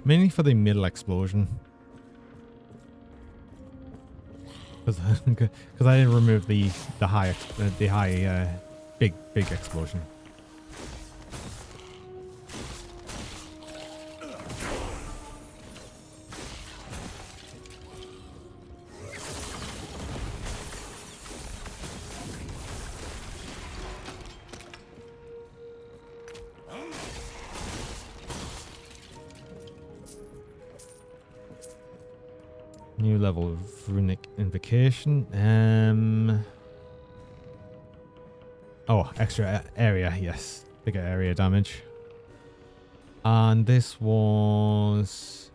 Mainly for the middle explosion. Because I didn't remove the high big explosion. New level of runic invocation. Oh, extra area, yes. Bigger area damage. And this was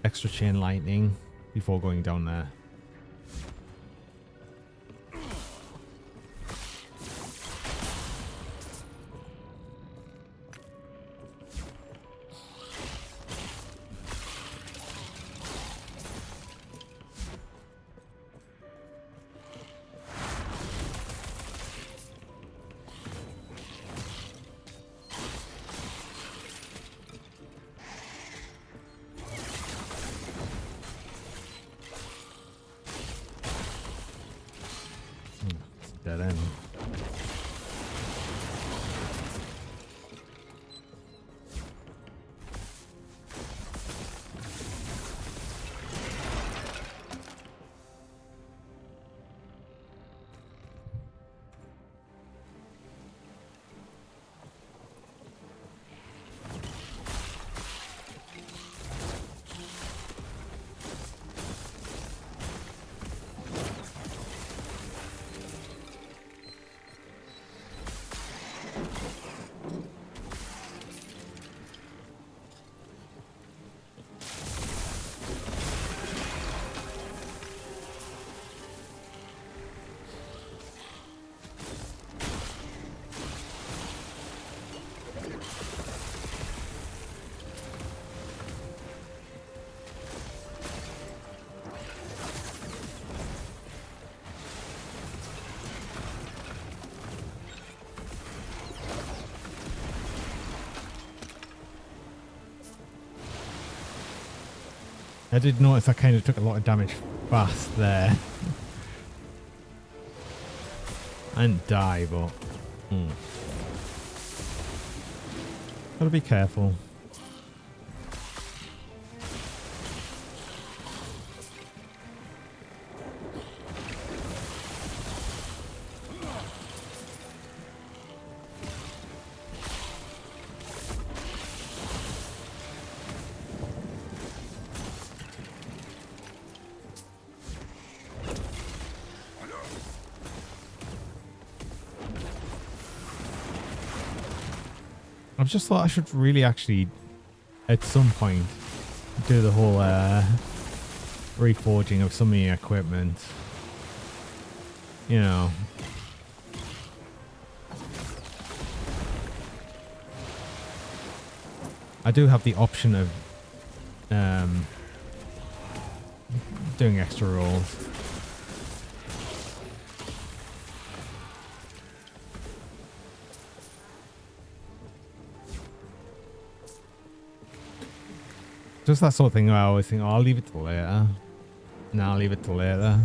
extra chain lightning before going down there. Dead end. I did notice I kind of took a lot of damage fast there. I didn't die, but... Gotta be careful. I've just thought I should really actually, at some point, do the whole reforging of some of the equipment. You know. I do have the option of doing extra rolls. Just that sort of thing where I always think, oh, I'll leave it till later. No, I'll leave it till later.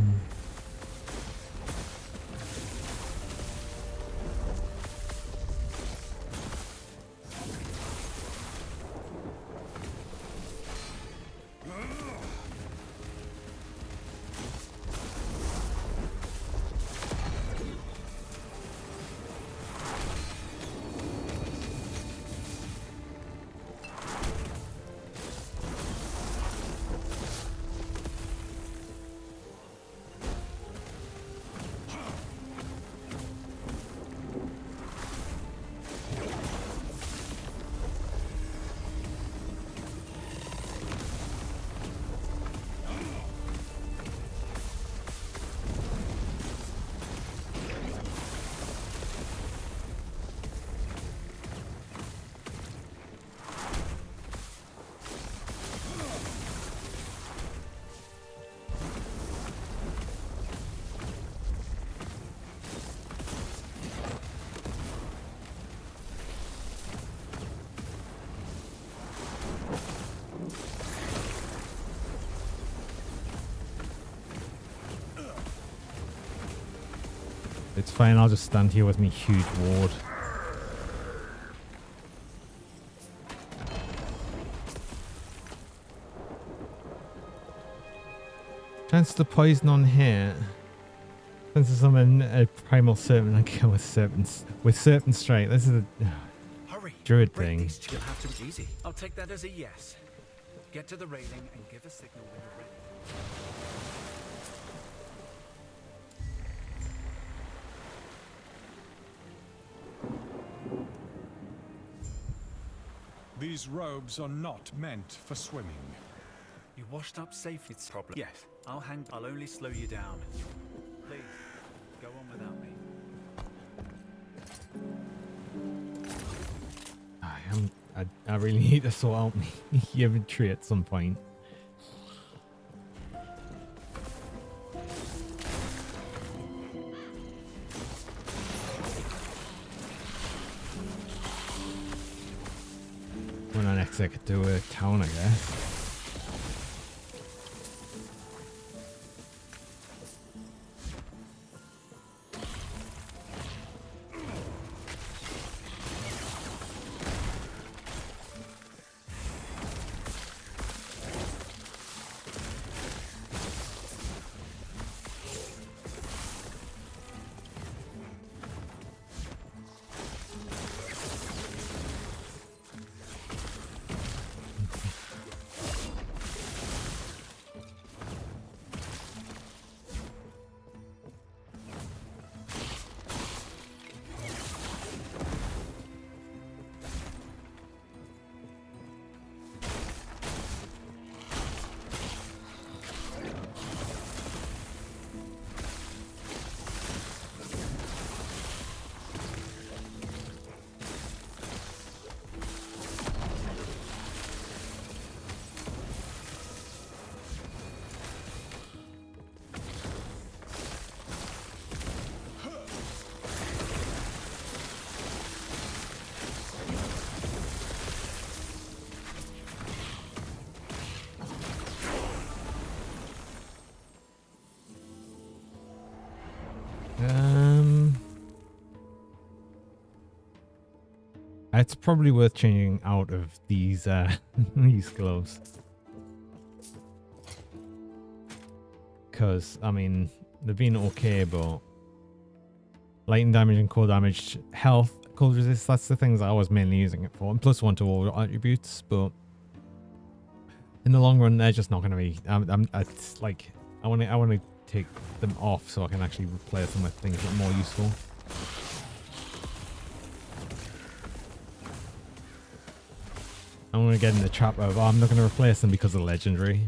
It's fine, I'll just stand here with me huge ward. Chance to poison on hit. Since I'm a primal serpent, I kill with serpent straight. This is a Hurry. druid Break thing. these. You'll have to be easy. I'll take that as a yes. Get to the railing and give a signal when you're ready. These robes are not meant for swimming. You washed up safely. It's a problem. Yes, I'll only slow you down. Please, go on without me. I really need to sort out my inventory at some point. When I next I could do a town, I guess. It's probably worth changing out of these these gloves. Because, I mean, they've been okay, but lightning damage and cold damage, health, cold resist, that's the things I was mainly using it for. And plus one to all attributes, but in the long run, they're just not going to be. It's like I want to take them off so I can actually replace them with things that are more useful. I'm going to get in the trap of, I'm not going to replace them because of legendary.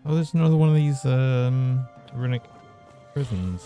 Oh, there's another one of these runic prisons.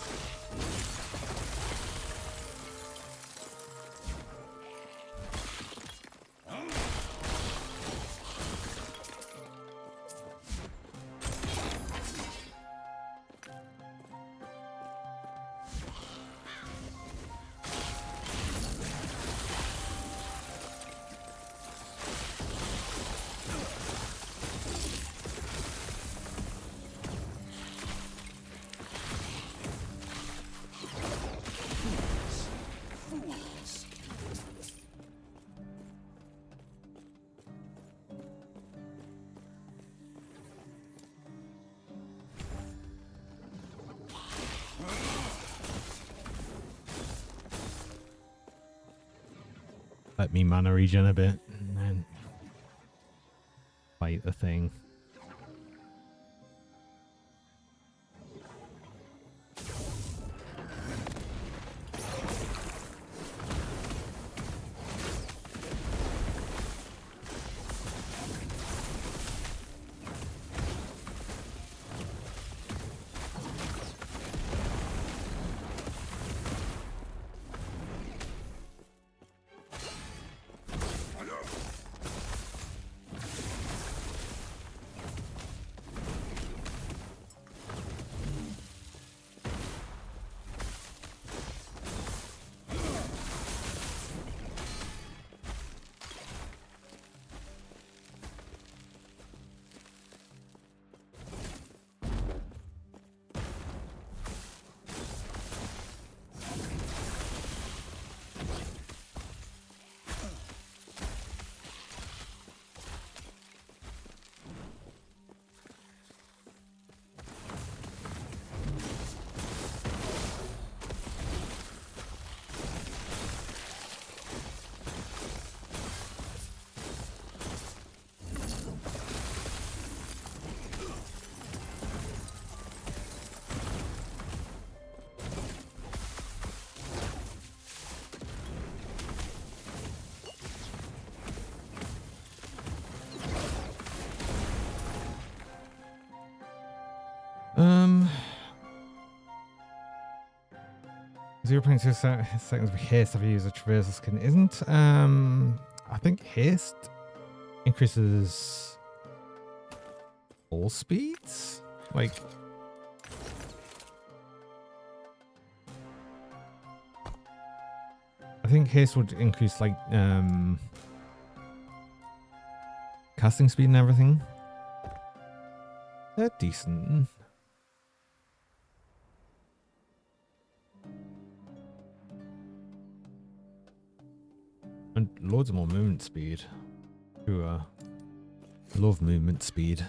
Let me mana regen a bit and then fight the thing. Um, 0.2 seconds of haste if you use a traversal skin isn't. I think haste increases all speeds. Like, I think haste would increase like casting speed and everything. They're decent. And loads more movement speed. Sure. Love movement speed.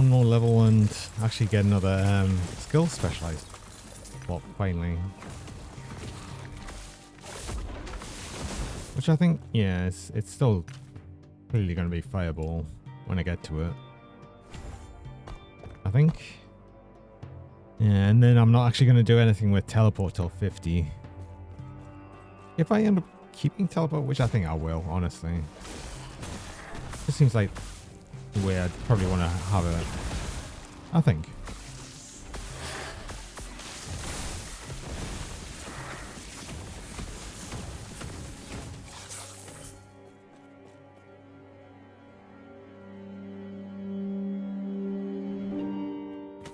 one more level and actually get another skill specialized. Well, finally. Which I think, yeah, it's still clearly going to be Fireball when I get to it. I think. Yeah, and then I'm not actually going to do anything with Teleport till 50. If I end up keeping Teleport, which I think I will, honestly. It seems like the way I'd probably want to have it. I think.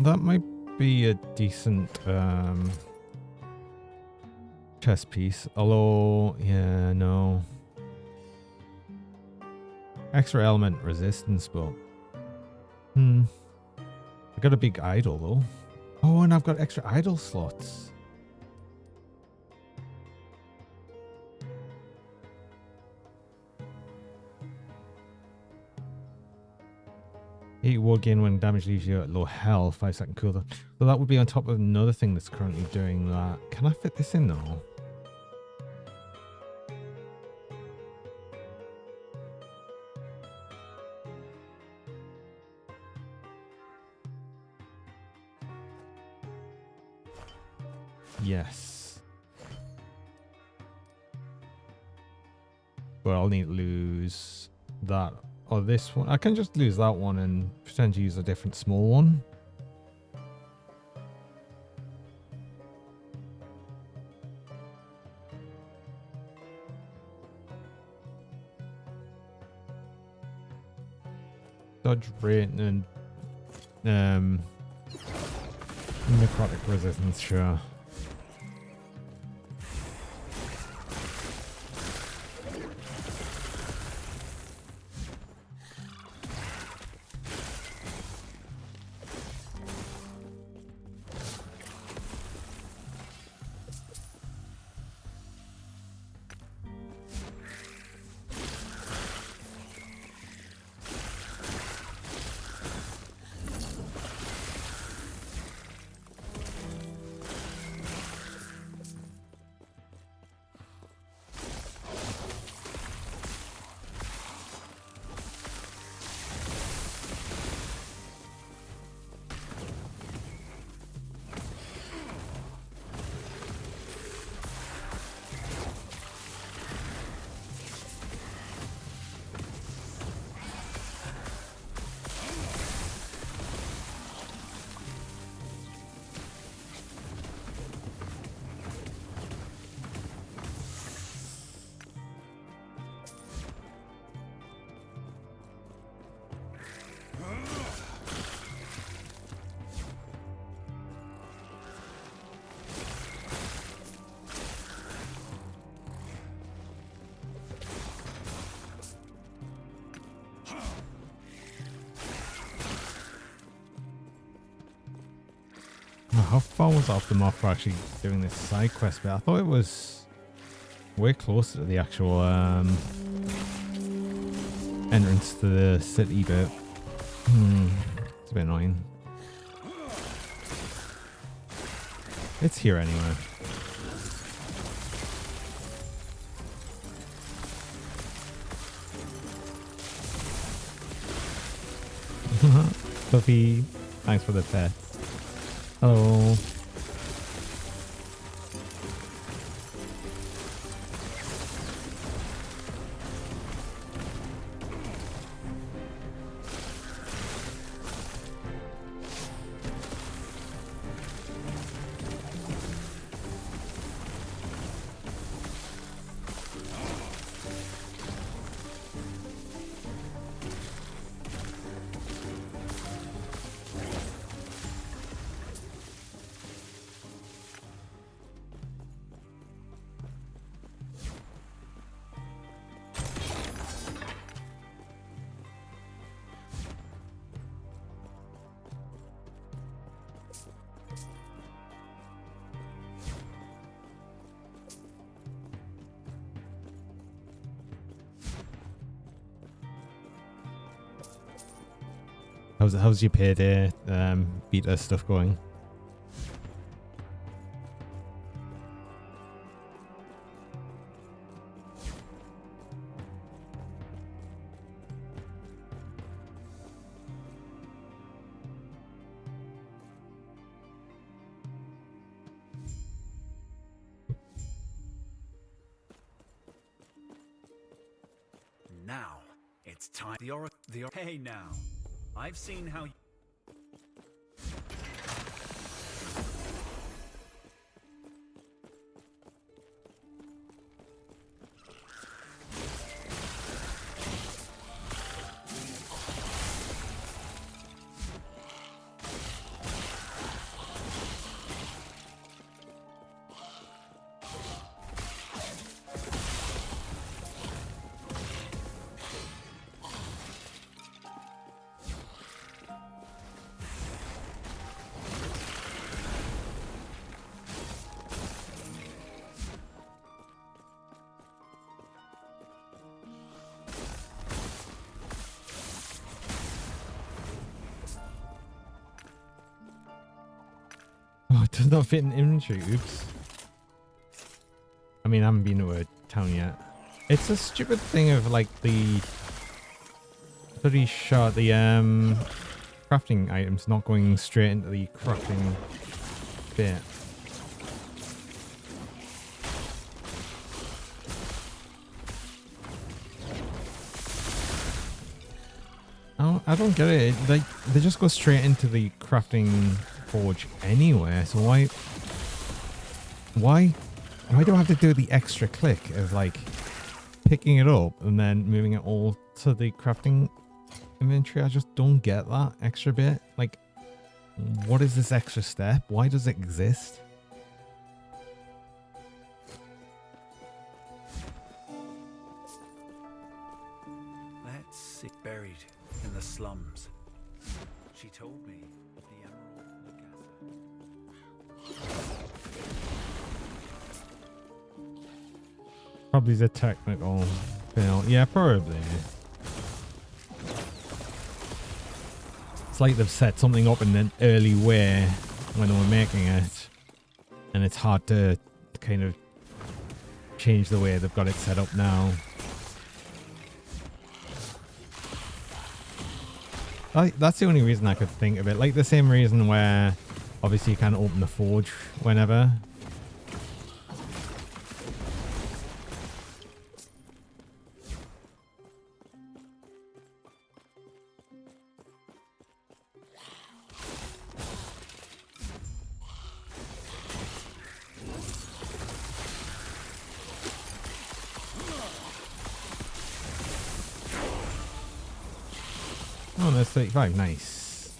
That might be a decent chess piece. Although, yeah, no. Extra element resistance, but I got a big idol though. Oh, and I've got extra idol slots. Eat war gain when damage leaves you at low health, 5-second cooldown. So that would be on top of another thing that's currently doing that. Can I fit this in though? Yes. But I'll need to lose that or this one. I can just lose that one and potentially use a different small one. Dodge rate and necrotic resistance, sure. How far was I off the map for actually doing this side quest bit? I thought it was way closer to the actual entrance to the city bit. It's a bit annoying. It's here anyway. Buffy, thanks for the pet. Hello. How's your payday beta stuff going? Now, it's time. Hey now, I've seen how. Oh, it does not fit in inventory. Oops. I mean, I haven't been to a town yet. It's a stupid thing of like the bloody shot, the crafting items not going straight into the crafting bit. I don't get it. Like they just go straight into the crafting forge anyway. So why do I have to do the extra click of like picking it up and then moving it all to the crafting inventory? I just don't get that extra bit. Like, what is this extra step? Why does it exist? Let's see. Buried in the slums. She told me the Emerald Nagasa. Probably the technical fail. Yeah, probably. It's like they've set something up in an early way when they were making it, and it's hard to kind of change the way they've got it set up now. That's the only reason I could think of it. Like the same reason where obviously you can't open the forge whenever. Oh, that's 35. Nice.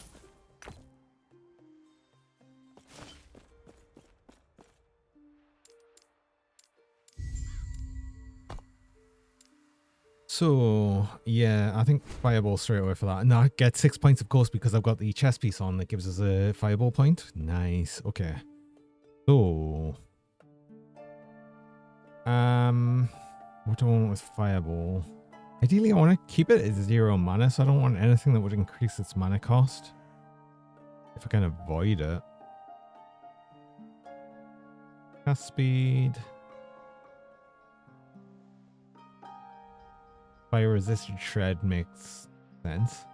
So, yeah, I think fireball straight away for that. And I get 6 points, of course, because I've got the chest piece on that gives us a fireball point. Nice. Okay. So, what do I want with fireball? Ideally, I want to keep it at 0 mana, so I don't want anything that would increase its mana cost. If I can avoid it. Cast speed. Fire resisted shred makes sense.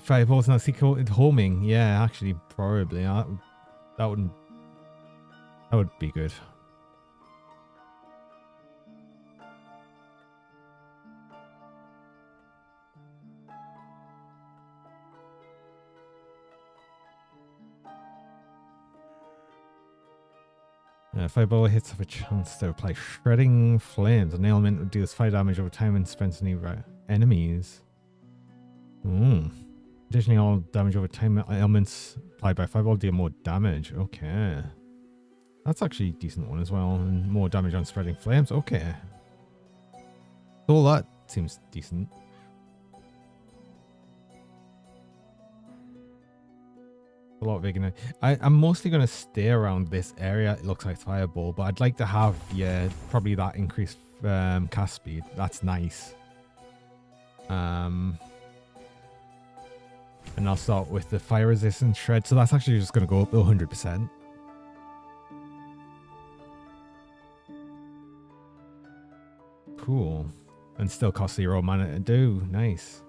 Fireballs not secret homing. Yeah, actually, probably. That would be good. Fireball hits have a chance to apply shredding flames. An ailment would deals 5 damage over time and spends any enemies. Additionally, all damage over time ailments applied by fireball deal more damage. Okay. That's actually a decent one as well. And more damage on spreading flames. Okay. All that seems decent. A lot bigger. I'm mostly going to stay around this area. It looks like fireball, but I'd like to have, yeah, probably that increased cast speed. That's nice. And I'll start with the fire resistance shred. So that's actually just going to go up to 100%. Cool. And still cost 0 mana to do. Nice.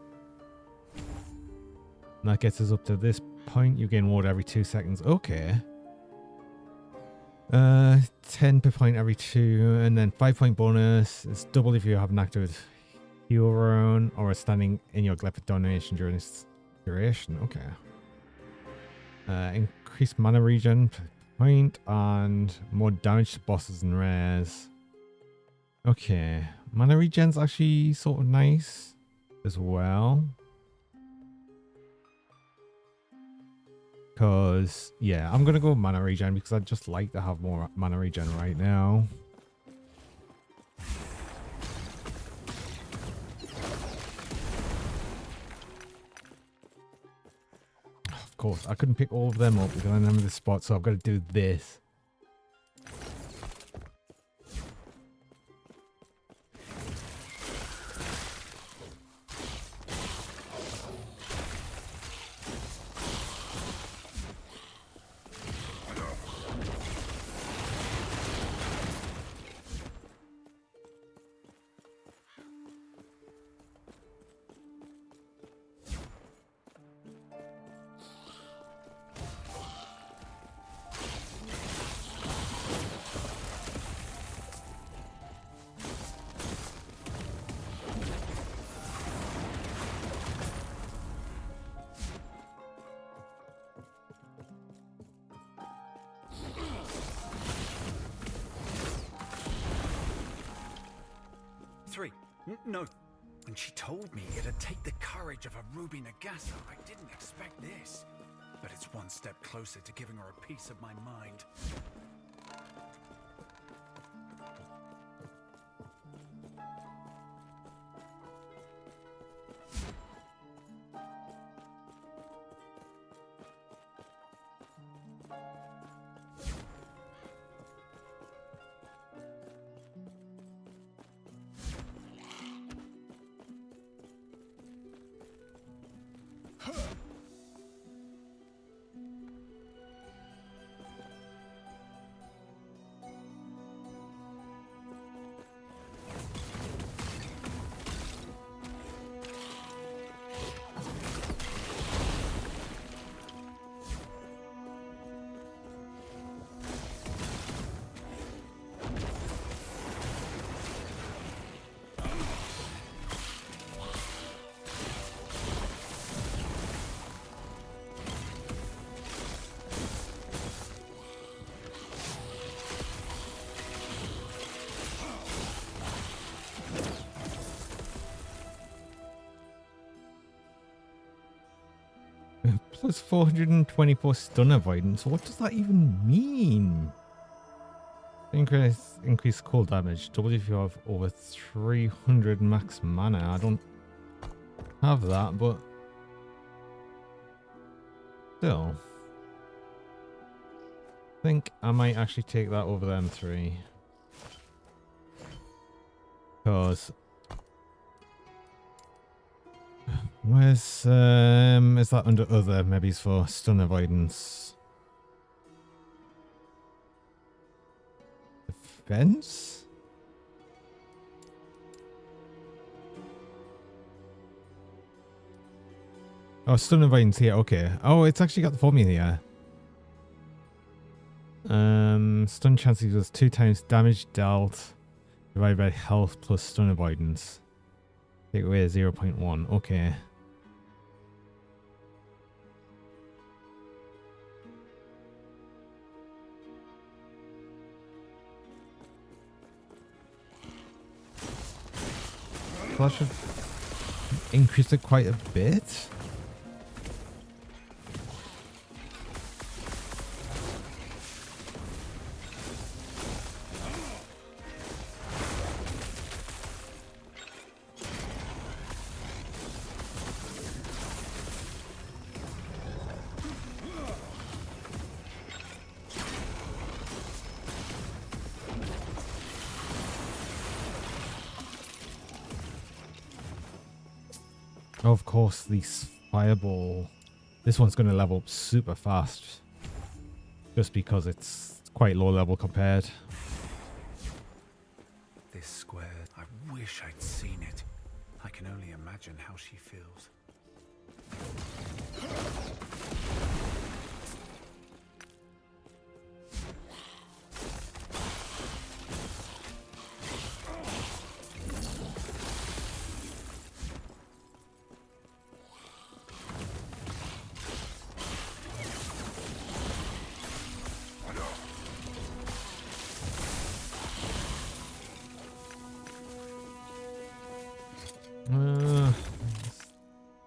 And that gets us up to this point. You gain ward every 2 seconds. Okay. 10 per point every 2. And then 5-point bonus. It's double if you have an active heal rune or a standing in your glyph donation during this duration. Okay. Increased mana regen per point and more damage to bosses and rares. Okay. Mana regen's actually sort of nice as well. Because, yeah, I'm going to go mana regen because I'd just like to have more mana regen right now. Of course, I couldn't pick all of them up because I remember the spot, so I've got to do this. No. When she told me it'd take the courage of a Ruby Nagasa, I didn't expect this. But it's one step closer to giving her a piece of my mind. Plus 424 stun avoidance. What does that even mean? Increase cool damage. Double if you have over 300 max mana. I don't have that, but still. I think I might actually take that over them 3. Because where's is that under other? Maybe it's for stun avoidance. Defense? Oh, stun avoidance here. Okay. Oh, it's actually got the formula here. Stun chance equals 2 times damage dealt divided by health plus stun avoidance. Take away 0.1. Okay. So that should increase it quite a bit. Of course, this fireball. This one's going to level up super fast. Just because it's quite low level compared. This square, I wish I'd seen it. I can only imagine how she feels.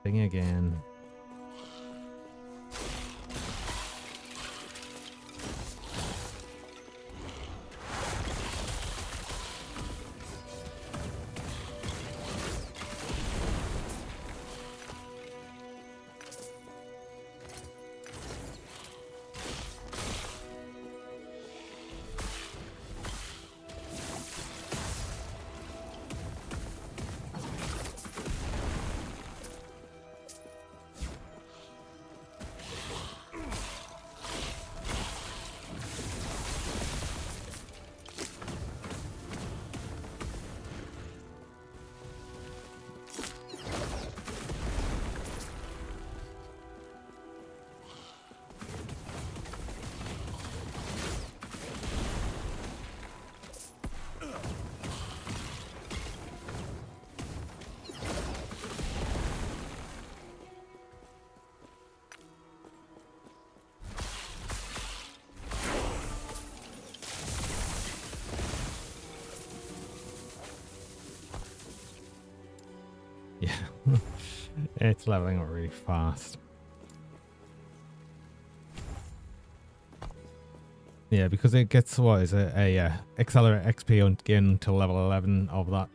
Thing again. Yeah, it's leveling up really fast. Yeah, because it gets, what is it, a accelerate XP again to level 11 of that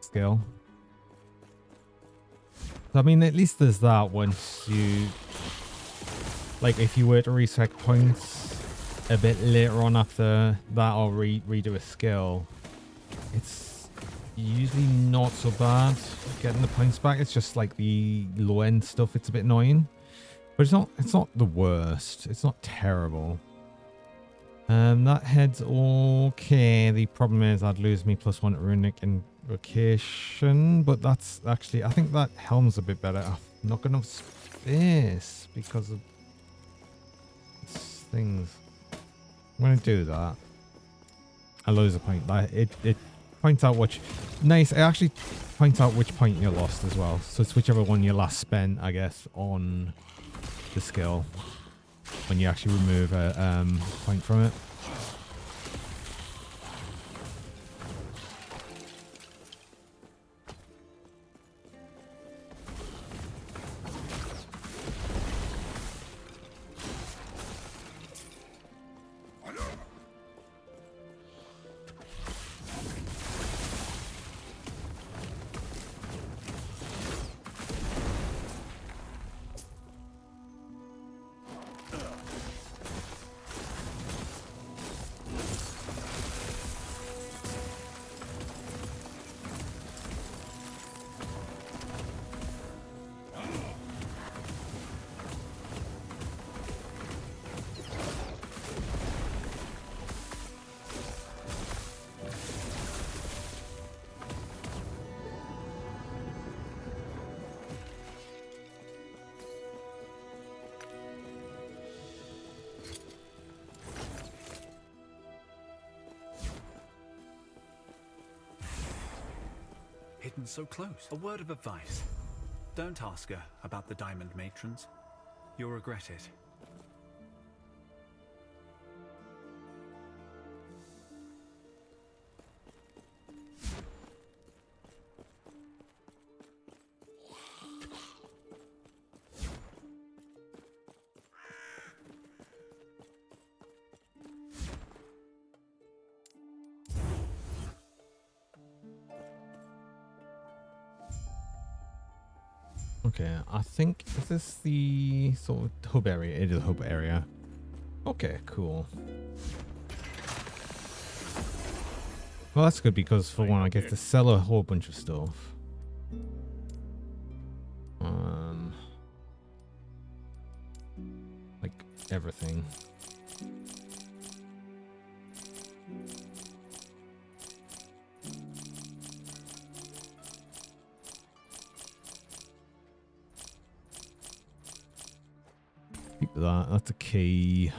skill. So, I mean, at least there's that once you, like, if you were to reset points a bit later on after that or redo a skill, it's usually not so bad getting the points back. It's just like the low end stuff, it's a bit annoying, but it's not the worst. It's not terrible. That head's okay. The problem is I'd lose me +1 at runic invocation, but that's actually, I think that helm's a bit better. I've not got enough space because of things. I'm gonna do that. I lose a point. It points out which, nice, it actually points out which point you lost as well. So it's whichever one you last spent, I guess, on the skill when you actually remove a point from it. Hidden so close. A word of advice. Don't ask her about the diamond matrons. You'll regret it. Okay, I think, is this the sort of hub area? It is a hub area. Okay, cool. Well, that's good because for one, I get to sell a whole bunch of stuff. everything. Keep that. That's a key.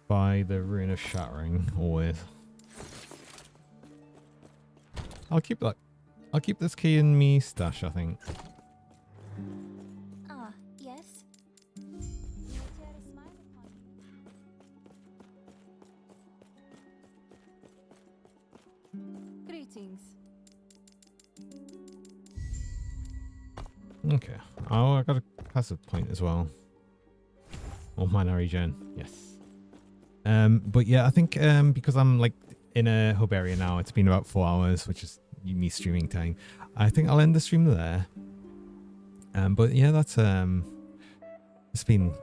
By the Rune of Shattering, always. I'll keep that. I'll keep this key in me stash, I think. Ah, yes. Greetings. Okay. Oh, I got a passive point as well. Oh, mana regen. Yes. But yeah, I think because I'm like in a hub area now, it's been about 4 hours, which is me streaming time. I think I'll end the stream there. But yeah, that's it's been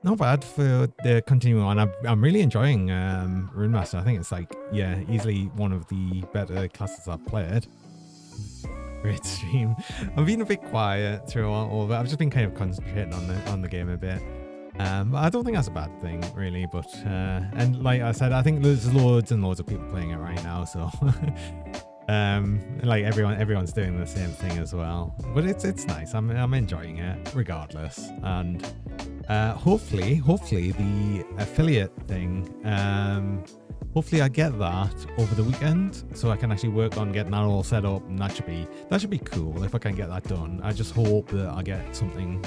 not bad for the continuing on. I'm really enjoying Runemaster. I think it's like, yeah, easily one of the better classes I've played. Great stream. I've been a bit quiet throughout all of it. I've just been kind of concentrating on the game a bit. But I don't think that's a bad thing, really. But and like I said, I think there's loads and loads of people playing it right now. So like everyone's doing the same thing as well. But it's nice. I'm enjoying it regardless. And hopefully the affiliate thing. Hopefully I get that over the weekend, so I can actually work on getting that all set up, and that should be cool if I can get that done. I just hope that I get something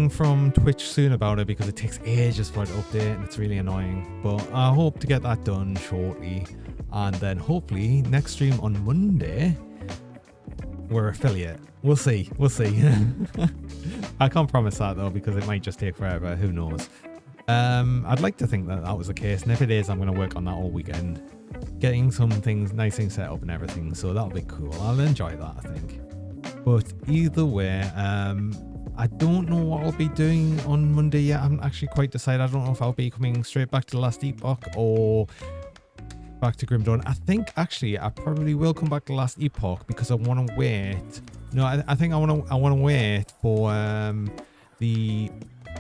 from Twitch soon about it, because it takes ages for it to update and it's really annoying. But I hope to get that done shortly, and then hopefully next stream on Monday we're affiliate. We'll see. I can't promise that though, because it might just take forever. Who knows? I'd like to think that was the case, and if it is, I'm going to work on that all weekend, getting some nice things set up and everything, so that'll be cool. I'll enjoy that, I think. But either way, I don't know what I'll be doing on Monday yet. I haven't actually quite decided. I don't know if I'll be coming straight back to the last Epoch or back to Grim Dawn. I think actually I probably will come back to the last Epoch, because I want to wait. No, I think I want to wait for the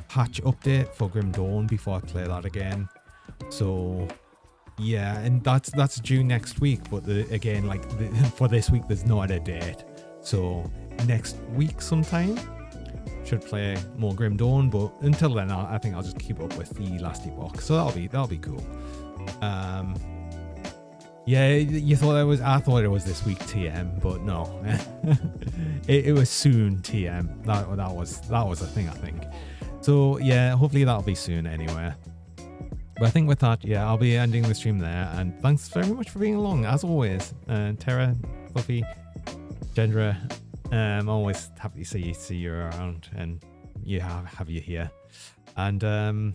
patch update for Grim Dawn before I play that again. So yeah, and that's due next week. But again, like for this week, there's no other date. So next week sometime should play more Grim Dawn. But until then, I think I'll just keep up with the last Epoch. So that'll be cool. Yeah, you thought I thought it was this week TM, but no. it was soon TM. That was a thing, I think. So yeah, hopefully that'll be soon anyway. But I think with that, yeah, I'll be ending the stream there. And thanks very much for being along, as always. Terra, Fluffy, Gendra, I'm always happy to see you around, and have you here. And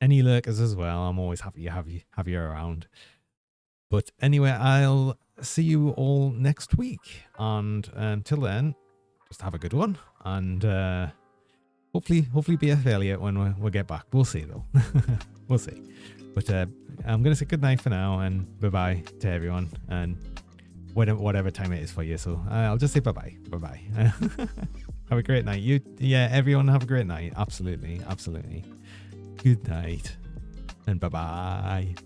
any lurkers as well, I'm always happy to have you around. But anyway, I'll see you all next week. And until then, just have a good one. And hopefully be affiliate when we get back. We'll see though. We'll see. But I'm going to say good night for now, and bye-bye to everyone. And whatever time it is for you. So I'll just say bye-bye. Bye-bye. Have a great night. Everyone have a great night. Absolutely. Good night. And bye-bye.